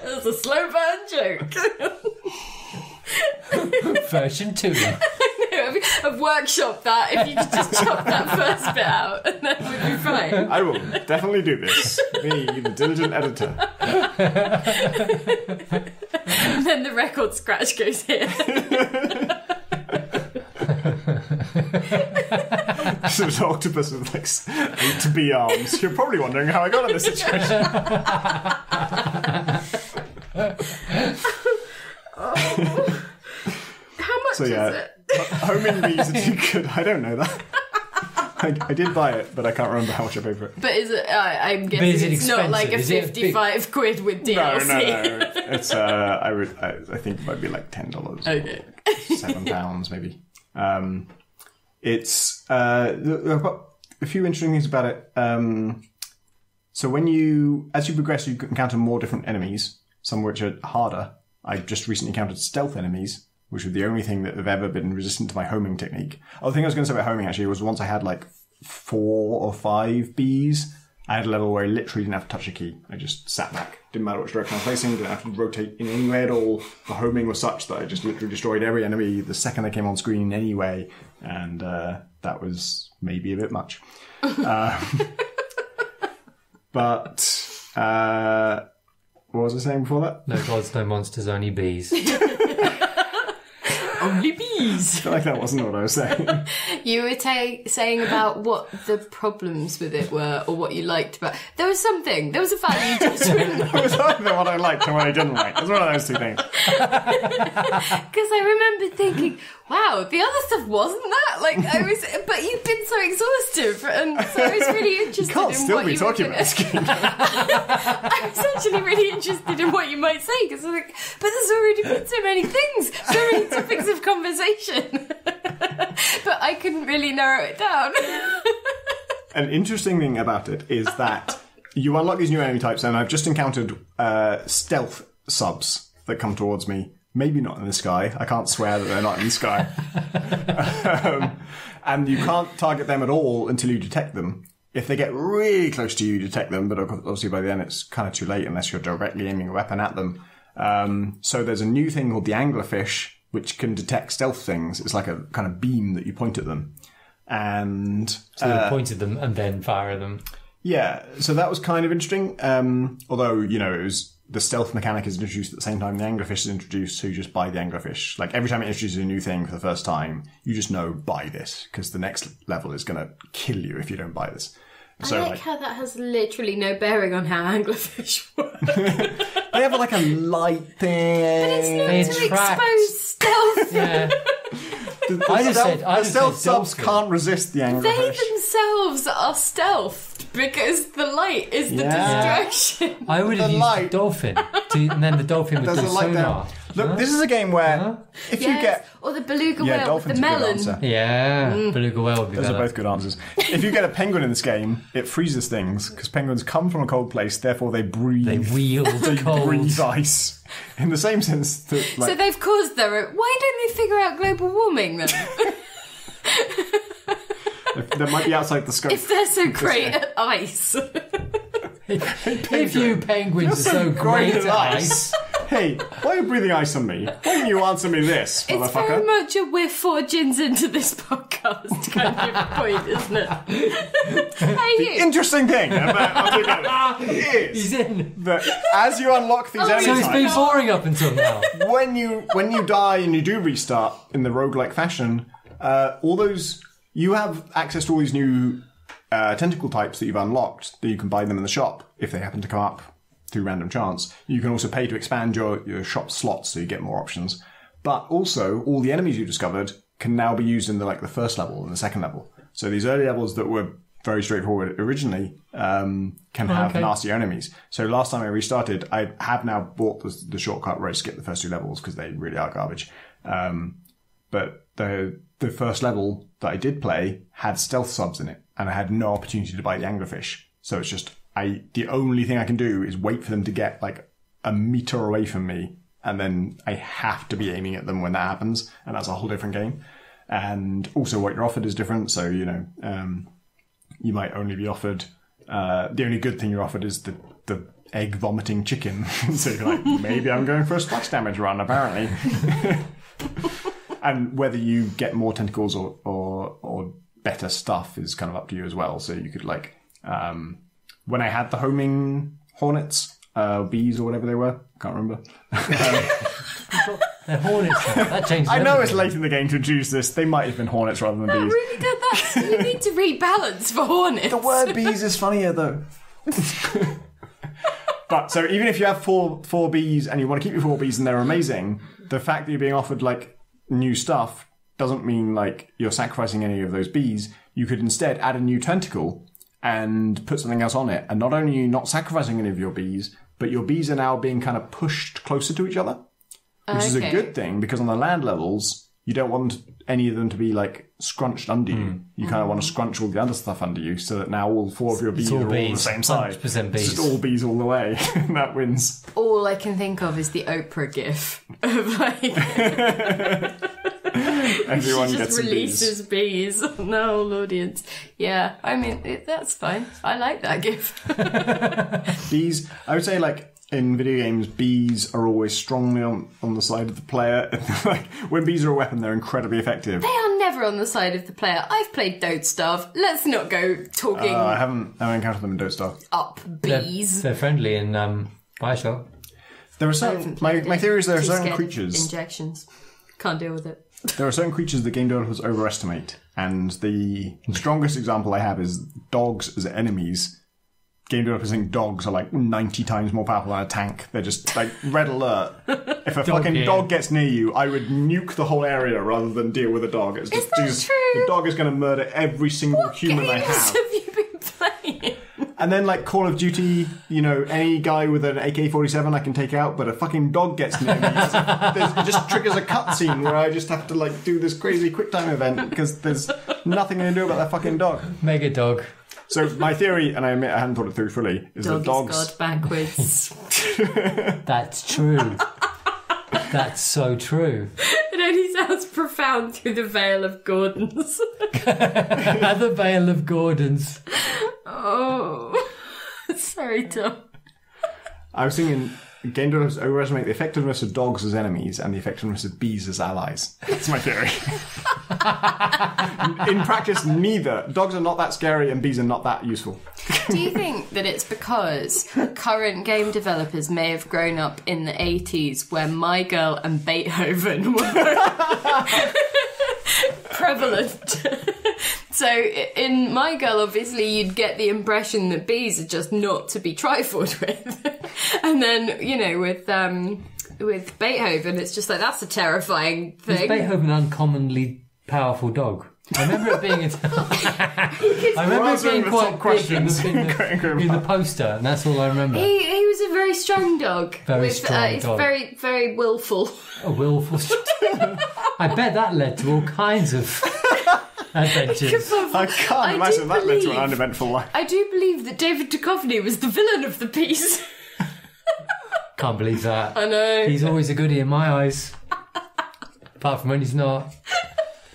That's a slow burn joke. Version 2. I've workshopped that. If you could just chop that first bit out, and that would be fine. I will definitely do this. Me, the diligent editor. And then the record scratch goes here. So it's an octopus with like 8 bee arms. You're probably wondering how I got in this situation. How much is it? Homing bees are too good. I don't know that. I did buy it, but I can't remember how much I paid for it. But is it? I'm guessing it's not like a 55 quid with DLC. No. It's I think it might be like $10. Okay. £7 maybe. It's I've got a few interesting things about it. So as you progress, you encounter more different enemies, some of which are harder. I just recently encountered stealth enemies, which were the only thing that have ever been resistant to my homing technique. The thing I was going to say about homing, actually, was once I had, like, 4 or 5 bees, I had a level where I literally didn't have to touch a key. I just sat back. Didn't matter which direction I was facing, didn't have to rotate in any way at all. The homing was such that I just literally destroyed every enemy the second they came on screen anyway, and that was maybe a bit much. But... what was I saying before that? No gods, no monsters, only bees. Only bees. I feel like that wasn't what I was saying. You were saying about what the problems with it were, or what you liked about. There was a value judgment. It was either what I liked or what I didn't like. It was one of those two things. Because I remember thinking, wow, the other stuff wasn't that. But you've been so exhaustive, and so I was really interested you can't in still what be you talking were about this game. I was actually really interested in what you might say, because I'm like, but there's already been so many things, so many topics of conversation. But I couldn't really narrow it down. An interesting thing about it is that you unlock these new enemy types, and I've just encountered stealth subs that come towards me. Maybe not in the sky. I can't swear that they're not in the sky. And you can't target them at all until you detect them. If they get really close to you, you detect them, but obviously by then it's kind of too late unless you're directly aiming a weapon at them. So there's a new thing called the anglerfish, which can detect stealth things. It's like a kind of beam that you point at them. And so you point at them and then fire them. Yeah, so that was kind of interesting. Although, it was the stealth mechanic is introduced at the same time the anglerfish is introduced, so you just buy the anglerfish. Like, every time it introduces a new thing for the first time, you just know, buy this, because the next level is going to kill you if you don't buy this. So, I like how that has literally no bearing on how anglerfish work. They have like a light thing. But it's not to expose stealth. Yeah. The stealth subs can't resist the anglerfish. They themselves are stealthed because the light is the distraction. I would have used the dolphin, and then the dolphin would do sonar. Look, this is a game where if you get... Or the beluga whale with the melon. Beluga whale would be Those are both good answers. If you get a penguin in this game, it freezes things, because penguins come from a cold place, therefore they breathe... They wield cold. breathe ice. In the same sense that... So they've caused their own... Why don't they figure out global warming, then? That might be outside the scope. If they're so great at ice. If you penguins are so great at ice... Hey, why are you breathing ice on me? Why don't you answer me this, motherfucker? It's very much a we're 4 gins into this podcast kind of point, isn't it? The interesting thing about Octogeddon is that as you unlock these enemy So it's been types, boring up until now. when you die and you do restart in the roguelike fashion, you have access to all these new tentacle types that you've unlocked, that you can buy them in the shop if they happen to come up through random chance. You can also pay to expand your shop slots so you get more options. But also, all the enemies you discovered can now be used in the first level and the second level. So these early levels that were very straightforward originally can have nastier enemies. So last time I restarted, I have now bought the shortcut where I skip the first 2 levels because they really are garbage. But the first level that I did play had stealth subs in it, and I had no opportunity to buy the anglerfish. So it's just... the only thing I can do is wait for them to get a meter away from me, and then I have to be aiming at them when that happens, and that's a whole different game. And also what you're offered is different, so you might only be offered the only good thing you're offered is the egg vomiting chicken. So you're like, maybe I'm going for a splash damage run, apparently. And whether you get more tentacles or better stuff is kind of up to you as well. So you could when I had the homing hornets, bees or whatever they were, can't remember. They're hornets. That changes. I know it's late in the game to introduce this. They might have been hornets rather than bees. Really did that. You need to rebalance for hornets. The word bees is funnier though. But so even if you have four bees and you want to keep your 4 bees and they're amazing, the fact that you're being offered new stuff doesn't mean you're sacrificing any of those bees. You could instead add a new tentacle and put something else on it. And not only are you not sacrificing any of your bees, but your bees are now being kind of pushed closer to each other, which is a good thing, because on the land levels, you don't want any of them to be scrunched under you. You kind of want to scrunch all the other stuff under you, so that now all 4 of your bees are all the same size. 100% bees. It's just all bees all the way. And that wins. All I can think of is the Oprah gif of everyone she gets just releases bees on the whole audience. Yeah, I mean, that's fine. I like that gif. Bees, I would say in video games, bees are always strongly on the side of the player. When bees are a weapon, they're incredibly effective. They are never on the side of the player. I've played Don't Starve. Let's not go talking I haven't encountered them in Don't Starve. up bees. They're friendly in Bioshock. There are certain... My theory is there are certain creatures... Injections. Can't deal with it. There are certain creatures that game developers overestimate, and the strongest example I have is dogs as enemies. Game developers think dogs are 90 times more powerful than a tank. They're just red alert. If a fucking dog gets near you, I would nuke the whole area rather than deal with a dog. It's just, is that true? The dog is going to murder every single human they have. What games have you been playing? And then Call of Duty, any guy with an AK-47 I can take out, but a fucking dog gets near me. It just triggers a cutscene where I just have to do this crazy quick time event because there's nothing to do about that fucking dog. Mega dog. So my theory, and I admit I hadn't thought it through fully, is that Dog dogs... is God backwards. That's true. That's so true. It only sounds profound through the veil of Gordons. The veil of Gordons. Oh. Sorry, Tom. I was thinking... Game developers overestimate the effectiveness of dogs as enemies and the effectiveness of bees as allies. That's my theory. In practice, neither. Dogs are not that scary and bees are not that useful. Do you think that it's because current game developers may have grown up in the 80s where My Girl and Beethoven were prevalent? So in My Girl, obviously, you'd get the impression that bees are just not to be trifled with. And then, you know, with Beethoven, it's just like, that's a terrifying thing. Was Beethoven an uncommonly powerful dog? I remember it being I remember it being quite big in the poster, and that's all I remember. He was a very strong dog. Very strong He's dog. very, very willful. A willful... I bet that led to all kinds of adventures. I can't imagine that led to an uneventful life. I do believe that David Duchovny was the villain of the piece. Can't believe that. I know. He's always a goodie in my eyes. Apart from when he's not.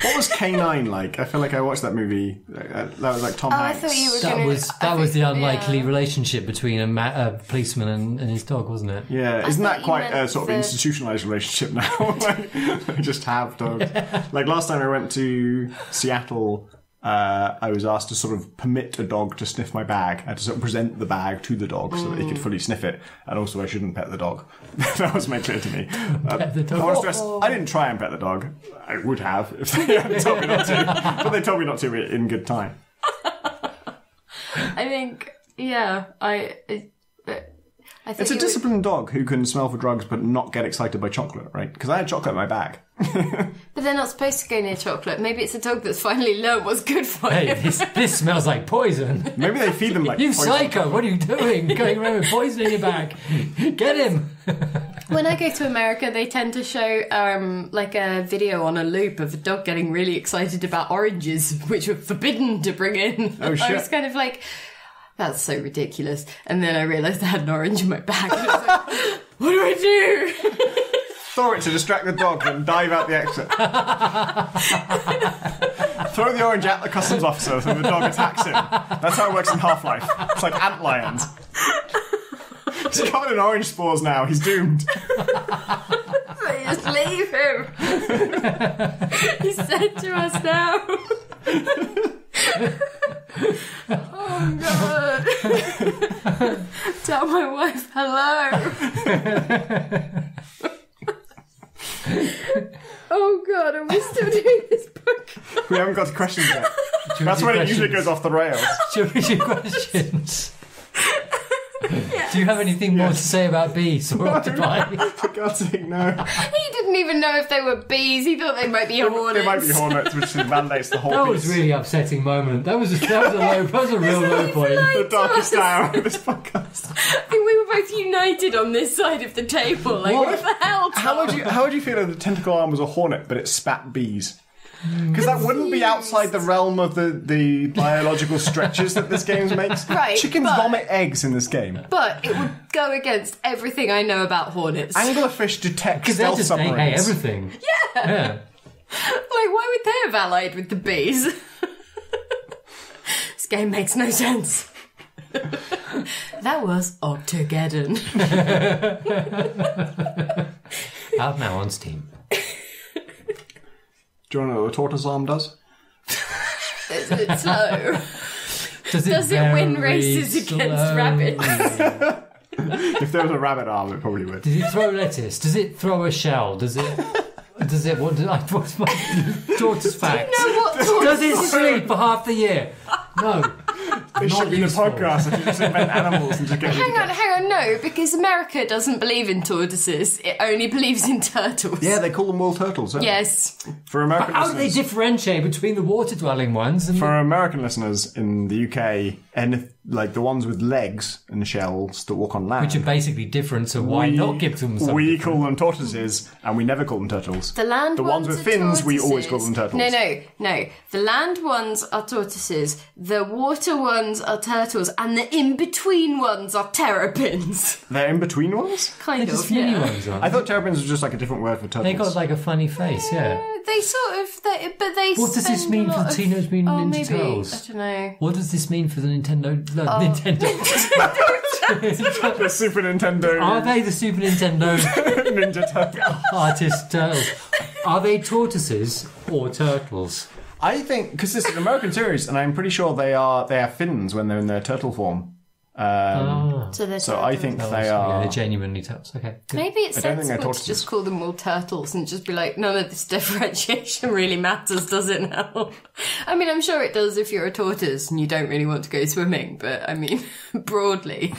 What was K9 like? I feel like I watched that movie. That was like Tom Hanks. I thought you were That was the unlikely relationship between a policeman and his dog, wasn't it? Yeah, isn't that quite a sort of institutionalised relationship now? Like, they just have dogs. Like last time I went to Seattle, I was asked to sort of permit a dog to sniff my bag. I had to sort of present the bag to the dog so that he could fully sniff it. And also I shouldn't pet the dog. That was made clear to me. Pet the dog. I want to stress, I didn't try and pet the dog. I would have if they hadn't told me not to. But they told me not to in good time. I think, yeah, I think it's a disciplined dog who can smell for drugs but not get excited by chocolate, right? Because I had chocolate in my bag. But they're not supposed to go near chocolate. Maybe it's a dog that's finally learned what's good for Hey, him. this smells like poison. Maybe they feed them like You poison. psycho, what are you doing? Going around with poison in your bag. Get him. When I go to America, they tend to show like a video on a loop of a dog getting really excited about oranges, which were forbidden to bring in. Oh, shit. I was kind of like, that's so ridiculous. And then I realised I had an orange in my bag. And I was like, what do I do? Throw it to distract the dog and dive out the exit. Throw the orange at the customs officer so the dog attacks him. That's how it works in Half-Life. It's like ant lions. He's covered in orange spores now. He's doomed. They just leave him. He's dead to us now. Oh God. Tell my wife hello. Oh God, are we still doing this book? We haven't got to questions yet. That's when it usually goes off the rails. Should we do questions? Do you have anything more to say about bees or octopi? For God's sake, no. He didn't even know if they were bees. He thought they might be hornets. They might be hornets, which validates the whole That piece. was a really upsetting moment. That was a real low point. The darkest hour of this podcast. I think we were both united on this side of the table. Like, what the hell, Tom? How would you feel if the tentacle arm was a hornet, but it spat bees? Because that wouldn't be outside the realm of the biological stretches that this game makes. Right, Chickens vomit eggs in this game. But it would go against everything I know about hornets. Anglerfish detect Because they stealth just submarines. ate everything. Yeah. Like, why would they have allied with the bees? This game makes no sense. That was Octogeddon. Out now on Steam. Do you want to know what a tortoise arm does? Is it slow? Does it win races against rabbits? If there was a rabbit arm, it probably would. Does it throw lettuce? Does it throw a shell? What's my daughter's fact? You know what tortoise Does it sleep for half the year? No. It should be the podcast if you just invent animals and just get Hang on, no, because America doesn't believe in tortoises. It only believes in turtles. Yeah, they call them wool turtles, don't Yes. they? For American How do they listeners, differentiate between the water-dwelling ones and for American listeners in the UK, like the ones with legs and shells that walk on land. Which are basically different, so why not give them something We different? call them tortoises, and we never call them turtles. The land ones with are fins, we tortoises. always call them turtles. No. The land ones are tortoises, the water ones are turtles, and the in-between ones are terrapins. They're in-between ones? Kind They're of, just funny yeah. ones, aren't I thought terrapins was just like a different word for turtles. they? They got like a funny face, yeah. They sort of, but they What does this spend mean a for lot of- Teenage Mutant Ninja maybe. Turtles? I don't know. What does this mean for the Nintendo? the Super Nintendo Are they the Super Nintendo Ninja Turtle. artist turtles? Are they tortoises or turtles? I think, because this is an American series, and I'm pretty sure they have fins when they're in their turtle form. So I think they Yeah, are... they're genuinely turtles. Okay. Good. Maybe it's I don't think they're sensible to tortoises. just call them all turtles and just be like, none of this differentiation really matters, does it now? I mean, I'm sure it does if you're a tortoise and you don't really want to go swimming, but I mean, broadly.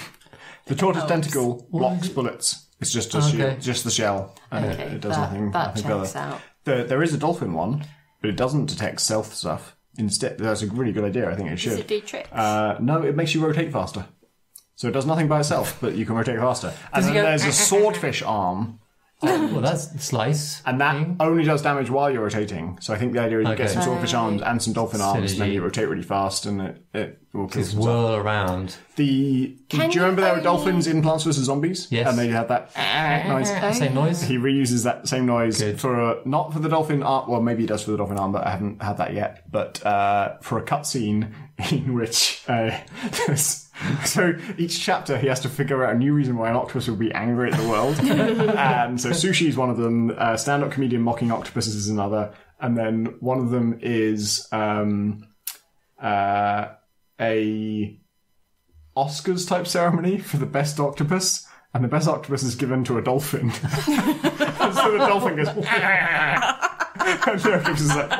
The tortoise tentacle blocks bullets. It's just a shield, just the shell, and it does nothing That checks further. out. There is a dolphin one, but it doesn't detect stealth stuff. Instead, that's a really good idea. I think it should. Does it do tricks? No, it makes you rotate faster. So it does nothing by itself, but you can rotate faster. And Does it then go- there's a swordfish arm, Well, that's slice. and that thing. only does damage while you're rotating. So I think the idea is you get some swordfish arms and some dolphin arms, and then Synergy. you rotate really fast, and it will kill Just some stuff. whirl around. Do you remember there were dolphins in Plants vs Zombies? Yes. And they had that noise. Same noise. He reuses that same noise Good. for not for the dolphin arm. Well, maybe he does for the dolphin arm, but I haven't had that yet. But for a cutscene in which so each chapter he has to figure out a new reason why an octopus would be angry at the world. And so sushi is one of them. Stand-up comedian mocking octopuses is another, and then one of them is a Oscars type ceremony for the best octopus, and the best octopus is given to a dolphin. And so the dolphin goes, and the octopus is like,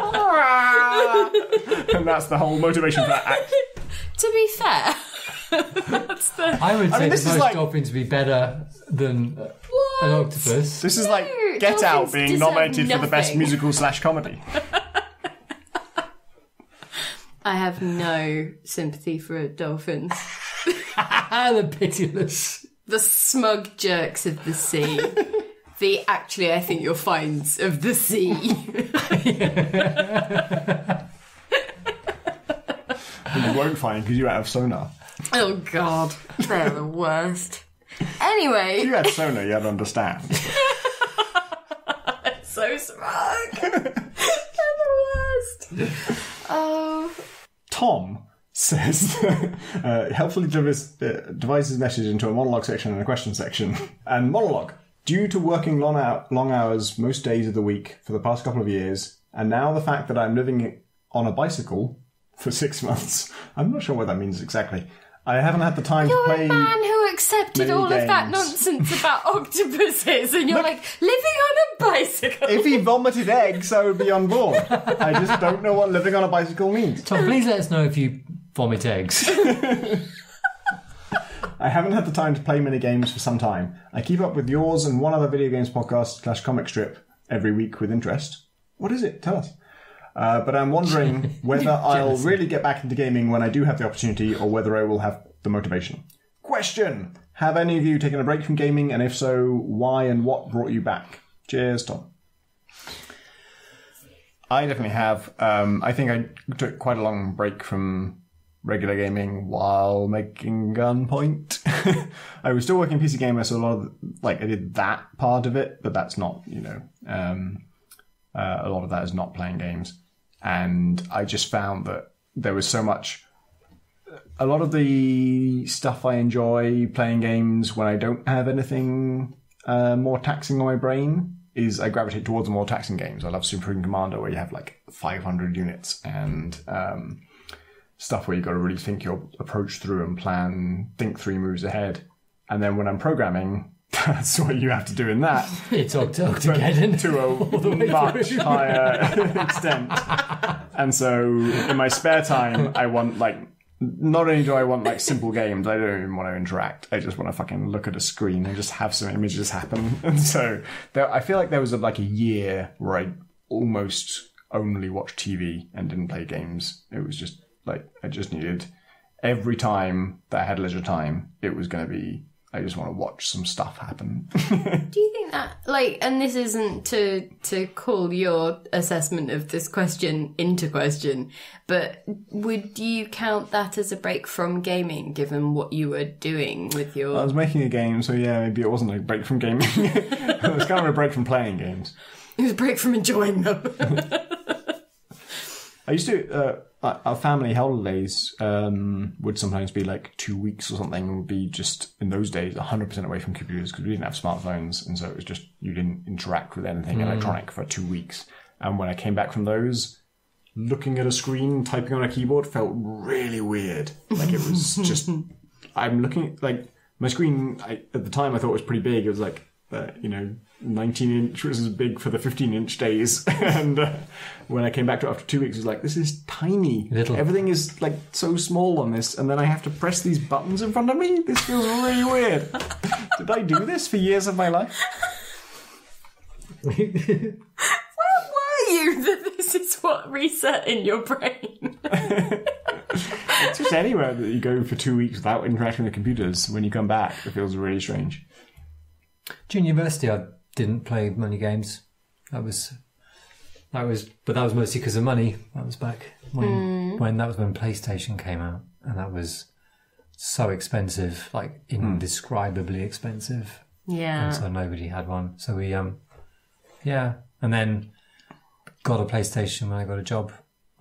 and that's the whole motivation for that act. To be fair, that's the... I would say this that is most like- dolphins would be better than an octopus. This is like Get dolphins Out being deserve nominated for the best nothing. musical/comedy. I have no sympathy for dolphins. The pitiless. The smug jerks of the sea. Actually, I think you'll find of the sea. You won't find because you have sonar. Oh, God. They're the worst. Anyway. If you had sonar, you'd understand. So smug. They're the worst. Oh. Tom says helpfully divides his message into a monologue section and a question section. And monologue. Due to working long hours most days of the week for the past couple of years, and now the fact that I'm living on a bicycle for 6 months, I'm not sure what that means exactly. I haven't had the time You're to play... a man who accepted many all of that games. nonsense about octopuses, and you're like, living on a bicycle. If he vomited eggs, I would be on board. I just don't know what living on a bicycle means. Tom, please let us know if you vomit eggs. I haven't had the time to play many games for some time. I keep up with yours and one other video games podcast / comic strip every week with interest. What is it? Tell us. But I'm wondering whether I'll really get back into gaming when I do have the opportunity, or whether I will have the motivation. Question! Have any of you taken a break from gaming, and if so, why and what brought you back? Cheers, Tom. I definitely have. I think I took quite a long break from regular gaming while making Gunpoint. I was still working PC Gamer, so a lot of, I did that part of it, but that's not, a lot of that is not playing games. And I just found that there was so much, a lot of the stuff I enjoy playing games when I don't have anything more taxing on my brain is I gravitate towards the more taxing games. I love Supreme Commander, where you have 500 units and stuff where you've got to really think your approach through and plan, think 3 moves ahead. And then when I'm programming, that's what you have to do in that. It's Octogeddon. To a much higher extent. And so in my spare time, I want, not only do I want, simple games, I don't even want to interact. I just want to fucking look at a screen and just have some images happen. And so I feel like there was a year where I almost only watched TV and didn't play games. It was just, I just needed every time that I had leisure time, it was going to be, I just want to watch some stuff happen. Do you think that, like, and this isn't to call your assessment of this question into question, but would you count that as a break from gaming, given what you were doing with your... I was making a game, so yeah, maybe it wasn't a break from gaming. It was kind of a break from playing games. It was a break from enjoying them. I used to, our family holidays would sometimes be like 2 weeks or something, and would be just, in those days, 100% away from computers, because we didn't have smartphones, and so it was just, you didn't interact with anything electronic for 2 weeks. And when I came back from those, looking at a screen, typing on a keyboard felt really weird. Like, it was just, I'm looking, like, my screen, at the time I thought was pretty big. It was like, 19-inch was big for the 15-inch days. And when I came back to it after 2 weeks, it was like, this is tiny. Little. Everything is like so small on this, and then I have to press these buttons in front of me? This feels really weird. Did I do this for years of my life? Where were you that this is what reset in your brain? It's just anywhere that you go for 2 weeks without interacting with computers. When you come back, it feels really strange. During university, I didn't play many games. That was mostly because of money. That was back when PlayStation came out, and that was so expensive, like indescribably expensive. Yeah. And so nobody had one. So we, and then got a PlayStation when I got a job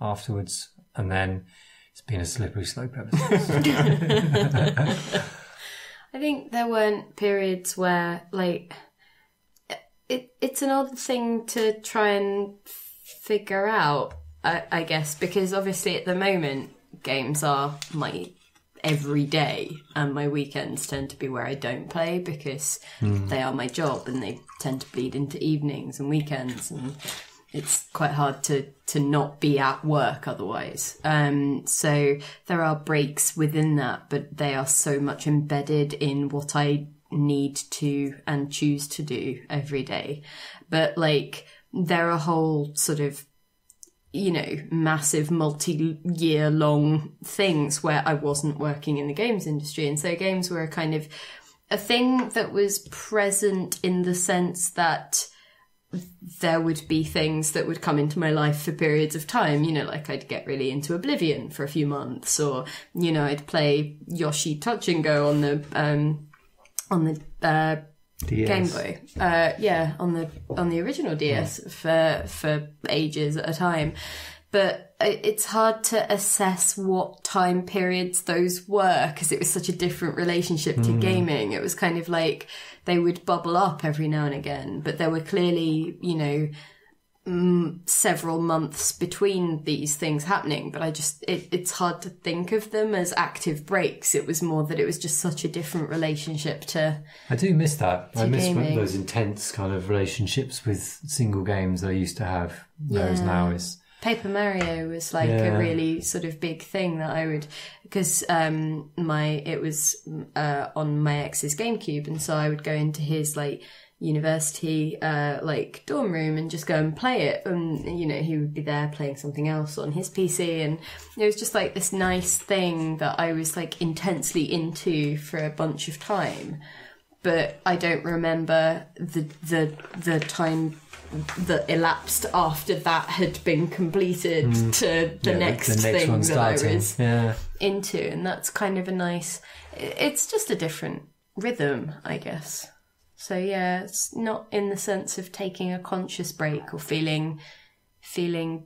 afterwards, and then it's been a slippery slope ever since. I think there weren't periods where, like, it's an odd thing to try and figure out, I guess, because obviously at the moment games are my everyday, and my weekends tend to be where I don't play because they are my job, and they tend to bleed into evenings and weekends, and it's quite hard to not be at work otherwise. So there are breaks within that, but they are so much embedded in what I need to and choose to do every day. But like, there are whole sort of, massive multi-year long things where I wasn't working in the games industry. And so games were a kind of a thing that was present in the sense that there would be things that would come into my life for periods of time, like I'd get really into Oblivion for a few months, or, I'd play Yoshi Touch and Go on the Game Boy. On the original DS for ages at a time. But it's hard to assess what time periods those were, because it was such a different relationship to gaming. It was kind of like they would bubble up every now and again, but there were clearly, several months between these things happening. But it's hard to think of them as active breaks. It was more that it was just such a different relationship to... I do miss that. I miss gaming. those intense kind of relationships with single games that I used to have, whereas now is... Paper Mario was like a really sort of big thing that I would, because it was on my ex's GameCube, and so I would go into his like university dorm room and just go and play it, and he would be there playing something else on his PC, and it was just like this nice thing that I was like intensely into for a bunch of time. But I don't remember the time that elapsed after that had been completed to the next thing that I was into, and that's kind of a nice... It's just a different rhythm, I guess. So yeah, it's not in the sense of taking a conscious break or feeling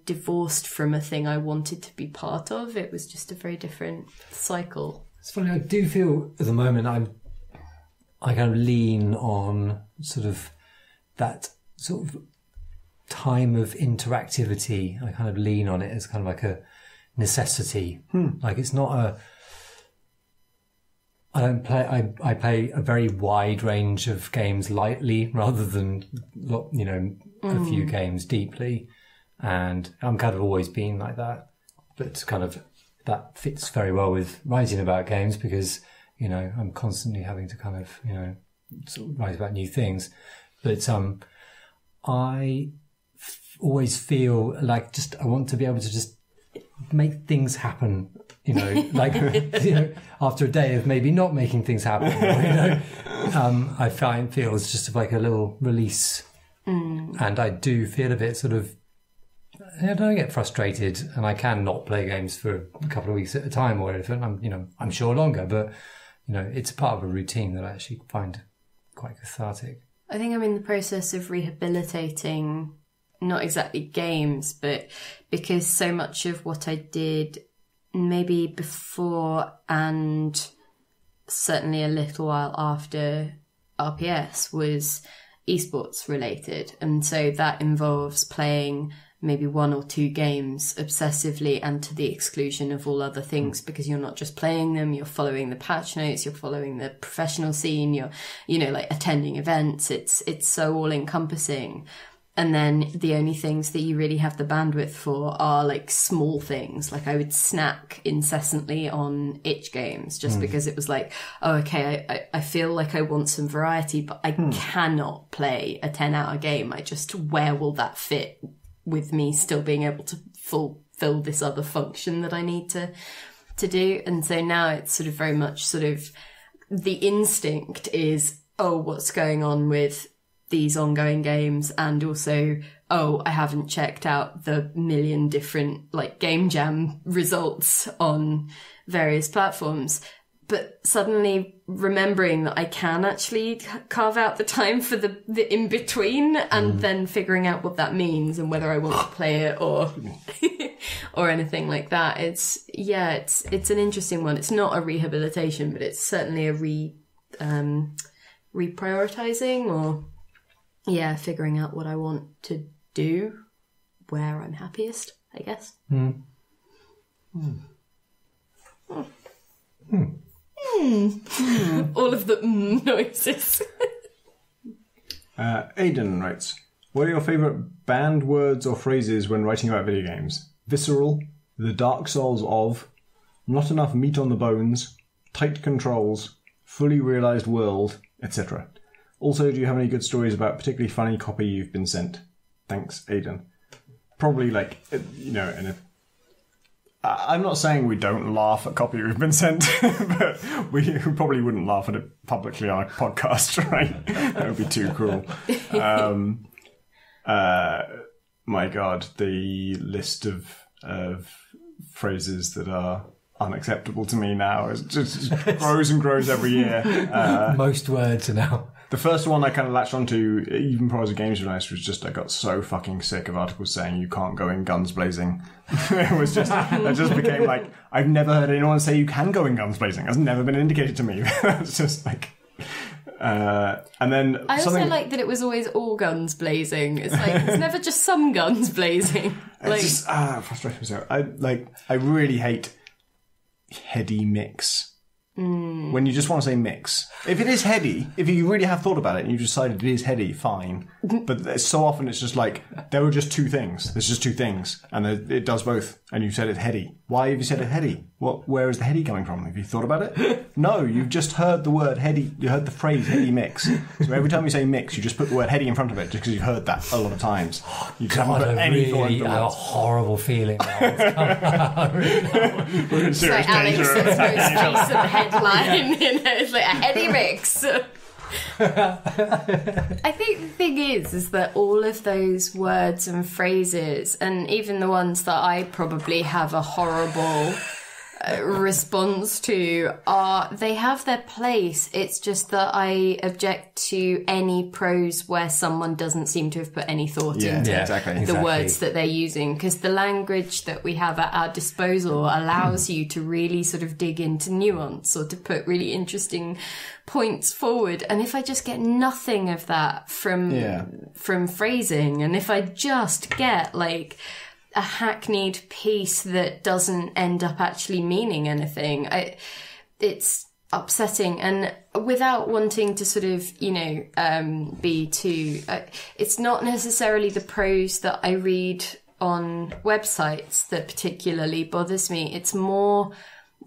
divorced from a thing I wanted to be part of. It was just a very different cycle. It's funny, I do feel at the moment I kind of lean on sort of that sort of time of interactivity. I kind of lean on it as kind of like a necessity. Like, it's not I play a very wide range of games lightly rather than, a few games deeply. And I'm kind of always been like that. But kind of that fits very well with writing about games because, I'm constantly having to kind of, sort of write about new things. But I always feel like I want to be able to just make things happen. You know, like after a day of maybe not making things happen, I feel it's just like a little release, and I do feel a bit sort of. I don't get frustrated, and I can not play games for a couple of weeks at a time or anything. I'm sure longer, but it's a part of a routine that I actually find quite cathartic. I think I'm in the process of rehabilitating, not exactly games, but because so much of what I did maybe before and certainly a little while after RPS was esports related. And so that involves playing maybe 1 or 2 games obsessively and to the exclusion of all other things, because you're not just playing them, you're following the patch notes, you're following the professional scene, you're, like attending events. It's so all encompassing. And then the only things that you really have the bandwidth for are like small things. Like I would snack incessantly on itch games just because it was like, oh, okay, I feel like I want some variety, but I cannot play a 10-hour game. Where will that fit with me still being able to fulfill this other function that I need to do? And so now it's sort of very much sort of the instinct is, oh, what's going on with these ongoing games, and also, oh, I haven't checked out the million different like game jam results on various platforms. But suddenly remembering that I can actually carve out the time for the in between, and then figuring out what that means and whether I want to play it or or anything like that. It's an interesting one. It's not a rehabilitation, but it's certainly a reprioritizing or figuring out what I want to do, where I'm happiest, I guess. All of the noises. Aidan writes, what are your favourite banned words or phrases when writing about video games? Visceral, the Dark Souls of, not enough meat on the bones, tight controls, fully realised world, etc. Also, do you have any good stories about particularly funny copy you've been sent? Thanks, Aidan. Probably I'm not saying we don't laugh at copy we've been sent, but we probably wouldn't laugh at it publicly on a podcast, right? That would be too cruel. My God, the list of phrases that are unacceptable to me now is just grows and grows every year. Most words are now. The first one I kind of latched onto, even before I was a games journalist, was just I got so fucking sick of articles saying you can't go in guns blazing. It just became like, I've never heard anyone say you can go in guns blazing. That's never been indicated to me. It's just like... and then I also like that it was always all guns blazing. It's like, it's never just some guns blazing. Like, it's just, frustrating myself. I really hate heady mix. When you just want to say mix. If it is heady, if you really have thought about it and you decided it is heady, fine. But so often it's just like, there were just two things. There's just two things. And it does both. And you said it's heady. Why have you said it heady? Where is the heady coming from? Have you thought about it? No, you've just heard the word heady. You heard the phrase heady mix. So every time you say mix, you just put the word heady in front of it just because you've heard that a lot of times. You God, I really have a horrible feeling now. We're in serious like danger. Alex's most recent headline, it's like a heady mix. I think the thing is that all of those words and phrases, and even the ones that I probably have a horrible response to, they have their place. It's just that I object to any prose where someone doesn't seem to have put any thought into exactly. the words that they're using, because the language that we have at our disposal allows you to really sort of dig into nuance or to put really interesting points forward. And if I just get nothing of that from phrasing, and if I just get like a hackneyed piece that doesn't end up actually meaning anything, it's upsetting. And without wanting to sort of, be too... it's not necessarily the prose that I read on websites that particularly bothers me. It's more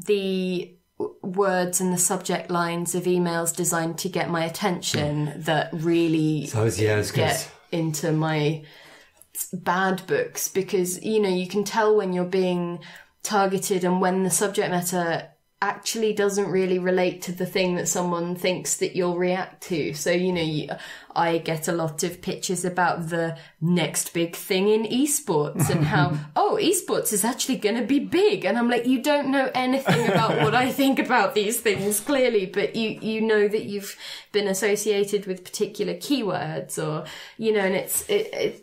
the words and the subject lines of emails designed to get my attention that really get into my bad books, because, you know, you can tell when you're being targeted and when the subject matter actually doesn't really relate to the thing that someone thinks that you'll react to. So, you know, I get a lot of pitches about the next big thing in esports and how, oh, esports is actually going to be big. And I'm like, you don't know anything about what I think about these things, clearly, but you know that you've been associated with particular keywords, or, you know, and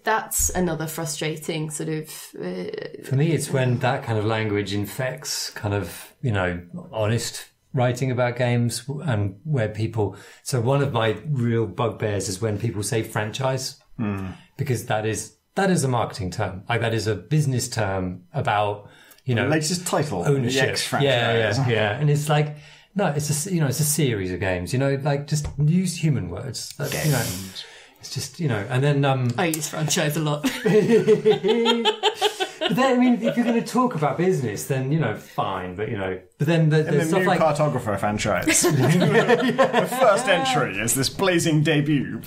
that's another frustrating sort of... For me, it's when that kind of language infects kind of, you know, honest writing about games, and where people... So one of my real bugbears is when people say franchise, because that is a marketing term. Like, that is a business term about, you know... Latest title. Ownership. The X franchise. Yeah. And it's like, no, it's a series of games, you know, like, just use human words. That's, you know, it's just, you know, and then... I use franchise a lot. But then, I mean, if you're going to talk about business, then, you know, fine. But, you know, but then there's stuff new like... cartographer franchise. The first entry is this blazing debut.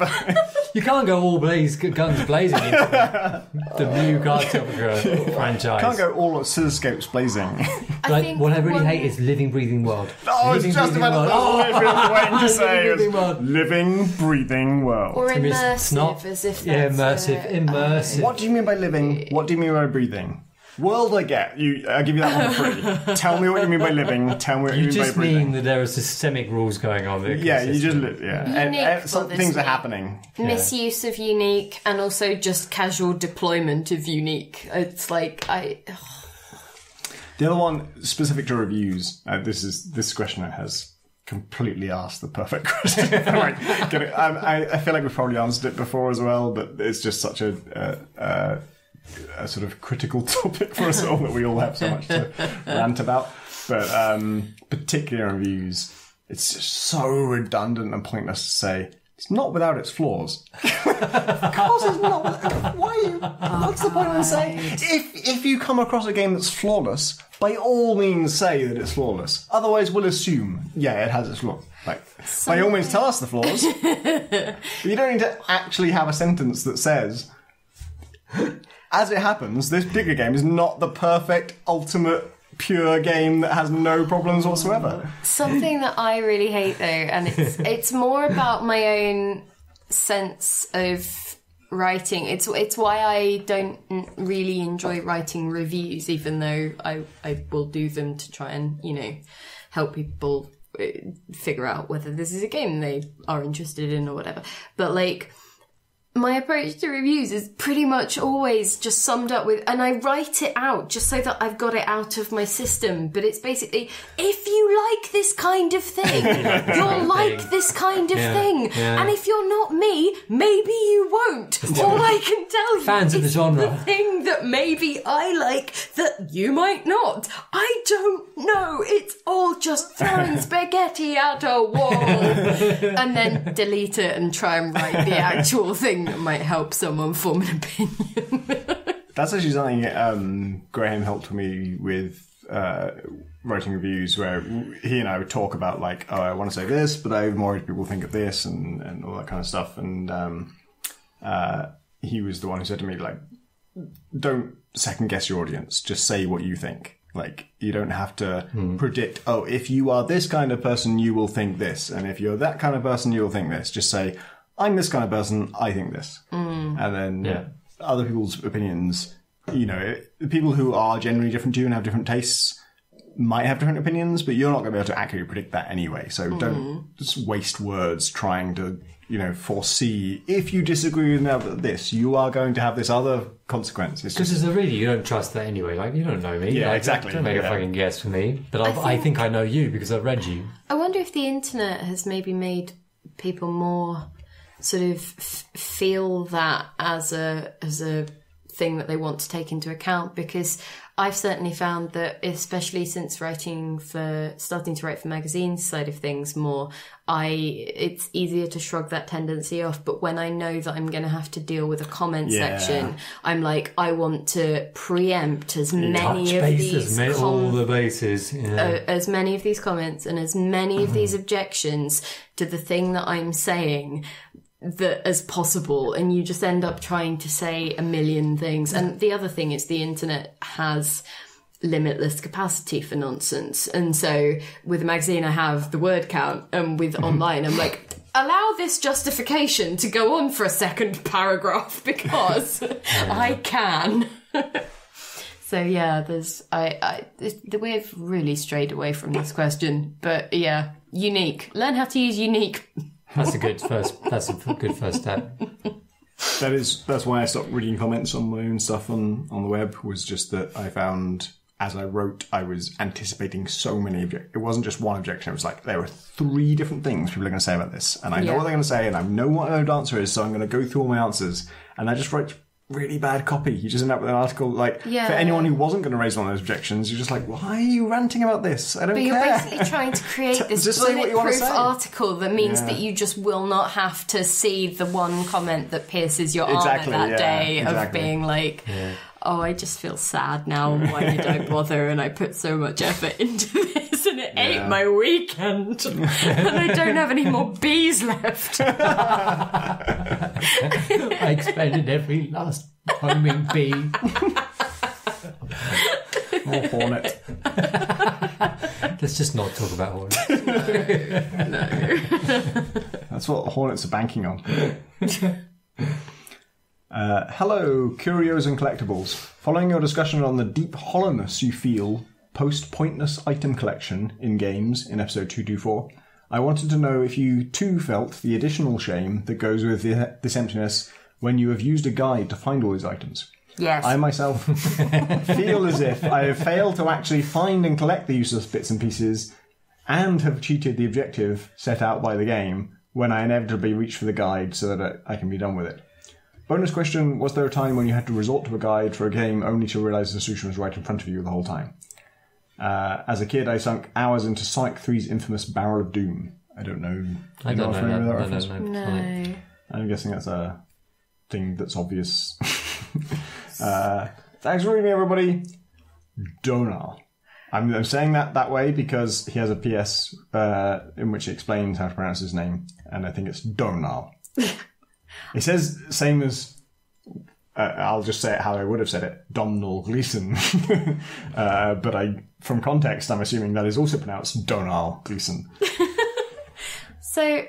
You can't go all guns blazing into the new cartographer franchise. Can't go all oscilloscopes blazing. Like, what I really hate is living, breathing world. Oh, I was just about waiting to say living, breathing world. Or immersive, as if that's... Immersive. What do you mean by living? What do you mean by breathing? World, I get. I'll give you that one free. Tell me what you mean by living. Tell me what you mean by breathing. You just mean that there are systemic rules going on. Yeah, you just live. Yeah, and some things are happening. Misuse of unique, and also just casual deployment of unique. It's like The other one, specific to reviews. This questioner has completely asked the perfect question. I feel like we've probably answered it before as well, but it's just such a sort of critical topic for us all that we all have so much to rant about. But particularly on reviews, it's just so redundant and pointless to say it's not without its flaws. Of course it's not. What's the point of saying? If you come across a game that's flawless, by all means say that it's flawless. Otherwise, we'll assume, yeah, it has its flaws. Like, by all means, tell us the flaws. But you don't need to actually have a sentence that says, as it happens, this bigger game is not the perfect, ultimate, pure game that has no problems whatsoever. Something that I really hate, though, and it's more about my own sense of writing. It's why I don't really enjoy writing reviews, even though I will do them to try and, you know, help people figure out whether this is a game they are interested in or whatever. But, like, my approach to reviews is pretty much always just summed up with, and I write it out just so that I've got it out of my system, but it's basically, if you like this kind of thing, you'll like this kind of thing. Yeah. And if you're not me, maybe you won't. All I can tell you fans of the genre. The thing that maybe I like that you might not. I don't know. It's all just throwing spaghetti at a wall and then delete it and try and write the actual thing that might help someone form an opinion. That's actually something Graham helped me with writing reviews, where he and I would talk about, like, oh, I want to say this, but I'm worried people think of this and all that kind of stuff. And he was the one who said to me, like, don't second guess your audience. Just say what you think. Like, you don't have to predict, oh, if you are this kind of person, you will think this. And if you're that kind of person, you will think this. Just say, I'm this kind of person, I think this. And then other people's opinions, you know, people who are generally different to you and have different tastes might have different opinions, but you're not going to be able to accurately predict that anyway. So don't just waste words trying to, you know, foresee, if you disagree with this, you are going to have this other consequence. Because you don't trust that anyway. Like, you don't know me. Yeah, like, exactly. Don't make a fucking guess for me. But I think I know you because I've read you. I wonder if the internet has maybe made people more sort of feel that as a thing that they want to take into account, because I've certainly found that, especially since starting to write for magazines side of things more, it's easier to shrug that tendency off. But when I know that I'm going to have to deal with a comment section, I'm like, I want to preempt as many of these all the bases, as many of these comments and as many of these objections to the thing that I'm saying, as possible, and you just end up trying to say a million things. And the other thing is the internet has limitless capacity for nonsense, and so with a magazine I have the word count, and with online I'm like, allow this justification to go on for a second paragraph because I can. So yeah, we've really strayed away from this question, but yeah, unique. Learn how to use unique. That's a good first step. That's why I stopped reading comments on my own stuff on the web, was just that I found, as I wrote, I was anticipating so many objections. It wasn't just one objection. It was like, there were 3 different things people are going to say about this. And I know what they're going to say, and I know what my answer is, so I'm going to go through all my answers. And I just wrote really bad copy. You just end up with an article, like, for anyone who wasn't going to raise one of those objections, you're just like, why are you ranting about this? I don't care. But you're basically trying to create this bulletproof article that means that you just will not have to see the one comment that pierces your arm that day of being like... Yeah. Oh, I just feel sad now. Why did I bother? And I put so much effort into this, and it ate my weekend. And I don't have any more bees left. I expended every last homing bee. More hornet. Let's just not talk about hornets. No. That's what hornets are banking on. Hello, Curios and Collectibles. Following your discussion on the deep hollowness you feel post-pointless item collection in games in episode 224, I wanted to know if you too felt the additional shame that goes with this emptiness when you have used a guide to find all these items. Yes. I myself feel as if I have failed to actually find and collect the useless bits and pieces and have cheated the objective set out by the game when I inevitably reach for the guide so that I can be done with it. Bonus question, was there a time when you had to resort to a guide for a game only to realise the solution was right in front of you the whole time? As a kid, I sunk hours into Psych 3's infamous Barrel of Doom. I don't know. I don't know that reference. No. I'm guessing that's a thing that's obvious. Thanks for reading, everybody. Donal. I'm saying that way because he has a PS in which he explains how to pronounce his name, and I think it's Donal. It says same as I'll just say it how I would have said it, Domhnall Gleeson. But from context, I'm assuming that is also pronounced Donal Gleeson. So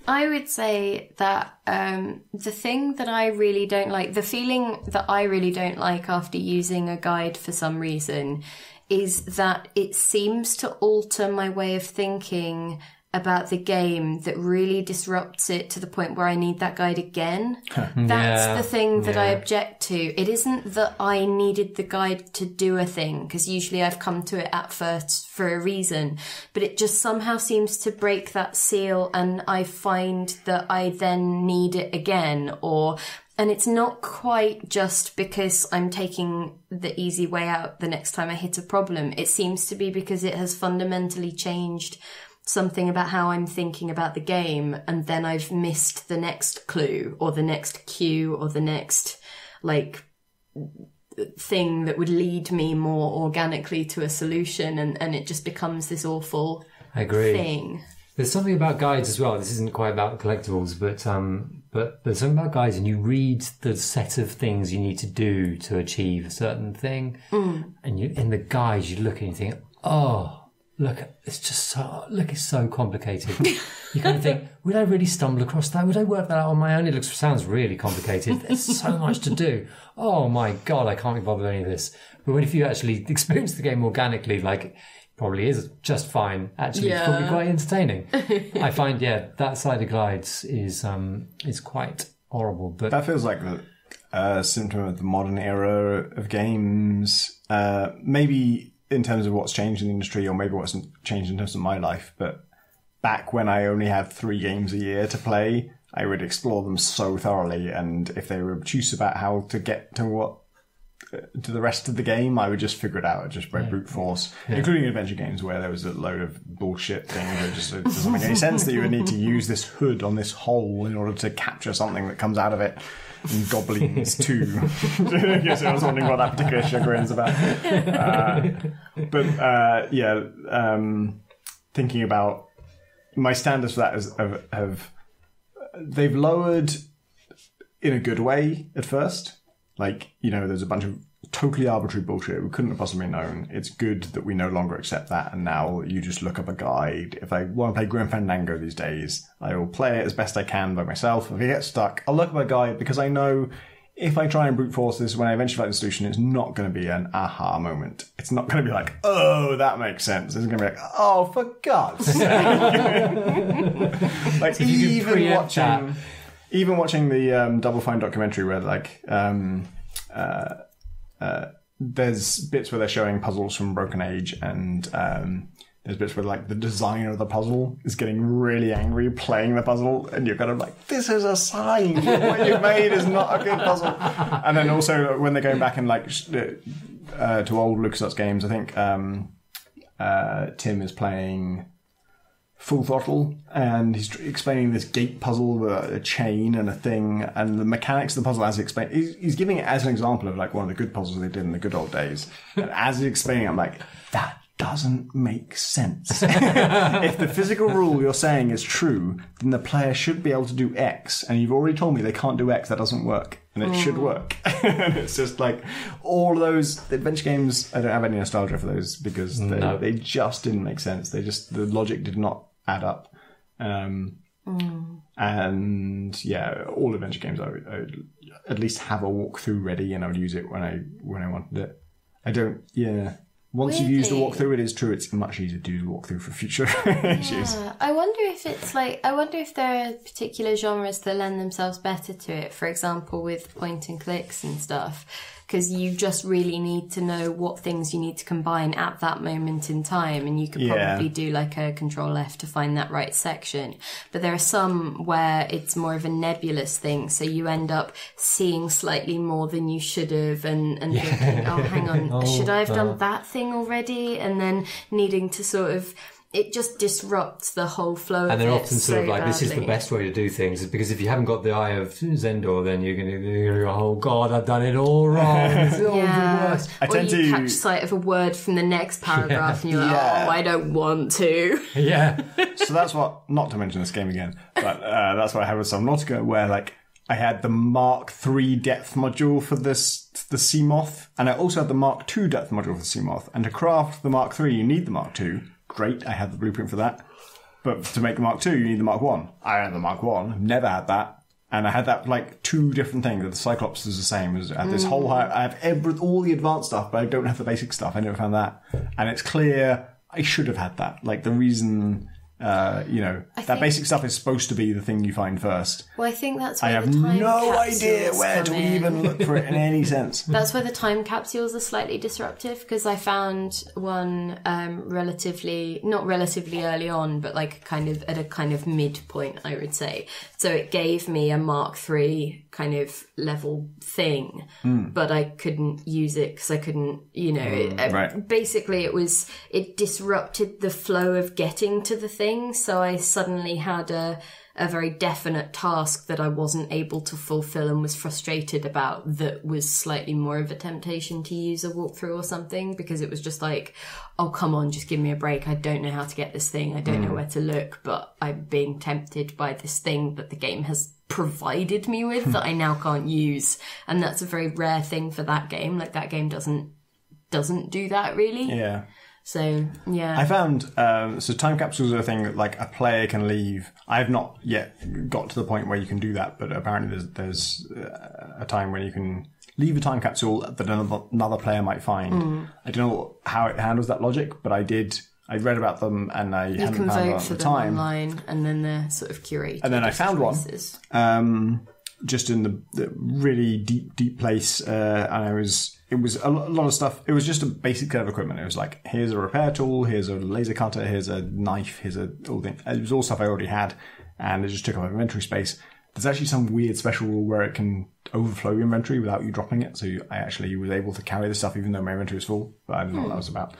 I would say that the thing that I really don't like, the feeling that I really don't like after using a guide for some reason, is that it seems to alter my way of thinking about the game, that really disrupts it to the point where I need that guide again. That's the thing that I object to. It isn't that I needed the guide to do a thing, because usually I've come to it at first for a reason, but it just somehow seems to break that seal, and I find that I then need it again, and it's not quite just because I'm taking the easy way out the next time I hit a problem. It seems to be because it has fundamentally changed something about how I'm thinking about the game, and then I've missed the next clue or the next cue or the next thing that would lead me more organically to a solution, and it just becomes this awful thing. There's something about guides as well. This isn't quite about collectibles, but there's something about guides, and you read the set of things you need to do to achieve a certain thing, and in the guide you look and you think, oh, look, it's so complicated. You kind of think, would I really stumble across that? Would I work that out on my own? It sounds really complicated. There's so much to do. Oh my God, I can't be bothered with any of this. But if you actually experience the game organically, it probably is just fine. Actually, it's probably quite entertaining. I find, that side of guides is quite horrible. But that feels like a symptom of the modern era of games. Maybe in terms of what's changed in the industry, or maybe what's changed in terms of my life, but back when I only had 3 games a year to play, I would explore them so thoroughly, and if they were obtuse about how to get to the rest of the game, I would just figure it out, just by brute force, including adventure games where there was a load of bullshit things that just it doesn't make any sense that you would need to use this hood on this hole in order to capture something that comes out of it. And goblins too. I guess I was wondering what that particular chagrin's about. Thinking about my standards for that have they've lowered in a good way at first. Like, there's a bunch of totally arbitrary bullshit we couldn't have possibly known. It's good that we no longer accept that, and now you just look up a guide. If I want to play Grim Fandango these days, I will play it as best I can by myself. If I get stuck, I'll look up a guide, because I know if I try and brute force this, when I eventually find the solution, it's not going to be an aha moment. It's not going to be like, oh, that makes sense. It's going to be like, oh, for God's sake. Like, So even watching the Double Fine documentary where, like, there's bits where they're showing puzzles from Broken Age, and there's bits where, like, the designer of the puzzle is getting really angry playing the puzzle, and you're kind of like, this is a sign. What you've made is not a good puzzle. And then also when they're going back and, like, to old LucasArts games, I think Tim is playing Full Throttle, and he's explaining this gate puzzle with a chain and a thing, and the mechanics of the puzzle as he explains. He's giving it as an example of, like, one of the good puzzles they did in the good old days. And as he's explaining it, I'm like, that doesn't make sense. If the physical rule you're saying is true, then the player should be able to do X, and you've already told me they can't do X, that doesn't work. And it should work. And it's just like, all of those adventure games, I don't have any nostalgia for those, because they just didn't make sense. The logic did not add up. And yeah, all adventure games I would at least have a walkthrough ready, and I would use it when I wanted it. Once you've used the walkthrough, it is true, it's much easier to do the walkthrough for future issues. I wonder if there are particular genres that lend themselves better to it. For example, with point and clicks and stuff, because you just really need to know what things you need to combine at that moment in time, and you could probably do like a Control F to find that right section. But there are some where it's more of a nebulous thing, so you end up seeing slightly more than you should have, and thinking, oh, hang on, should I have done that thing already? And then needing to sort of, it just disrupts the whole flow of it. And they're often sort of like, badly. this is the best way to do things, because if you haven't got the eye of Zendor, then you're going to go, oh God, I've done it all wrong. It's all the worst. You catch sight of a word from the next paragraph and you're like, oh, I don't want to. Yeah. So that's what, not to mention this game again, but that's what I had with Subnautica, where, like, I had the Mark III depth module for the Seamoth, and I also had the Mark II depth module for the Seamoth. And to craft the Mark III, you need the Mark II. Great, I had the blueprint for that. But to make the Mark II, you need the Mark I. I had the Mark I, never had that. And I had that, like, two different things. The Cyclops is the same. I had this whole, I have all the advanced stuff, but I don't have the basic stuff. I never found that. And it's clear I should have had that. Like, the reason, that basic stuff is supposed to be the thing you find first. Well, I think that's where I have the time no idea where to come in. even look for it in any sense. That's where the time capsules are slightly disruptive, because I found one not relatively early on, but like kind of at a kind of midpoint, I would say. So it gave me a Mark III kind of level thing, but I couldn't use it because I couldn't, right. Basically it disrupted the flow of getting to the thing. So I suddenly had a very definite task that I wasn't able to fulfill and was frustrated about, that was slightly more of a temptation to use a walkthrough or something, because it was just like, oh, come on, just give me a break. I don't know how to get this thing. I don't know where to look, but I'm being tempted by this thing that the game has provided me with that I now can't use. And that's a very rare thing for that game. Like, that game doesn't do that really. Yeah. So, yeah. I found, so time capsules are a thing that, like, a player can leave. I have not yet got to the point where you can do that, but apparently there's a time when you can leave a time capsule that another player might find. I don't know how it handles that logic, but I read about them, and I hadn't found one at the time. Online, and then they're sort of curated. And then I found one, just in the really deep place, and it was a lot of stuff. It was just a basic set of equipment. It was like, here's a repair tool, here's a laser cutter, here's a knife, here's all thing. It was all stuff I already had, and it just took up inventory space. There's actually some weird special rule where it can overflow your inventory without you dropping it. So I actually was able to carry the stuff even though my inventory was full. But I didn't know what that was about.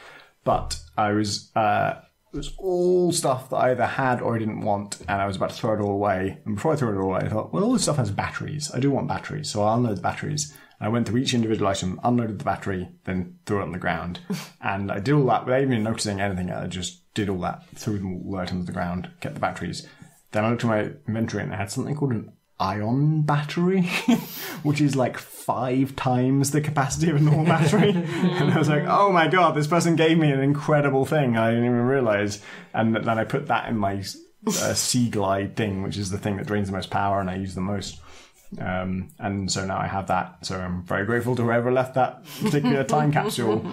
But it was all stuff that I either had or I didn't want, and I was about to throw it all away. And before I threw it all away, I thought, well, all this stuff has batteries. I do want batteries, so I'll unload the batteries. And I went through each individual item, unloaded the battery, then threw it on the ground. And I did all that without even noticing anything. I just did all that, threw them all the items on the ground, kept the batteries. then I looked at my inventory and I had something called an ion battery, which is like 5 times the capacity of a normal battery. And I was like, oh my god, this person gave me an incredible thing I didn't even realise. And then I put that in my Sea Glide thing, which is the thing that drains the most power and I use the most. And so now I have that. So I'm very grateful to whoever left that particular time capsule.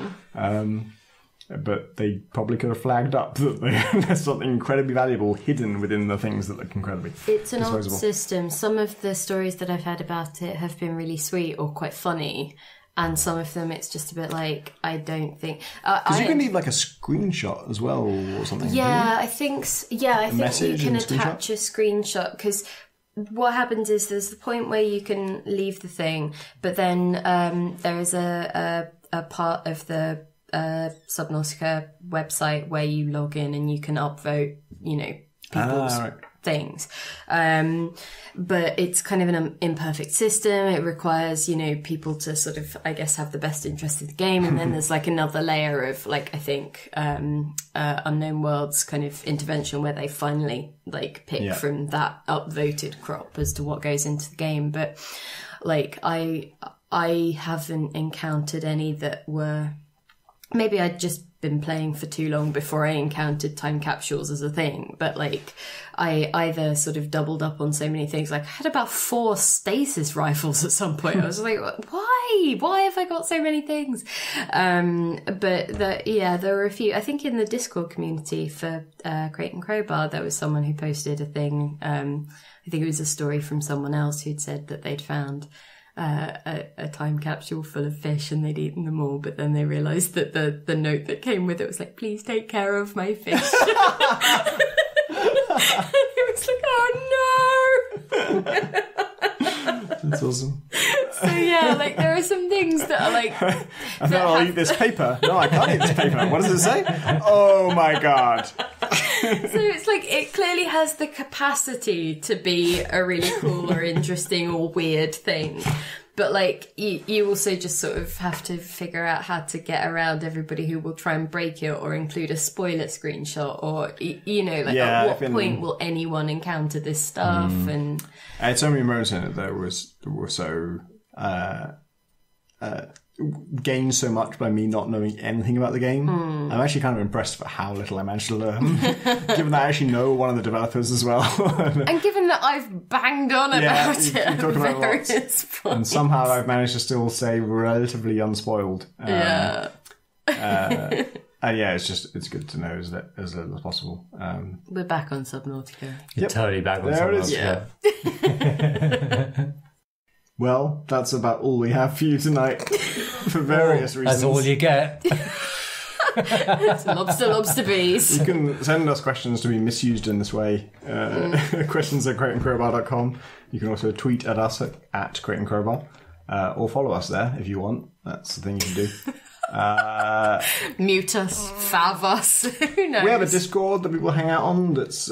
But they probably could have flagged up that there's something incredibly valuable hidden within the things that look incredibly It's an disposable. odd system. Some of the stories that I've heard about it have been really sweet or quite funny. And some of them, it's just a bit like, I don't think... Because you can leave like a screenshot as well or something. Yeah, I think you can attach a screenshot because... What happens is there's the point where you can leave the thing, but then there is a part of the Subnautica website where you log in and you can upvote, people's things. But it's kind of an imperfect system. It requires, people to sort of, I guess, have the best interest of the game. And then there's like another layer of like, I think, Unknown Worlds kind of intervention where they finally like pick from that upvoted crop as to what goes into the game. But like, I haven't encountered any that were, maybe I'd just been playing for too long before I encountered time capsules as a thing, but like I either sort of doubled up on so many things. Like I had about 4 stasis rifles at some point. I was like, why have I got so many things? But there were a few. I think in the Discord community for Crate and Crowbar, there was someone who posted a thing. I think it was a story from someone else who'd said that they'd found a time capsule full of fish and they'd eaten them all, but then they realised that the note that came with it was like, please take care of my fish. And it was like, oh no. That's awesome. So yeah, like there are some things that are like... And then I'll eat this paper. No, I can't eat this paper. What does it say? Oh my god. So it's like, it clearly has the capacity to be a really cool or interesting or weird thing. But like, you also just sort of have to figure out how to get around everybody who will try and break it or include a spoiler screenshot or, at what point will anyone encounter this stuff? And I had so many moments in it that were so... gained so much by me not knowing anything about the game. I'm actually kind of impressed by how little I managed to learn, given that I actually know one of the developers as well. And given that I've banged on about it at various points. And somehow I've managed to still stay relatively unspoiled. It's good to know as little as possible. We're back on Subnautica. You're totally back on Subnautica. Yeah. Well, that's about all we have for you tonight, for various reasons. That's all you get. It's lobster bees. You can send us questions to be misused in this way. Questions at crateandcrowbar.com. You can also tweet at us at crateandcrowbar, or follow us there if you want. That's the thing you can do. Mute us, fav us. Who knows? We have a Discord that people hang out on. That's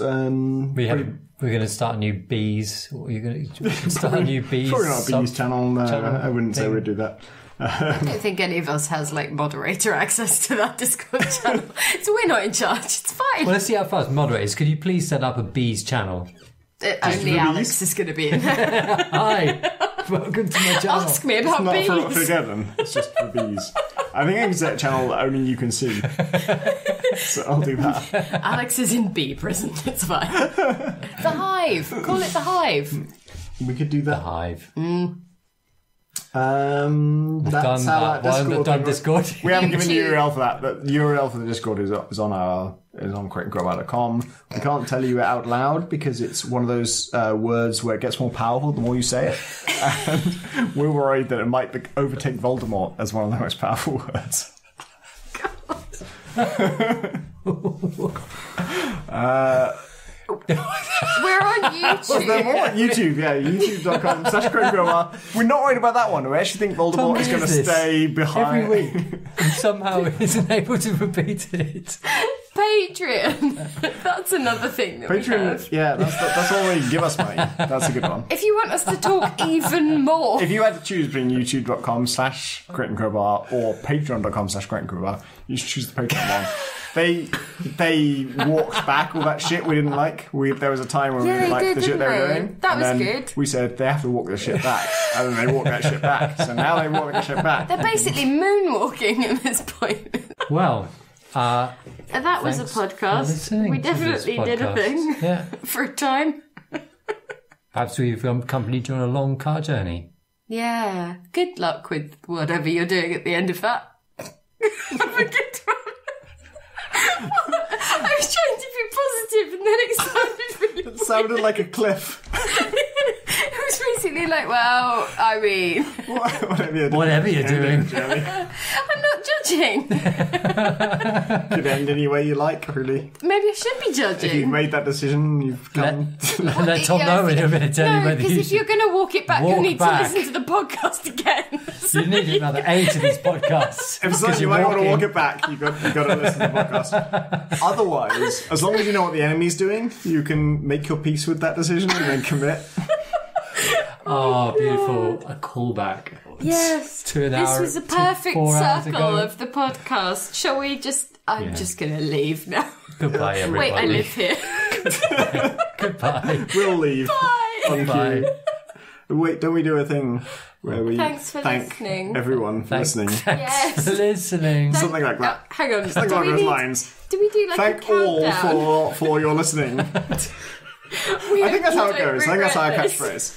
We're going to start a new bees. You're going to start a new bees. Probably not a bees channel. I wouldn't say we'd do that. I don't think any of us has like moderator access to that Discord channel, so we're not in charge. It's fine. Well, let's see how fast moderators. Could you please set up a bees channel? Only Alex is going to be in there. Hi, welcome to my channel. Ask me about bees. It's not for Octogeddon. It's just for bees. I think I can set a channel that only you can see. So I'll do that. Alex is in bee prison. It's fine. The Hive. Call it the Hive. We could do that. The Hive. That's how that done Discord. We haven't given the URL for that, but the URL for the Discord is on crateandcrowbar.com. We can't tell you it out loud because it's one of those words where it gets more powerful the more you say it. And we're worried that it might overtake Voldemort as one of the most powerful words. We're on YouTube. Well, they're more on YouTube, yeah. YouTube.com/crateandcrowbar. We're not worried about that one. We actually think Voldemort is going to stay behind. Every week. And somehow isn't able to repeat it. Patreon. That's another thing that Patreon, we have. yeah, that's all we give us money. That's a good one. If you want us to talk even more. If you had to choose between youtube.com/crateandcrowbar or patreon.com/crateandcrowbar, you should choose the Patreon one. They walked back all that shit we didn't like. There was a time when we didn't like the shit they were doing. That was and then good. We said they have to walk the shit back, and then they walked that shit back. So now they walk the shit back. They're basically moonwalking at this point. Well, and that was a podcast. We definitely did a thing for a time. Perhaps we've accompanied you on a long car journey. Yeah. Good luck with whatever you're doing at the end of that. Have a good one. I was trying to be positive and then it sounded really It sounded like a cliff. It was basically like, well, I mean... Whatever you're doing. I'm not judging. Could end any way you like, really. Maybe I should be judging. If you've made that decision, you've come... Let Tom know in a minute. No, because if you're going to walk it back, you'll need to listen to the podcast again. So you need another 8 of these podcasts. If so, you might want to walk it back, you've got to listen to the podcast. Otherwise, as long as you know what the enemy's doing, you can make your peace with that decision and then commit. Oh, beautiful. A callback. Yes. This was a perfect circle of the podcast. Shall we just... I'm just going to leave now. Goodbye, everybody. Wait, I live here. Goodbye. We'll leave. Bye. Bye. Wait, don't we do a thing where we Thanks for thank listening. everyone for listening? Yes. For listening. Something like that. Hang on. Something along those lines. Do we do like Thank a countdown? all for your listening. I think that's how it goes. I think that's our catchphrase.